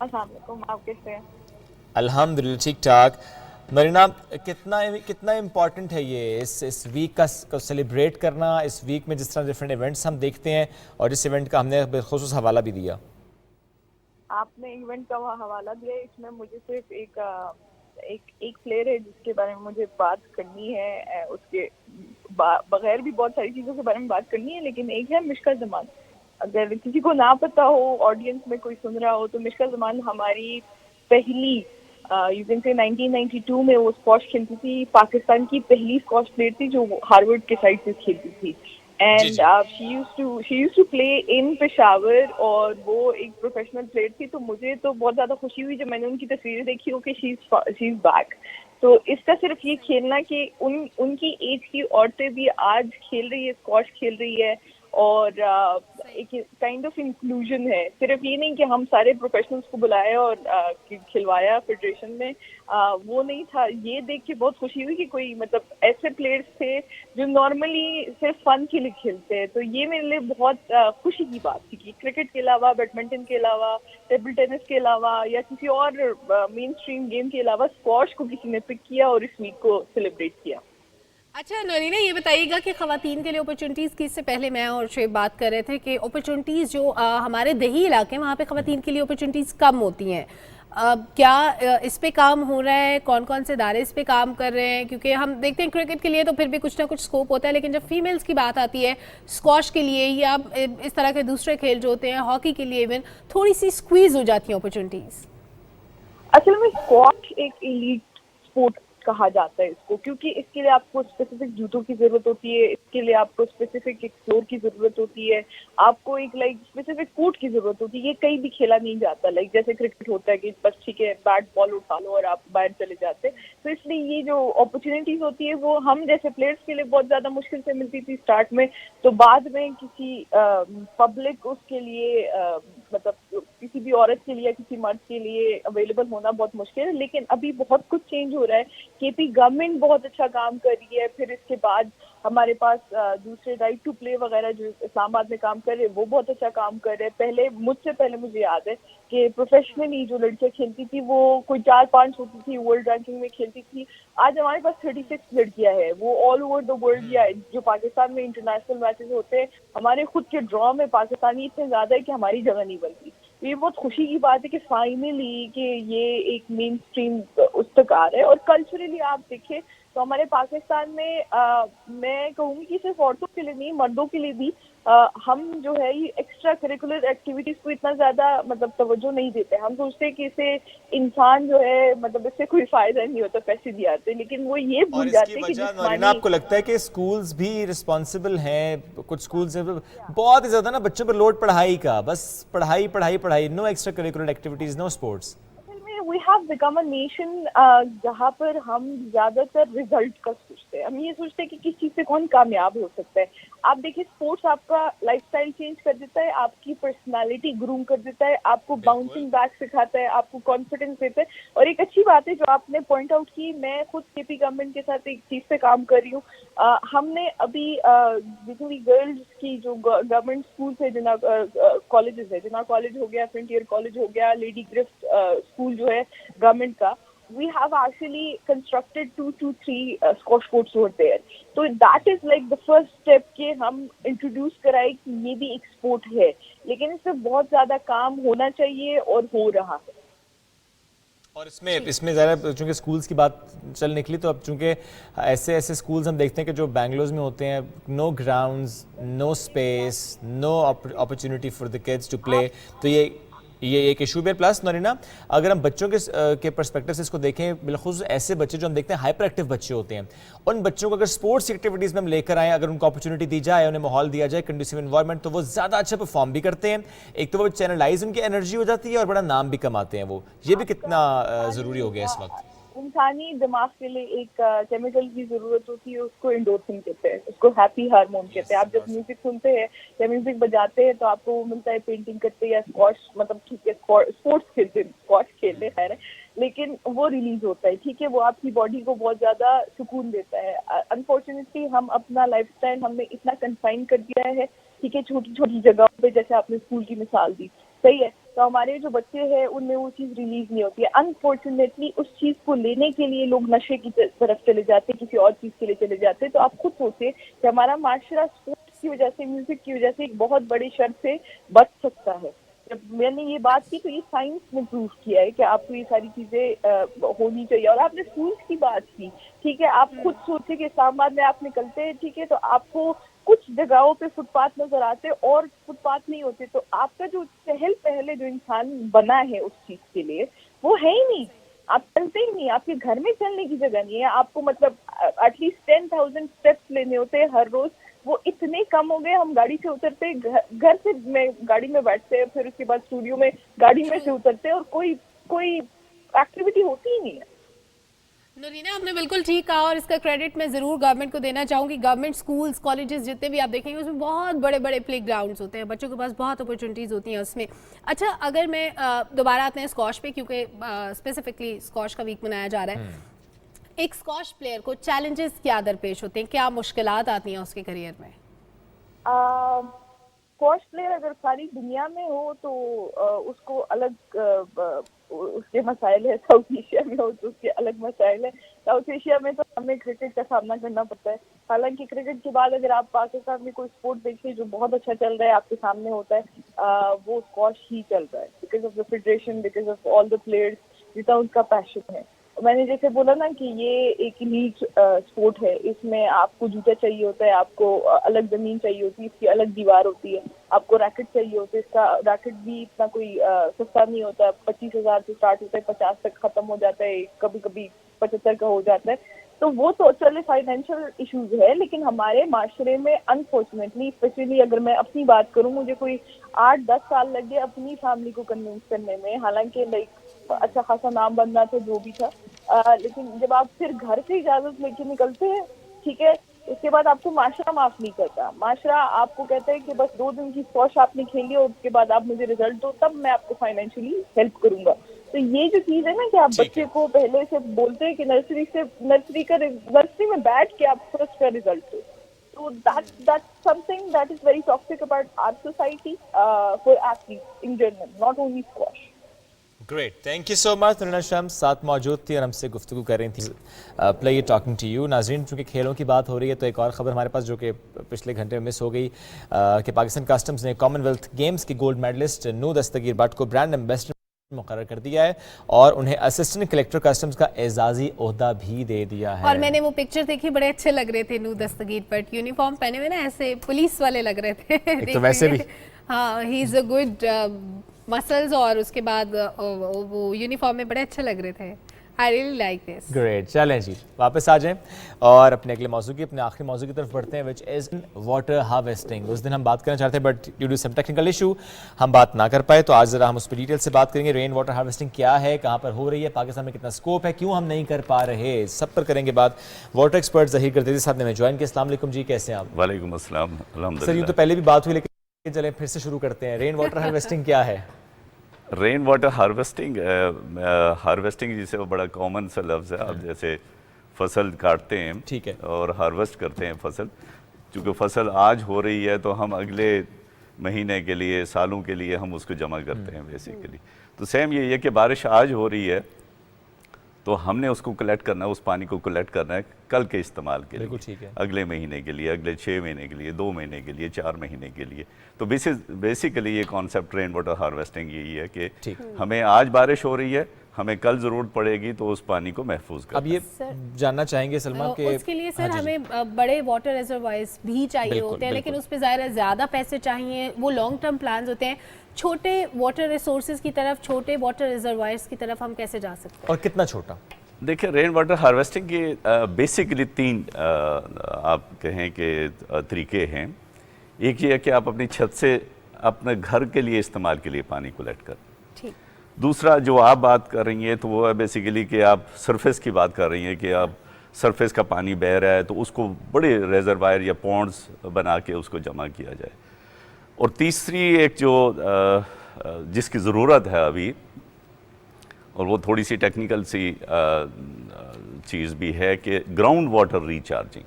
[SPEAKER 19] السلام علیکم, آپ کیسے ہیں؟
[SPEAKER 2] الحمدللہ ٹھیک ٹھاک. نورینا کتنا امپورٹنٹ ہے یہ اس ویک کا سیلیبریٹ کرنا, اس ویک میں جس طرح ڈفرینٹ ایونٹس ہم دیکھتے ہیں اور اس ایونٹ کا ہم نے بالخصوص حوالہ بھی دیا.
[SPEAKER 19] آپ نے ایونٹ کا حوالہ دیا, اس میں مجھے صرف ایک پلیئر ہے جس کے بارے میں مجھے بات کرنی ہے. اس کے بغیر بھی بہت ساری چیزوں کے بارے میں بات کرنی ہے, لیکن ایک ہے مشکا زمان. اگر کسی کو نہ پتا ہو, آڈینس میں کوئی سن رہا ہو, تو مشکا زمان ہماری پہلی یو کین سے 1992 میں وہ اسکواش کھیلتی تھی. پاکستان کی پہلی اسکواش پلیئر تھی جو ہارورڈ کے سائڈ سے کھیلتی تھی. And she used to play in Peshawar, اور وہ ایک پروفیشنل پلیئر تھی. تو مجھے تو بہت زیادہ خوشی ہوئی جب میں نے ان کی تصویریں دیکھی ہو کہ she is back. تو اس کا صرف یہ کھیلنا کہ ان کی ایج کی عورتیں بھی آج کھیل رہی ہے, اسکواش کھیل رہی ہے, اور ایک کائنڈ آف انکلوژن ہے. صرف یہ نہیں کہ ہم سارے پروفیشنلز کو بلایا اور کھلوایا فیڈریشن میں, وہ نہیں تھا. یہ دیکھ کے بہت خوشی ہوئی کہ کوئی مطلب ایسے پلیئرز تھے جو نارملی صرف فن کے لیے کھیلتے ہیں. تو یہ میرے لیے بہت خوشی کی بات تھی کہ کرکٹ کے علاوہ, بیڈمنٹن کے علاوہ, ٹیبل ٹینس کے علاوہ یا کسی اور مین اسٹریم گیم کے علاوہ اسکواش کو کسی نے پک کیا اور اس ویک کو سیلیبریٹ کیا.
[SPEAKER 1] اچھا نورینا یہ بتائیے گا کہ خواتین کے لیے اپرچونٹیز کی, اس سے پہلے میں اور شعیب بات کر رہے تھے کہ اپرچونٹیز جو ہمارے دیہی علاقے ہیں وہاں پہ خواتین کے لیے اپرچونٹیز کم ہوتی ہیں. کیا اس پہ کام ہو رہا ہے, کون کون سے ادارے اس پہ کام کر رہے ہیں؟ کیونکہ ہم دیکھتے ہیں کرکٹ کے لیے تو پھر بھی کچھ نہ کچھ اسکوپ ہوتا ہے, لیکن جب فیمیلز کی بات آتی ہے اسکواش کے لیے یا اس طرح کے دوسرے کھیل جو ہوتے ہیں, ہاکی کے لیے ایون, تھوڑی سی اسکویز ہو جاتی ہیں اپرچونیٹیز.
[SPEAKER 19] اصل میں اسکواش ایک ایلیٹ اسپورٹ کہا جاتا ہے اس کو, کیونکہ اس کے لیے آپ کو اسپیسیفک جوتوں کی ضرورت ہوتی ہے, اس کے لیے آپ کو اسپیسیفک ایک فلور کی ضرورت ہوتی ہے, آپ کو ایک اسپیسیفک کورٹ کی ضرورت ہوتی ہے. یہ کہیں بھی کھیلا نہیں جاتا, جیسے کرکٹ ہوتا ہے کہ بس ٹھیک ہے بیٹ بال اٹھا لو اور آپ باہر چلے جاتے. تو اس لیے یہ جو اپرچونیٹیز ہوتی ہے وہ ہم جیسے پلیئرس کے لیے بہت زیادہ مشکل سے ملتی تھی اسٹارٹ میں, تو بعد میں کسی پبلک اس کے لیے مطلب کسی بھی عورت کے لیے یا کسی مرد کے لیے اویلیبل ہونا بہت مشکل ہے. لیکن ابھی بہت کچھ چینج ہو رہا ہے. کے پی گورنمنٹ بہت اچھا کام کر رہی ہے, پھر اس کے بعد ہمارے پاس دوسرے رائٹ ٹو پلے وغیرہ جو اسلام آباد میں کام کر رہے ہیں وہ بہت اچھا کام کر رہے ہیں. پہلے مجھ سے پہلے مجھے یاد ہے کہ پروفیشنلی جو لڑکیاں کھیلتی تھی وہ کوئی 4-5 ہوتی تھی, ورلڈ رینکنگ میں کھیلتی تھی. آج ہمارے پاس 36 لڑکیاں ہیں, وہ آل اوور دا ورلڈ, یا جو پاکستان میں انٹرنیشنل میچز ہوتے ہیں ہمارے خود کے ڈرا میں پاکستانی اتنے زیادہ ہے کہ ہماری جگہ نہیں بنتی. یہ بہت خوشی کی بات ہے کہ فائنلی کہ یہ ایک مین اسٹریم اس تک آ رہا ہے. اور کلچرلی آپ دیکھیں تو ہمارے پاکستان میں کہوں گی کہ صرف عورتوں کے لیے نہیں, مردوں کے لیے بھی ہم جو ہے یہ ایکسٹرا کریکولر ایکٹیویٹیز کو اتنا زیادہ مطلب توجہ نہیں دیتے. ہم سوچتے ہیں کہ اسے انسان جو ہے مطلب اس سے کوئی فائدہ نہیں ہوتا, پیسے بھی آتے, لیکن وہ یہ بھول جاتے ہیں کہ
[SPEAKER 2] جسمانی. آپ کو لگتا ہے کہ اسکولز بھی رسپانسبل ہیں؟ کچھ اسکولز بہت ہی زیادہ نا بچوں پر لوڈ پڑھائی کا, بس پڑھائی پڑھائی پڑھائی, no extra curricular activities, no sports.
[SPEAKER 19] We have become a nation جہاں پر ہم زیادہ تر ریزلٹ کا سوچتے ہیں. ہم یہ سوچتے ہیں کہ کس چیز سے کون کامیاب ہو سکتا ہے. آپ دیکھیں اسپورٹس آپ کا لائف اسٹائل چینج کر دیتا ہے, آپ کی پرسنالٹی گروم کر دیتا ہے, آپ کو باؤنسنگ بیک سکھاتا ہے, آپ کو کانفیڈنس دیتا ہے. اور ایک اچھی بات ہے جو آپ نے پوائنٹ آؤٹ کی, میں خود کے پی گورنمنٹ کے ساتھ ایک چیز پہ کام کر رہی ہوں. ہم نے ابھی جتنی گرلز کی جو گورنمنٹ اسکولس ہے, جنا کالجز ہے, جنا کالج ہو گیا, فرنٹیئر کالج ہو گیا, لیڈی گرفٹ اسکول جو ہے گورنمنٹ کا, we have actually constructed 2 to 3 squash courts over there. So that is like the first step کہ ہم انٹروڈیوس کرائے کہ یہ بھی ایک اسپورٹ ہے, لیکن اس سے بہت زیادہ کام ہونا چاہیے اور ہو رہا ہے.
[SPEAKER 2] اور اس میں ذرا چونکہ اسکولز کی بات چل نکلی تو اب چونکہ ایسے اسکولز ہم دیکھتے ہیں کہ جو بینگلورز میں ہوتے ہیں, no grounds, no space, no opportunity for the kids to play, تو یہ ایک ایشو بھی ہے. پلس نورینا اگر ہم بچوں کے پرسپیکٹو سے اس کو دیکھیں, بالخصوص ایسے بچے جو ہم دیکھتے ہیں ہائپر ایکٹیو بچے ہوتے ہیں, ان بچوں کو اگر اسپورٹس ایکٹیویٹیز میں ہم لے کر آئیں, اگر ان کو اپرچونیٹی دی جائے, انہیں ماحول دیا جائے, کنڈیسیو انوائرمنٹ, تو وہ زیادہ اچھا پرفارم بھی کرتے ہیں. ایک تو وہ چینلائز ان کی انرجی ہو جاتی ہے اور بڑا نام بھی کماتے ہیں. وہ یہ بھی کتنا ضروری ہو گیا اس وقت.
[SPEAKER 19] انسانی دماغ کے لیے ایک کیمیکل کی ضرورت ہوتی ہے, اس کو انڈورفن کہتے ہیں, اس کو ہیپی ہارمون کہتے ہیں. آپ جب میوزک سنتے ہیں یا میوزک بجاتے ہیں تو آپ کو وہ ملتا ہے, پینٹنگ کرتے یا اسکواش, مطلب ٹھیک ہے اسپورٹس کھیلتے ہیں, اسکواش کھیلتے ہیں خیر ہے, لیکن وہ ریلیز ہوتا ہے, ٹھیک ہے, وہ آپ کی باڈی کو بہت زیادہ سکون دیتا ہے. انفارچونیٹلی ہم اپنا لائف اسٹائل ہم نے اتنا کنفائن کر دیا ہے, ٹھیک ہے, چھوٹی چھوٹی جگہوں پہ, جیسے آپ نے اسکول کی مثال دی, صحیح ہے, تو ہمارے جو بچے ہیں ان میں وہ چیز ریلیز نہیں ہوتی ہے. انفارچونیٹلی اس چیز کو لینے کے لیے لوگ نشے کی طرف چلے جاتے, کسی اور چیز کے لیے چلے جاتے. تو آپ خود سوچیں کہ ہمارا معاشرہ اسپورٹس کی وجہ سے, میوزک کی وجہ سے ایک بہت بڑے شر سے بچ سکتا ہے. جب میں نے یہ بات کی تو یہ سائنس نے پروف کیا ہے کہ آپ کو یہ ساری چیزیں ہونی چاہیے. اور آپ نے اسکولس کی بات کی, ٹھیک ہے, آپ خود سوچیں کہ اسلام آباد میں آپ نکلتے ہیں, ٹھیک ہے, تو آپ کو کچھ جگہوں پہ فٹ پاتھ نظر آتے اور فٹ پاتھ نہیں ہوتے, تو آپ کا جو چہل پہلے جو انسان بنا ہے اس چیز کے لیے وہ ہے ہی نہیں. آپ چلتے ہی نہیں, آپ کے گھر میں چلنے کی جگہ نہیں ہے. آپ کو مطلب ایٹ لیسٹ 10,000 اسٹیپس لینے ہوتے ہیں ہر روز, وہ اتنے کم ہو گئے. ہم گاڑی سے اترتے, گھر سے میں گاڑی میں بیٹھتے, پھر اس کے بعد اسٹوڈیو میں گاڑی میں سے اترتے, اور کوئی ایکٹیویٹی ہوتی ہی نہیں ہے.
[SPEAKER 1] نورینا آپ نے بالکل ٹھیک کہا, اور اس کا کریڈٹ میں ضرور گورنمنٹ کو دینا چاہوں گی. گورنمنٹ اسکولز, کالجز جتنے بھی آپ دیکھیں گے اس میں بہت بڑے بڑے پلے گراؤنڈز ہوتے ہیں, بچوں کے پاس بہت اپرچونیٹیز ہوتی ہیں اس میں. اچھا, اگر میں دوبارہ آتے ہیں اسکواش پہ, کیونکہ اسپیسیفکلی اسکواش کا ویک منایا جا رہا ہے, ایک اسکواش پلیئر کو چیلنجز کیا درپیش ہوتے ہیں, کیا مشکلات آتی ہیں اس کے کریئر میں؟
[SPEAKER 19] اسکواش پلیئر اگر सारी दुनिया में हो तो उसको अलग उसके मसाइल है, साउथ एशिया में हो तो उसके अलग मसाइल है। साउथ एशिया में तो हमें क्रिकेट का सामना करना पड़ता है, हालांकि क्रिकेट के बाद अगर आप पाकिस्तान में कोई स्पोर्ट देखिए जो बहुत अच्छा चल रहा है आपके सामने होता है, वो स्क्वॉश ही चल रहा है, because of the federation, because of all the players, जितना उनका पैशन है। मैंने जैसे बोला ना कि ये एक लीग स्पोर्ट है, इसमें आपको जूता चाहिए होता है, आपको अलग ज़मीन चाहिए होती है, इसकी अलग दीवार होती है, आपको रैकेट चाहिए होता है, इसका रैकेट भी इतना कोई सस्ता नहीं होता, 25,000 से स्टार्ट होता है, 50 तक ख़त्म हो जाता है, कभी कभी 75 का हो जाता है। तो वो तो चले फाइनेंशियल इश्यूज है, लेकिन हमारे माशरे में अनफॉर्चुनेटली, स्पेशली अगर मैं अपनी बात करूँ, मुझे कोई 8-10 साल लगे अपनी फैमिली को कन्विंस करने में, हालांकि लाइक अच्छा खासा नाम बनना था जो भी था, लेकिन जब आप फिर घर से इजाज़त लेके निकलते हैं, ठीक है, उसके बाद आपको माशरा माफ़ नहीं करता। माशरा आपको कहता है कि बस 2 दिन की स्क्वॉश आपने खेली और उसके बाद आप मुझे रिजल्ट दो, तब मैं आपको फाइनेंशियली हेल्प करूंगा। तो ये जो चीज़ है ना कि आप बच्चे को पहले से बोलते हैं कि नर्सरी में बैठ के आप फर्स्ट का रिजल्ट दो, तो that's something that is very toxic about our society for athletes in general, not only squash.
[SPEAKER 2] Great, thank you so much. Noorina Shams साथ मौजूद थी और हमसे गुफ्तगू कर रही थी। Play it talking to you. नाज़रीन, चूँकि खेलों की बात हो रही है तो एक और ख़बर हमारे पास जो कि पिछले घंटे में मिस हो गई कि पाकिस्तान कस्टम्स ने कॉमनवेल्थ गेम्स की गोल्ड मेडलिस्ट नू दस्तगीर भट्ट को ब्रांड एम्बेसडर मुकर्रर कर दिया है और उन्हें असिस्टेंट कलेक्टर कस्टम्स का एजाजी ओहदा भी दे दिया है।
[SPEAKER 1] और मैंने वो पिक्चर देखी, बड़े अच्छे लग रहे थे नू दस्तगीर भट्ट, यूनिफॉर्म पहने हुए ना, ऐसे पुलिस वाले लग रहे थे।
[SPEAKER 2] एक तो वैसे भी
[SPEAKER 1] हाँ, he is a good muscles और उसके बाद वो यूनिफॉर्म में बड़े अच्छे लग रहे थे। I really like this.
[SPEAKER 2] Great, चलें जी वापस आ जाएं और अपने अगले मौजू की, अपने आखिरी मौजू की तरफ बढ़ते हैं, विच इज़ वाटर हार्वेस्टिंग। उस दिन हम बात करना चाहते हैं but due to some technical issue हम बात ना कर पाए, तो आज ज़रा हम उस पर डिटेल से बात करेंगे। रेन वाटर हार्वेस्टिंग क्या है, कहाँ पर हो रही है, पाकिस्तान में कितना स्कोप है, क्यों हम नहीं कर पा रहे, सब पर करेंगे बात। वाटर एक्सपर्ट ज़हीर करते साहब ने हमें ज्वाइन किया। अस्सलाम वालेकुम जी, कैसे हैं आप?
[SPEAKER 20] वालेकुम अस्सलाम, अल्हम्दुलिल्लाह।
[SPEAKER 2] सर, यूँ तो पहले भी बात हुई लेकिन चलें फिर से शुरू करते हैं। रेन वाटर हार्वेस्टिंग क्या है?
[SPEAKER 20] रेन वाटर हार्वेस्टिंग जिसे वो बड़ा कॉमन सा लफ्ज़ है। आप जैसे फसल काटते हैं,
[SPEAKER 2] ठीक है,
[SPEAKER 20] और हार्वेस्ट करते हैं फसल, चूँकि फसल आज हो रही है तो हम अगले महीने के लिए, सालों के लिए हम उसको जमा करते हैं बेसिकली। तो सेम ये है कि बारिश आज हो रही है तो हमने उसको कलेक्ट करना है, उस पानी को कलेक्ट करना है कल के इस्तेमाल के लिए,
[SPEAKER 2] ठीक है,
[SPEAKER 20] अगले महीने के लिए, अगले 6 महीने के लिए, 2 महीने के लिए, 4 महीने के लिए। तो बेसिकली ये कॉन्सेप्ट रेन वाटर हार्वेस्टिंग यही है कि हमें आज बारिश हो रही है, हमें कल ज़रूरत पड़ेगी तो उस पानी को महफूज करना।
[SPEAKER 2] अब ये जानना चाहेंगे सलमा कि
[SPEAKER 1] उसके लिए सर हमें बड़े वाटर रिजर्वायर्स भी चाहिए होते हैं, लेकिन उस पर ज़्यादा पैसे चाहिए, वो लॉन्ग टर्म प्लान्स होते हैं। छोटे वाटर रिसोर्सेज की तरफ, छोटे वाटर रिजर्वायर्स की तरफ हम कैसे जा सकते हैं
[SPEAKER 2] और कितना छोटा?
[SPEAKER 20] देखिए, रेन वाटर हार्वेस्टिंग के बेसिकली 3 आप कहें कि तरीके हैं। एक ये है कि आप अपनी छत से अपने घर के लिए इस्तेमाल के लिए पानी कलेक्ट करें।
[SPEAKER 1] ठीक।
[SPEAKER 20] दूसरा जो आप बात कर रही हैं तो वो है बेसिकली कि आप सरफेस की बात कर रही हैं कि आप सरफेस का पानी बह रहा है तो उसको बड़े रिजर्वायर या पॉन्ड्स बना के उसको जमा किया जाए। और तीसरी एक जो जिसकी ज़रूरत है अभी, और वो थोड़ी सी टेक्निकल सी चीज़ भी है, कि ग्राउंड वाटर रिचार्जिंग,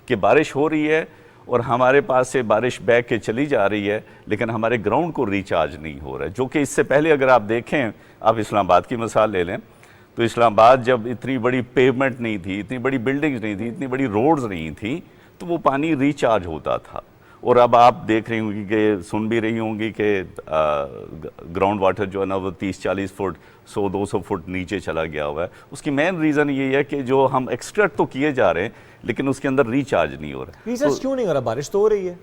[SPEAKER 20] कि बारिश हो रही है और हमारे पास से बारिश बह के चली जा रही है लेकिन हमारे ग्राउंड को रिचार्ज नहीं हो रहा है। जो कि इससे पहले अगर आप देखें, आप इस्लामाबाद की मिसाल ले लें तो इस्लामाबाद जब इतनी बड़ी पेवमेंट नहीं थी, इतनी बड़ी बिल्डिंग्स नहीं थी, इतनी बड़ी रोड्स नहीं थी, तो वो पानी रिचार्ज होता था। और अब आप देख रही होंगी कि सुन भी रही होंगी कि ग्राउंड वाटर जो है ना वो 30-40 फुट 100-200 फुट नीचे चला गया हुआ है। उसकी मेन रीज़न ये है कि जो हम एक्सट्रैक्ट तो किए जा रहे हैं लेकिन उसके अंदर रिचार्ज नहीं हो रहा।
[SPEAKER 2] रिचार्ज क्यों नहीं हो रहा? बारिश तो हो रही है।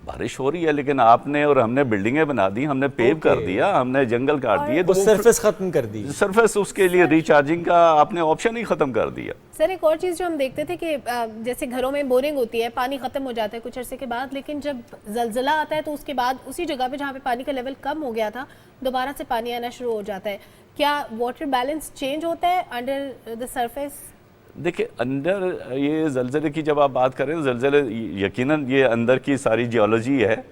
[SPEAKER 20] बारिश हो रही है लेकिन आपने और हमने बिल्डिंगें बना दी, हमने पेव कर दिया, हमने जंगल काट दिए,
[SPEAKER 2] तो सरफेस खत्म कर दी।
[SPEAKER 20] सरफेस उसके लिए रिचार्जिंग का आपने ऑप्शन ही खत्म कर दिया।
[SPEAKER 1] सर, एक और चीज़ जो हम देखते थे कि जैसे घरों में बोरिंग होती है, पानी खत्म हो जाता है कुछ अरसे के बाद, लेकिन जब जलजला आता है तो उसके बाद उसी जगह पे जहाँ पे पानी का लेवल कम हो गया था दोबारा से पानी आना शुरू हो जाता है। क्या वाटर बैलेंस चेंज होता है अंडर द सरफेस?
[SPEAKER 20] देखिए, अंदर ये जलजले की जब आप बात करें, जलजले यकीनन ये अंदर की सारी जियोलॉजी है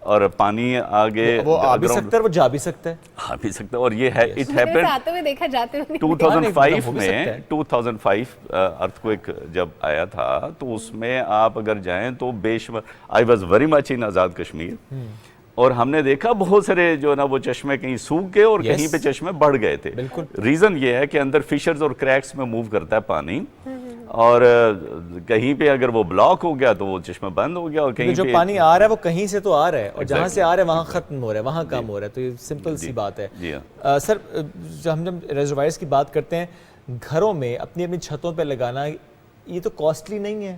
[SPEAKER 20] और पानी आगे
[SPEAKER 2] वो आ भी सकता है, वो जा भी सकता है,
[SPEAKER 20] आ भी सकता है। और ये है इट हैपेंड
[SPEAKER 1] आते हुए देखा जाते हुए
[SPEAKER 20] 2005 में 2005 अर्थक्वेक जब आया था तो उसमें आप अगर जाएं तो बेशुमार, I was very much in Azad Kashmir, اور ہم نے دیکھا بہت سارے جو ہے نا وہ چشمے کہیں سوکھ گئے اور کہیں پہ چشمے بڑھ گئے تھے. ریزن یہ ہے کہ اندر فشرز اور کریکس میں موو کرتا ہے پانی, اور کہیں پہ اگر وہ بلاک ہو گیا تو وہ چشمہ بند ہو گیا, اور کہیں
[SPEAKER 2] جو پانی آ رہا ہے وہ کہیں سے تو آ رہا ہے, اور جہاں سے آ رہا ہے وہاں ختم ہو رہا ہے, وہاں کم ہو رہا ہے. تو یہ سمپل سی بات ہے. سر ہم جب ریزروائرز کی بات کرتے ہیں گھروں میں اپنی اپنی چھتوں پہ لگانا, یہ تو کاسٹلی نہیں ہے؟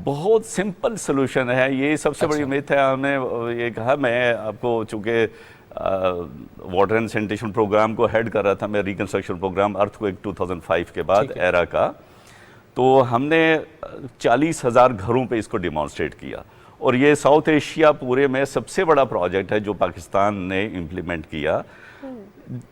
[SPEAKER 20] بہت سمپل سلوشن ہے. یہ سب سے بڑی میتھ ہے. ہم نے یہ کہا, میں آپ کو چونکہ واٹر اینڈ سینیٹیشن پروگرام کو ہیڈ کر رہا تھا, میں ریکنسٹرکشن پروگرام ارتھ کوئک 2005 کے بعد ایرا کا, تو ہم نے 40,000 گھروں پہ اس کو ڈیمانسٹریٹ کیا, اور یہ ساؤتھ ایشیا پورے میں سب سے بڑا پروجیکٹ ہے جو پاکستان نے امپلیمنٹ کیا.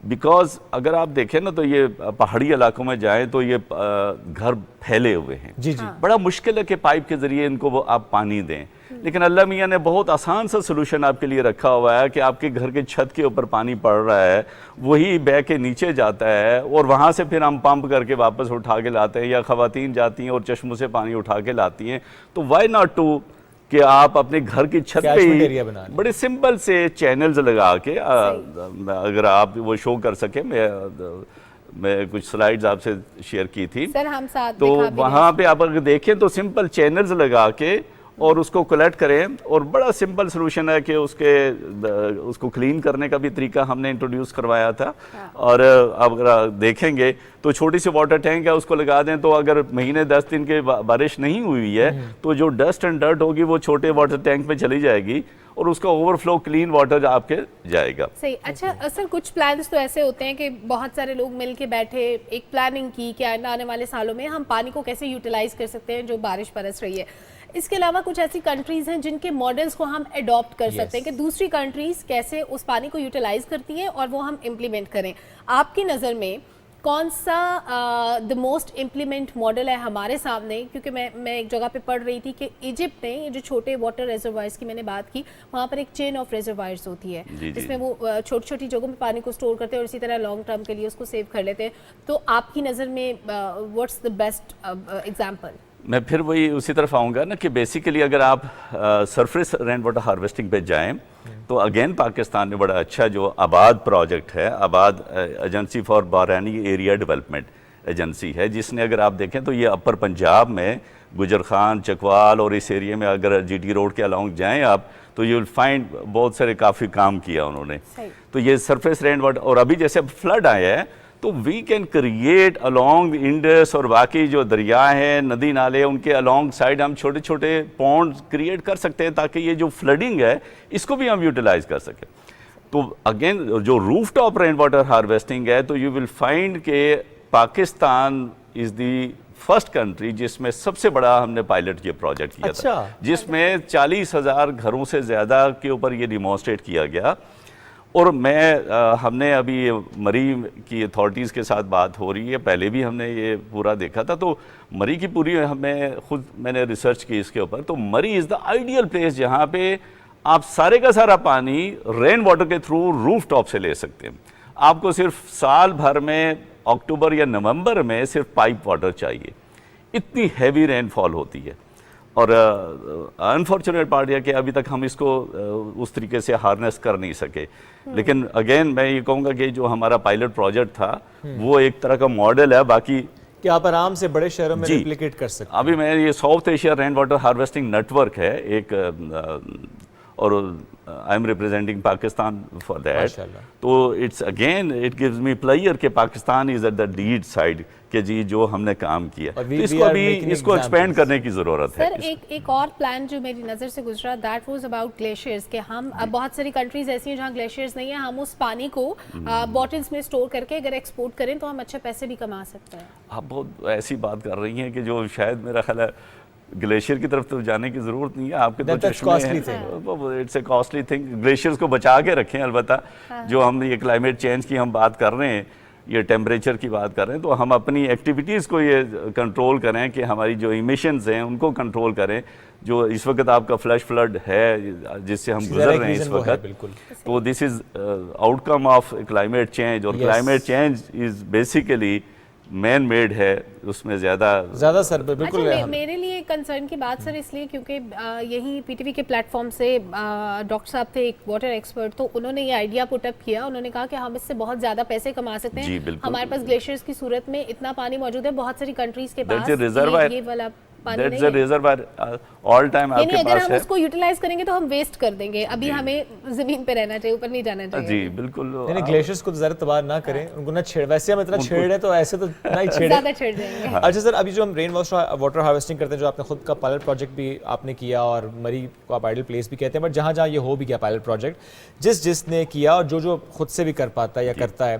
[SPEAKER 20] بیکاز اگر آپ دیکھیں نا تو یہ پہاڑی علاقوں میں جائیں تو یہ گھر پھیلے ہوئے ہیں, بڑا مشکل ہے کہ پائپ کے ذریعے ان کو وہ آپ پانی دیں, لیکن اللہ میاں نے بہت آسان سا سلوشن آپ کے لیے رکھا ہوا ہے کہ آپ کے گھر کے چھت کے اوپر پانی پڑ رہا ہے, وہی بہ کے نیچے جاتا ہے, اور وہاں سے پھر ہم پمپ کر کے واپس اٹھا کے لاتے ہیں, یا خواتین جاتی ہیں اور چشموں سے پانی اٹھا کے لاتی ہیں. تو وائی ناٹ ٹو کہ آپ اپنے گھر کی چھت پہ ہی بڑے سمپل سے چینلز لگا کے, اگر آپ وہ شو کر سکیں, میں کچھ سلائیڈز آپ سے شیئر کی تھی, تو وہاں پہ آپ اگر دیکھیں تو سمپل چینلز لگا کے اور اس کو کلیکٹ کریں, اور بڑا سمپل سلوشن ہے کہ اس کو کلین کرنے کا بھی طریقہ ہم نے انٹروڈیوس کروایا تھا. اور اگر دیکھیں گے تو چھوٹی سی واٹر ٹینک ہے, اس کو لگا دیں, تو اگر مہینے 10 دن کے بارش نہیں ہوئی ہے تو جو ڈسٹ اینڈ ڈرٹ ہوگی وہ چھوٹے واٹر ٹینک میں چلی جائے گی, اور اس کا اوور فلو کلین واٹر آپ کے جائے گا.
[SPEAKER 1] صحیح. اچھا سر, کچھ پلانز تو ایسے ہوتے ہیں کہ بہت سارے لوگ مل کے بیٹھے ایک پلاننگ کی کہ آنے والے سالوں میں ہم پانی کو کیسے یوٹیلائز کر سکتے ہیں جو بارش برس رہی ہے. اس کے علاوہ کچھ ایسی کنٹریز ہیں جن کے ماڈلز کو ہم اڈاپٹ کر سکتے ہیں کہ دوسری کنٹریز کیسے اس پانی کو یوٹیلائز کرتی ہیں اور وہ ہم امپلیمنٹ کریں. آپ کی نظر میں کون سا دا موسٹ امپلیمنٹ ماڈل ہے ہمارے سامنے؟ کیونکہ میں ایک جگہ پہ پڑھ رہی تھی کہ ایجپٹ میں یہ جو چھوٹے واٹر ریزروائرز کی میں نے بات کی, وہاں پر ایک چین آف ریزروائرز ہوتی ہے جس میں وہ چھوٹی چھوٹی جگہوں میں پانی کو سٹور کرتے ہیں اور اسی طرح لانگ ٹرم کے لیے اس کو سیو کر لیتے ہیں. تو آپ کی نظر میں واٹس دا بیسٹ ایگزامپل؟
[SPEAKER 20] میں پھر وہی اسی طرف آؤں گا نا کہ بیسیکلی اگر آپ سرفیس رین واٹر ہارویسٹنگ پہ جائیں تو اگین پاکستان میں بڑا اچھا جو آباد پروجیکٹ ہے, ABAD agency for Barani area development agency ہے, جس نے اگر آپ دیکھیں تو یہ اپر پنجاب میں گجر خان, چکوال اور اس ایریے میں اگر جی ٹی روڈ کے along جائیں آپ تو یو ول فائنڈ بہت سارے کافی کام کیا انہوں نے. تو یہ سرفیس رین واٹر, اور ابھی جیسے فلڈ آیا ہے تو we can create along Indus اور باقی جو دریا ہیں, ندی نالے, ان کے along سائڈ ہم چھوٹے چھوٹے پونڈ کریٹ کر سکتے ہیں تاکہ یہ جو فلڈنگ ہے اس کو بھی ہم یوٹیلائز کر سکیں. تو اگین جو روف ٹاپ رین واٹر ہارویسٹنگ ہے تو یو ول فائنڈ کہ پاکستان از دی فرسٹ کنٹری جس میں سب سے بڑا ہم نے پائلٹ یہ پروجیکٹ کیا تھا, جس میں 40,000 گھروں سے زیادہ کے اوپر یہ ڈیمانسٹریٹ کیا گیا. اور ہم نے ابھی مری کی اتھارٹیز کے ساتھ بات ہو رہی ہے, پہلے بھی ہم نے یہ پورا دیکھا تھا, تو مری کی پوری میں نے ریسرچ کی اس کے اوپر. تو مری از دا آئیڈیل پلیس جہاں پہ آپ سارے کا سارا پانی رین واٹر کے تھرو روف ٹاپ سے لے سکتے ہیں. آپ کو صرف سال بھر میں اکتوبر یا نومبر میں صرف پائپ واٹر چاہیے, اتنی ہیوی رین فال ہوتی ہے. اور انفارچونیٹ پارٹ ہے کہ ابھی تک ہم اس کو اس طریقے سے ہارنس کر نہیں سکے. لیکن اگین میں یہ کہوں گا کہ جو ہمارا پائلٹ پروجیکٹ تھا وہ ایک طرح کا ماڈل ہے, باقی
[SPEAKER 2] کہ آپ آرام سے بڑے شہروں میں ریپلیکیٹ کر سکتے ہیں.
[SPEAKER 20] ابھی میں یہ South Asia rain water harvesting network ہے ایک, اور I am representing Pakistan for that. تو it's again it gives me pleasure کہ Pakistan is at the lead side کہ جی جو ہم نے کام کیا, اس کو ایکسپینڈ کرنے کی ضرورت ہے.
[SPEAKER 1] سر ایک اور پلان جو میری نظر سے گزرا دیٹ واز اباؤٹ گلیشیئرز, کہ ہم بہت ساری کنٹریز ایسی ہیں جہاں گلیشیئرز نہیں ہیں, ہم اس پانی کو باٹلز میں سٹور کر کے اگر ایکسپورٹ کریں تو ہم اچھے پیسے بھی کما سکتے ہیں.
[SPEAKER 20] آپ بہت ایسی بات کر رہی ہیں کہ جو شاید میرا خیال ہے گلیشیئر کی طرف تو جانے کی ضرورت نہیں ہے. آپ کے تو چشمے ہیں, it's a costly thing. Glaciers کو بچا کے رکھیں. البتہ جو ہم یہ کلائمیٹ چینج کی ہم بات کر رہے ہیں, یہ ٹیمپریچر کی بات کر رہے ہیں, تو ہم اپنی ایکٹیویٹیز کو یہ کنٹرول کریں کہ ہماری جو ایمیشنز ہیں ان کو کنٹرول کریں. جو اس وقت آپ کا فلیش فلڈ ہے جس سے ہم گزر رہے ہیں اس وقت, تو this is outcome of climate change. اور climate change is basically man made ہے اس میں زیادہ
[SPEAKER 2] سر بالکل
[SPEAKER 1] اچھا میرے لیے کنسرن کی بات سر اس لیے کیونکہ یہیں پی ٹی وی کے پلیٹ فارم سے ڈاکٹر صاحب تھے ایک واٹر ایکسپرٹ، تو انہوں نے یہ آئیڈیا پٹ اپ کیا. انہوں نے کہا کہ ہم اس سے بہت زیادہ پیسے کما سکتے ہیں. ہمارے پاس گلیشیئرز کی صورت میں اتنا پانی موجود ہے، بہت ساری کنٹریز کے پاس یہ والا پانی نہیں ہے. یعنی اگر ہم اس کو یوٹیلائز کریں گے تو ہم ویسٹ کر دیں گے. ابھی ہمیں زمین پہ رہنا چاہیے، اوپر نہیں جانا چاہیے.
[SPEAKER 20] جی بالکل.
[SPEAKER 2] یعنی گلیشیئرز کو زیادہ تباہ نہ کریں، ان کو نہ چھیڑ. ویسے ہم اتنا چھیڑ رہے ہیں تو ایسے تو نہ ہی چھیڑیں،
[SPEAKER 1] زیادہ چھیڑ دیں گے.
[SPEAKER 2] اچھا سر، ابھی جو ہم رین واٹر ہارویسٹنگ کرتے ہیں، جو آپ نے خود کا پائلٹ پروجیکٹ بھی آپ نے کیا اور مری کو آپ آئیڈل پلیس بھی کہتے ہیں، بٹ جہاں جہاں یہ ہو بھی گیا پائلٹ پروجیکٹ، جس نے کیا اور جو خود سے بھی کر پاتا ہے یا کرتا ہے،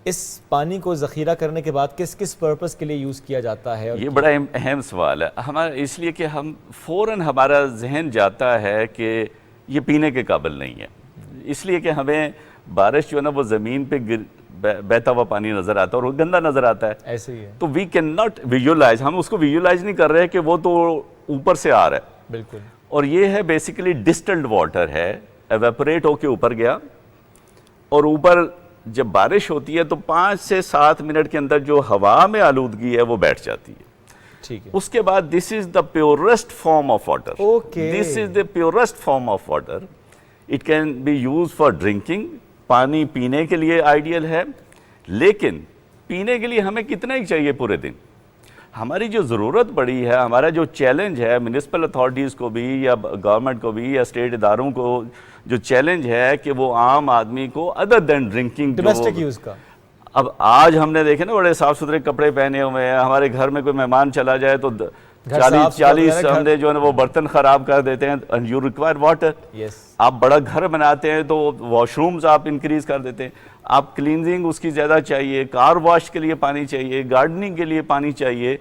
[SPEAKER 2] اس پانی کو ذخیرہ کرنے کے بعد کس پرپس کے لیے یوز کیا جاتا ہے؟
[SPEAKER 20] یہ بڑا اہم سوال ہے ہمارا، اس لیے کہ ہم فوراً ہمارا ذہن جاتا ہے کہ یہ پینے کے قابل نہیں ہے، اس لیے کہ ہمیں بارش جو ہے نا وہ زمین پہ بہتا ہوا پانی نظر آتا ہے اور وہ گندا نظر آتا ہے.
[SPEAKER 2] ایسے ہی ہے.
[SPEAKER 20] تو وی کین ناٹ ویژولائز، ہم اس کو ویژولائز نہیں کر رہے کہ وہ تو اوپر سے آ رہا ہے.
[SPEAKER 2] بالکل.
[SPEAKER 20] اور یہ ہے بیسیکلی ڈسٹلڈ واٹر ہے، ایویپوریٹ ہو کے اوپر گیا، اور اوپر جب بارش ہوتی ہے تو 5 سے 7 منٹ کے اندر جو ہوا میں آلودگی ہے وہ بیٹھ جاتی ہے.
[SPEAKER 2] ٹھیک ہے.
[SPEAKER 20] اس کے بعد this is the purest form of water. This is the purest form of water. It can be use for drinking. پانی پینے کے لیے آئیڈیل ہے، لیکن پینے کے لیے ہمیں کتنا ہی چاہیے پورے دن. ہماری جو ضرورت پڑی ہے، ہمارا جو چیلنج ہے میونسپل اتھارٹیز کو بھی یا گورنمنٹ کو بھی یا اسٹیٹ اداروں کو، جو چیلنج ہے کہ وہ عام آدمی کو ادر دین ڈرنکنگ
[SPEAKER 2] ڈومیسٹک یوز کا.
[SPEAKER 20] اب آج ہم نے دیکھے نا بڑے صاف ستھرے کپڑے پہنے ہوئے ہیں، ہمارے گھر میں کوئی مہمان چلا جائے تو 40 ہم نے جو ہے وہ برتن خراب کر دیتے ہیں. And you require water. آپ بڑا گھر بناتے ہیں تو واش رومز آپ انکریز کر دیتے ہیں. آپ کلینزنگ اس کی زیادہ چاہیے، کار واش کے لیے پانی چاہیے، گارڈننگ کے لیے پانی چاہیے.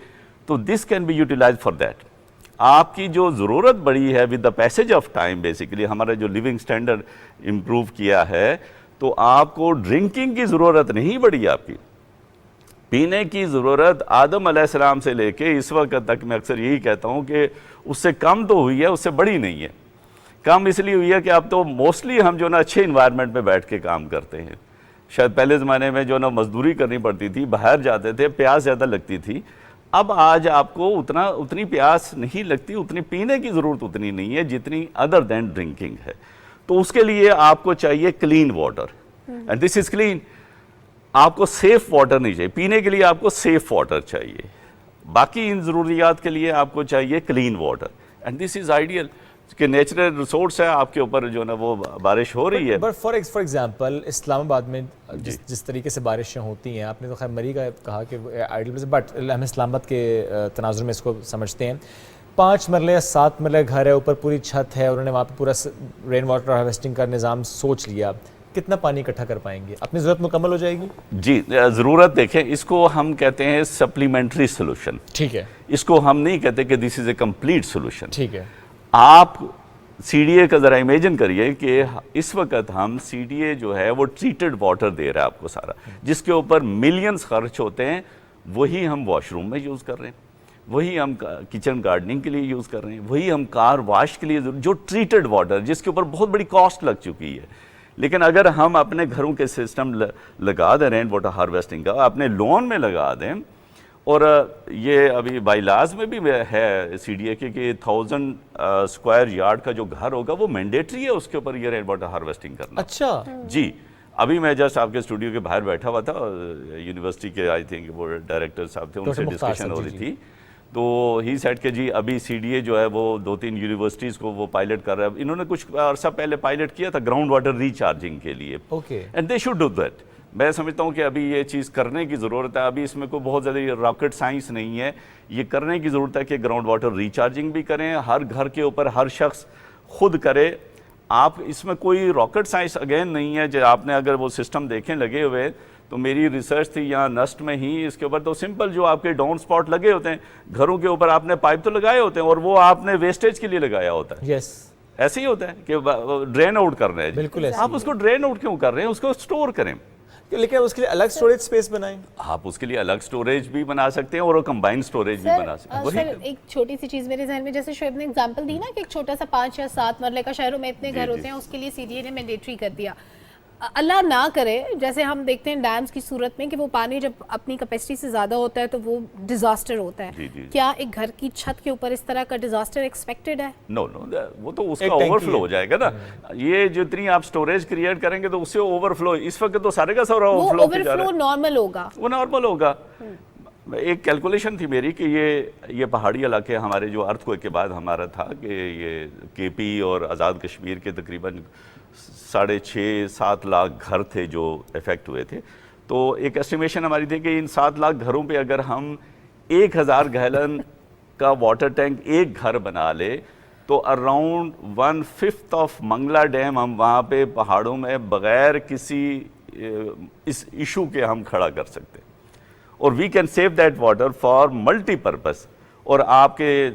[SPEAKER 20] تو this can be utilize for that. آپ کی جو ضرورت بڑی ہے with the passage of time, basically ہمارا جو لیونگ سٹینڈرڈ امپروو کیا ہے، تو آپ کو ڈرنکنگ کی ضرورت نہیں بڑی، آپ کی پینے کی ضرورت آدم علیہ السلام سے لے کے اس وقت تک میں اکثر یہی کہتا ہوں کہ اس سے کم تو ہوئی ہے، اس سے بڑی نہیں ہے. کم اس لیے ہوئی ہے کہ اب تو موسٹلی ہم جو نا اچھے انوائرمنٹ میں بیٹھ کے کام کرتے ہیں. شاید پہلے زمانے میں جو نا مزدوری کرنی پڑتی تھی، باہر جاتے تھے، پیاس زیادہ لگتی تھی. اب آج آپ کو اتنی پیاس نہیں لگتی، اتنی پینے کی ضرورت اتنی نہیں ہے جتنی ادر دین ڈرنکنگ ہے. تو اس کے لیے آپ کو چاہیے clean water, and this is clean. آپ کو سیف واٹر نہیں چاہیے پینے کے لیے، آپ کو سیف واٹر چاہیے. باقی ان ضروریات کے لیے آپ کو چاہیے clean water, and this is ideal کہ نیچرل ریسورس ہے آپ کے اوپر جو نا وہ بارش ہو رہی ہے.
[SPEAKER 2] بٹ فار ایگزامپل اسلام آباد میں جس طریقے سے بارشیں ہوتی ہیں، آپ نے تو خیر مری کا کہا کہ آئیڈیل، بٹ ہم اسلام آباد کے تناظر میں اس کو سمجھتے ہیں. 5 مرلے یا 7 مرلے گھر ہے، اوپر پوری چھت ہے، انہوں نے وہاں پہ پورا رین واٹر ہارویسٹنگ کا نظام سوچ لیا. کتنا پانی اکٹھا کر پائیں گے؟ اپنی ضرورت مکمل ہو جائے گی؟
[SPEAKER 20] جی ضرورت دیکھیں، اس کو ہم کہتے ہیں سپلیمنٹری سولوشن.
[SPEAKER 2] ٹھیک ہے.
[SPEAKER 20] اس کو ہم نہیں کہتے کہ دس از اے کمپلیٹ سولوشن.
[SPEAKER 2] ٹھیک ہے.
[SPEAKER 20] آپ سی ڈی اے کا ذرا امیجن کریے کہ اس وقت ہم سی ڈی اے جو ہے وہ ٹریٹڈ واٹر دے رہا ہے آپ کو سارا، جس کے اوپر ملینز خرچ ہوتے ہیں. وہی ہم واش روم میں یوز کر رہے ہیں، وہی ہم کچن گارڈننگ کے لیے یوز کر رہے ہیں، وہی ہم کار واش کے لیے جو ٹریٹڈ واٹر، جس کے اوپر بہت بڑی کاسٹ لگ چکی ہے. لیکن اگر ہم اپنے گھروں کے سسٹم لگا دیں رین واٹر ہارویسٹنگ کا، اپنے لون میں لگا دیں، اور یہ ابھی بائی لاز میں بھی ہے سی ڈی اے کے کہ 1000 اسکوائر یارڈ کا جو گھر ہوگا وہ مینڈیٹری ہے اس کے اوپر یہ رین واٹر ہارویسٹنگ کرنا.
[SPEAKER 2] اچھا
[SPEAKER 20] جی. ابھی میں جسٹ آپ کے اسٹوڈیو کے باہر بیٹھا ہوا تھا، یونیورسٹی کے آئی تھنک وہ ڈائریکٹر صاحب تھے، ان سے ڈسکشن ہو رہی تھی. تو ہی سیڈ کہ جی ابھی سی ڈی اے جو ہے وہ 2-3 یونیورسٹیز کو وہ پائلٹ کر رہا ہے. انہوں نے کچھ عرصہ پہلے پائلٹ کیا تھا گراؤنڈ واٹر ریچارجنگ کے لیے. And they should do that. میں سمجھتا ہوں کہ ابھی یہ چیز کرنے کی ضرورت ہے. ابھی اس میں کوئی بہت زیادہ راکٹ سائنس نہیں ہے، یہ کرنے کی ضرورت ہے کہ گراؤنڈ واٹر ریچارجنگ بھی کریں، ہر گھر کے اوپر ہر شخص خود کرے. آپ اس میں کوئی راکٹ سائنس اگین نہیں ہے. جو آپ نے اگر وہ سسٹم دیکھیں لگے ہوئے، تو میری ریسرچ تھی یہاں نسٹ میں ہی، اس کے اوپر تو سمپل جو آپ کے ڈاؤن سپاٹ لگے ہوتے ہیں گھروں کے اوپر، آپ نے پائپ تو لگائے ہوتے ہیں اور وہ آپ نے ویسٹیج کے لیے لگایا ہوتا ہے. ایسے ہی ہوتا ہے کہ ڈرین آؤٹ کر رہے ہیں.
[SPEAKER 2] بالکل.
[SPEAKER 20] آپ اس کو ڈرین آؤٹ کیوں کر رہے ہیں؟ اس کو سٹور کریں.
[SPEAKER 2] لیکن اس کے لیے الگ سٹوریج سپیس بنائیں.
[SPEAKER 20] آپ اس کے لیے الگ سٹوریج بھی بنا سکتے ہیں اور کمبائن سٹوریج بھی بنا سکتے ہیں.
[SPEAKER 1] سر ایک چھوٹی سی چیز میرے ذہن میں، جیسے شعیب نے اگزامپل دی نا کہ ایک چھوٹا سا 5 یا 7 مرلے کا شہروں میں اتنے گھر ہوتے ہیں، اس کے لیے سی ڈی اے نے مینڈیٹری کر دیا. अल्लाह ना करे, जैसे हम देखते हैं डैम्स की सूरत में कि वो पानी जब अपनी कैपेसिटी से ज़्यादा होता है तो वो डिजास्टर होता है। क्या एक घर की छत के ऊपर इस तरह का डिजास्टर एक्सपेक्टेड है?
[SPEAKER 20] नो, वो तो उसका ओवरफ्लो हो जाएगा ना। ये जितनी आप स्टोरेज क्रिएट करेंगे तो उससे ओवरफ्लो, इस वक्त तो सारे का सारा
[SPEAKER 1] ओवरफ्लो नॉर्मल होगा,
[SPEAKER 20] वो नॉर्मल होगा। एक कैलकुलेशन थी मेरी कि ये पहाड़ी इलाके हमारे जो अर्थक्वेक के बाद हमारा था कि ये केपी और आज़ाद कश्मीर के तकरीबन 6.5-7 लाख घर थे जो इफेक्ट हुए थे। तो एक एस्टिमेशन हमारी थी कि इन 7 लाख घरों पे अगर हम 1000 गैलन का वाटर टैंक एक घर बना ले तो अराउंड 1/5 ऑफ मंगला डैम हम वहाँ पे पहाड़ों में बग़ैर किसी इस इशू के हम खड़ा कर सकते हैं, और we can save that water for multipurpose, और आपके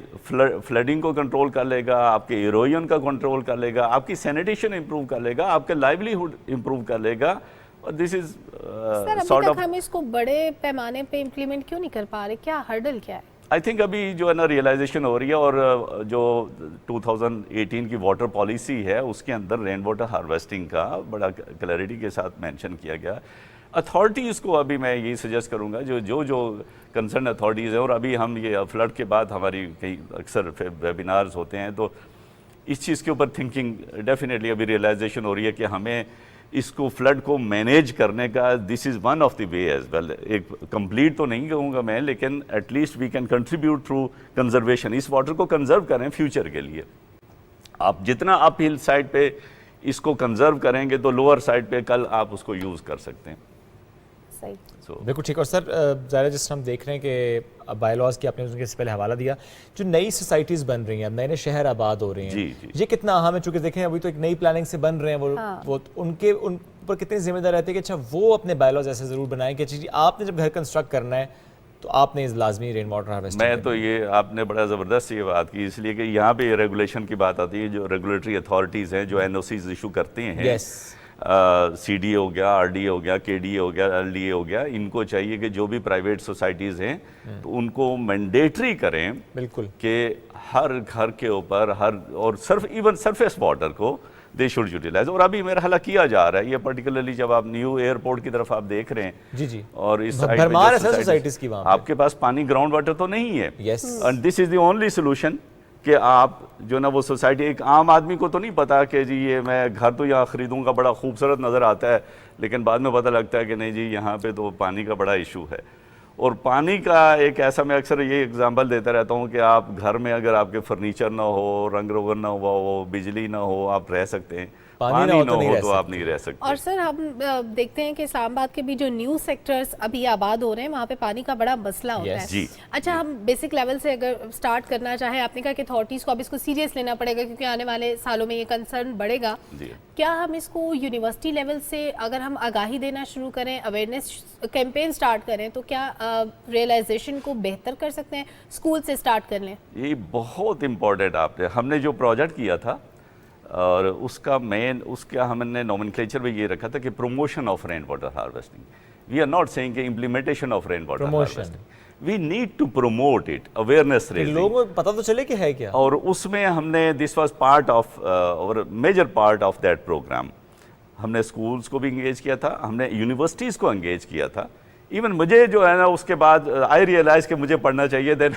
[SPEAKER 20] फ्लडिंग को कंट्रोल कर लेगा, आपके इरोजन का कंट्रोल कर लेगा, आपकी सैनिटेशन इंप्रूव कर लेगा, आपका लाइवलीहुड इंप्रूव कर लेगा। और दिस इज
[SPEAKER 1] सॉर्ट ऑफ, हम इसको बड़े पैमाने पे इम्प्लीमेंट क्यों नहीं कर पा रहे? क्या हर्डल क्या है?
[SPEAKER 20] आई थिंक अभी जो है ना रियलाइजेशन हो रही है, और जो 2018 की वाटर पॉलिसी है उसके अंदर रेन वाटर हार्वेस्टिंग का बड़ा क्लैरिटी के साथ मेंशन किया गया। अथॉरिटीज़ को अभी मैं यही सजेस्ट करूंगा, जो कंसर्न अथॉरिटीज़ हैं, और अभी हम ये फ्लड के बाद हमारी कई अक्सर वेबिनार्स होते हैं तो इस चीज़ के ऊपर थिंकिंग डेफिनेटली अभी रियलाइजेशन हो रही है कि हमें इसको फ्लड को मैनेज करने का this is one of the way as well. एक कंप्लीट तो नहीं कहूँगा मैं, लेकिन at least we can contribute through conservation. इस वाटर को कंजर्व करें फ्यूचर के लिए। आप जितना अप हिल साइड पे इसको कंजर्व करेंगे तो लोअर साइड पे कल आप उसको यूज़ कर सकते हैं।
[SPEAKER 2] बिल्कुल ठीक। और सर ज़ाहिर जिस हम देख रहे हैं कि बायलॉज की आपने उसके से पहले हवाला दिया, जो नई सोसाइटीज़ बन रही हैं, नए नए शहर आबाद हो रहे हैं,
[SPEAKER 20] जी।
[SPEAKER 2] ये कितना अहम है? चूँकि देखें अभी तो एक नई प्लानिंग से बन रहे हैं वो उन पर कितनी जिम्मेदार रहती है कि अच्छा वो अपने बायलॉज ऐसे ज़रूर बनाएं कि अच्छा जी आपने जब घर कंस्ट्रक्ट करना है तो आपने इस लाजमी रेन वाटर हार्वेस्टिंग।
[SPEAKER 20] मैं तो ये आपने बड़ा ज़बरदस्त ये बात की, इसलिए कि यहाँ पे रेगुलेशन की बात आती है। जो रेगुलेटरी अथॉरिटीज़ हैं जो NOCs इशू करते हैं, CD हो गया, RDA हो गया, KDA हो गया, LDA हो गया, इनको चाहिए कि जो भी प्राइवेट सोसाइटीज़ हैं तो उनको मैंडेटरी करें बिल्कुल कि हर घर के ऊपर और इवन सरफेस वाटर को दे शुड यूटिलाइज। और अभी मेरा ख्याल किया जा रहा है ये, पर्टिकुलरली जब आप न्यू एयरपोर्ट की तरफ आप देख रहे हैं
[SPEAKER 2] जी
[SPEAKER 20] और इस
[SPEAKER 2] सोसाइटीज़ की
[SPEAKER 20] आपके पास पानी ग्राउंड वाटर तो नहीं है, and this is the only solution कि आप जो ना वो सोसाइटी, एक आम आदमी को तो नहीं पता कि जी ये मैं घर तो यहाँ ख़रीदूँगा, बड़ा खूबसूरत नज़र आता है, लेकिन बाद में पता लगता है कि नहीं जी यहाँ पे तो पानी का बड़ा इशू है। और पानी का एक ऐसा, मैं अक्सर ये एग्जांपल देता रहता हूँ कि आप घर में अगर आपके फर्नीचर ना हो, रंग रोगन ना हो, बिजली ना हो, आप रह सकते हैं, पानी ना हो तो आप नहीं रह सकते।
[SPEAKER 1] और सर हम देखते हैं कि इस्लामाबाद के भी जो न्यू सेक्टर्स अभी आबाद हो रहे हैं वहाँ पे पानी का बड़ा मसला होता है।
[SPEAKER 20] जी।
[SPEAKER 1] अच्छा, हम बेसिक लेवल से अगर स्टार्ट करना चाहें, आपने कहा कि अथॉरिटीज़ को अब इसको सीरियस लेना पड़ेगा क्योंकि आने वाले सालों में ये कंसर्न बढ़ेगा। क्या हम इसको यूनिवर्सिटी लेवल से अगर हम आगाही देना शुरू करें, अवेयरनेस कैंपेन स्टार्ट करें तो क्या रियलाइजेशन को बेहतर कर सकते हैं? स्कूल से स्टार्ट कर लें,
[SPEAKER 20] ये बहुत इम्पोर्टेंट। हमने जो प्रोजेक्ट किया था और उसका हमने नोमेनक्लेचर में ये रखा था कि promotion of rain water harvesting. We are not saying कि implementation of rain water harvesting, we need to promote it, awareness raising,
[SPEAKER 2] लोगों को पता तो चले कि है क्या।
[SPEAKER 20] और उसमें हमने दिस वाज पार्ट ऑफ और major part of that program. हमने स्कूल्स को भी इंगेज किया था, हमने यूनिवर्सिटीज़ को इंगेज किया था। इवन मुझे जो है ना उसके बाद आई रियलाइज कि मुझे पढ़ना चाहिए, देन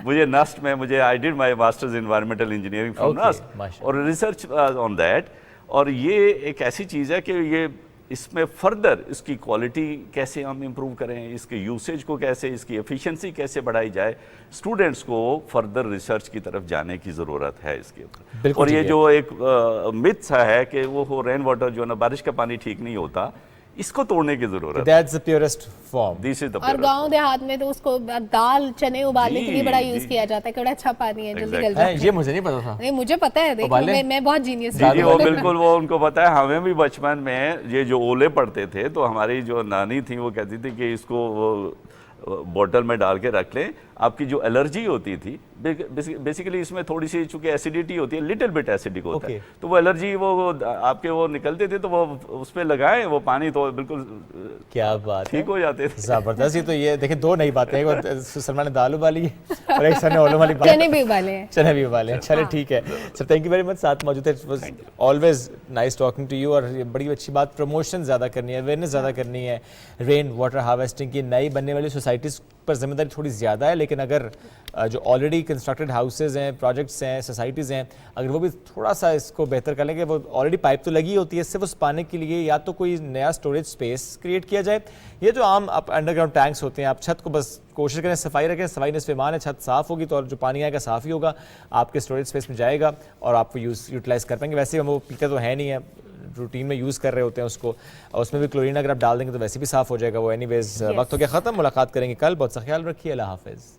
[SPEAKER 20] मुझे नस्ट में I did my masters environmental engineering from NUST और रिसर्च ऑन दैट। और ये एक ऐसी चीज़ है कि ये इसमें फर्दर इसकी क्वालिटी कैसे हम इम्प्रूव करें, इसके यूसेज को कैसे, इसकी एफिशिएंसी कैसे बढ़ाई जाए, स्टूडेंट्स को फर्दर रिसर्च की तरफ जाने की ज़रूरत है इसके ऊपर। और ये जो एक मिथ सा है कि वो रेन वाटर जो है ना बारिश का पानी ठीक नहीं होता, इसको तोड़ने की जरूरत है।
[SPEAKER 2] That's the purest form.
[SPEAKER 20] This is the
[SPEAKER 1] और गांव देहात में तो उसको दाल चने उबालने के लिए बड़ा यूज किया जाता है, बड़ा अच्छा पानी है, जल्दी गल जाता है।
[SPEAKER 2] ये मुझे नहीं पता था।
[SPEAKER 1] नहीं, मुझे पता है, देखो मैं बहुत जीनियस
[SPEAKER 20] हूं। जी वो बिल्कुल, वो उनको पता है। हमें भी बचपन में ये जो ओले पड़ते थे तो हमारी जो नानी थी वो कहती थी कि इसको बोतल में डाल के रख लें آپ کی جو الرجی ہوتی تھی بیسیکلی اس میں تھوڑی سی چونکہ ایسیڈیٹی ہوتی ہے, لٹل بٹ ایسیڈک ہوتا ہے, تو وہ الرجی وہ آپ کے وہ نکلتے تھے تو وہ اس پہ لگائیں وہ پانی تو بالکل
[SPEAKER 2] کیا بات
[SPEAKER 20] ٹھیک ہو جاتے تھے.
[SPEAKER 2] زبردست. تو یہ دیکھیں دو نئی باتیں ہیں, سلمان نے دال ابالی ہے اور ایک سر نے علوم والی
[SPEAKER 1] چنے بھی ابالے ہیں.
[SPEAKER 2] چنے بھی ابالے ہیں. چلے ٹھیک ہے sir, thank you very much, ساتھ موجود ہے. Always nice talking to you. اور بڑی اچھی بات, پروموشن زیادہ کرنی ہے, اویئرنیس زیادہ کرنی ہے. رین واٹر ہارویسٹنگ کی نئی بننے والی سوسائٹیز پر ذمہ داری تھوڑی زیادہ ہے, لیکن اگر جو آلریڈی کنسٹرکٹڈ ہاؤسز ہیں, پروجیکٹس ہیں, سوسائٹیز ہیں, اگر وہ بھی تھوڑا سا اس کو بہتر کر لیں کہ وہ آلریڈی پائپ تو لگی ہوتی ہے, صرف اس پانی کے لیے یا تو کوئی نیا اسٹوریج اسپیس کریٹ کیا جائے, یہ جو عام انڈر گراؤنڈ ٹینکس ہوتے ہیں, آپ چھت کو بس کوشش کریں صفائی رکھیں, صفائی نصف ایمان ہے, چھت صاف ہوگی تو جو پانی آئے گا صاف ہی ہوگا, آپ کے اسٹوریج اسپیس میں جائے گا اور آپ کو یوٹیلائز کر پائیں گے. ویسے ہم وہ پیتے تو ہے نہیں ہے, روٹین میں یوز کر رہے ہوتے ہیں اس کو, اور اس میں بھی کلورین اگر آپ ڈال دیں گے تو ویسے بھی صاف ہو جائے گا وہ. اینی ویز وقت ہو گیا ختم, ملاقات کریں گے کل. بہت سا خیال رکھیے, اللہ حافظ.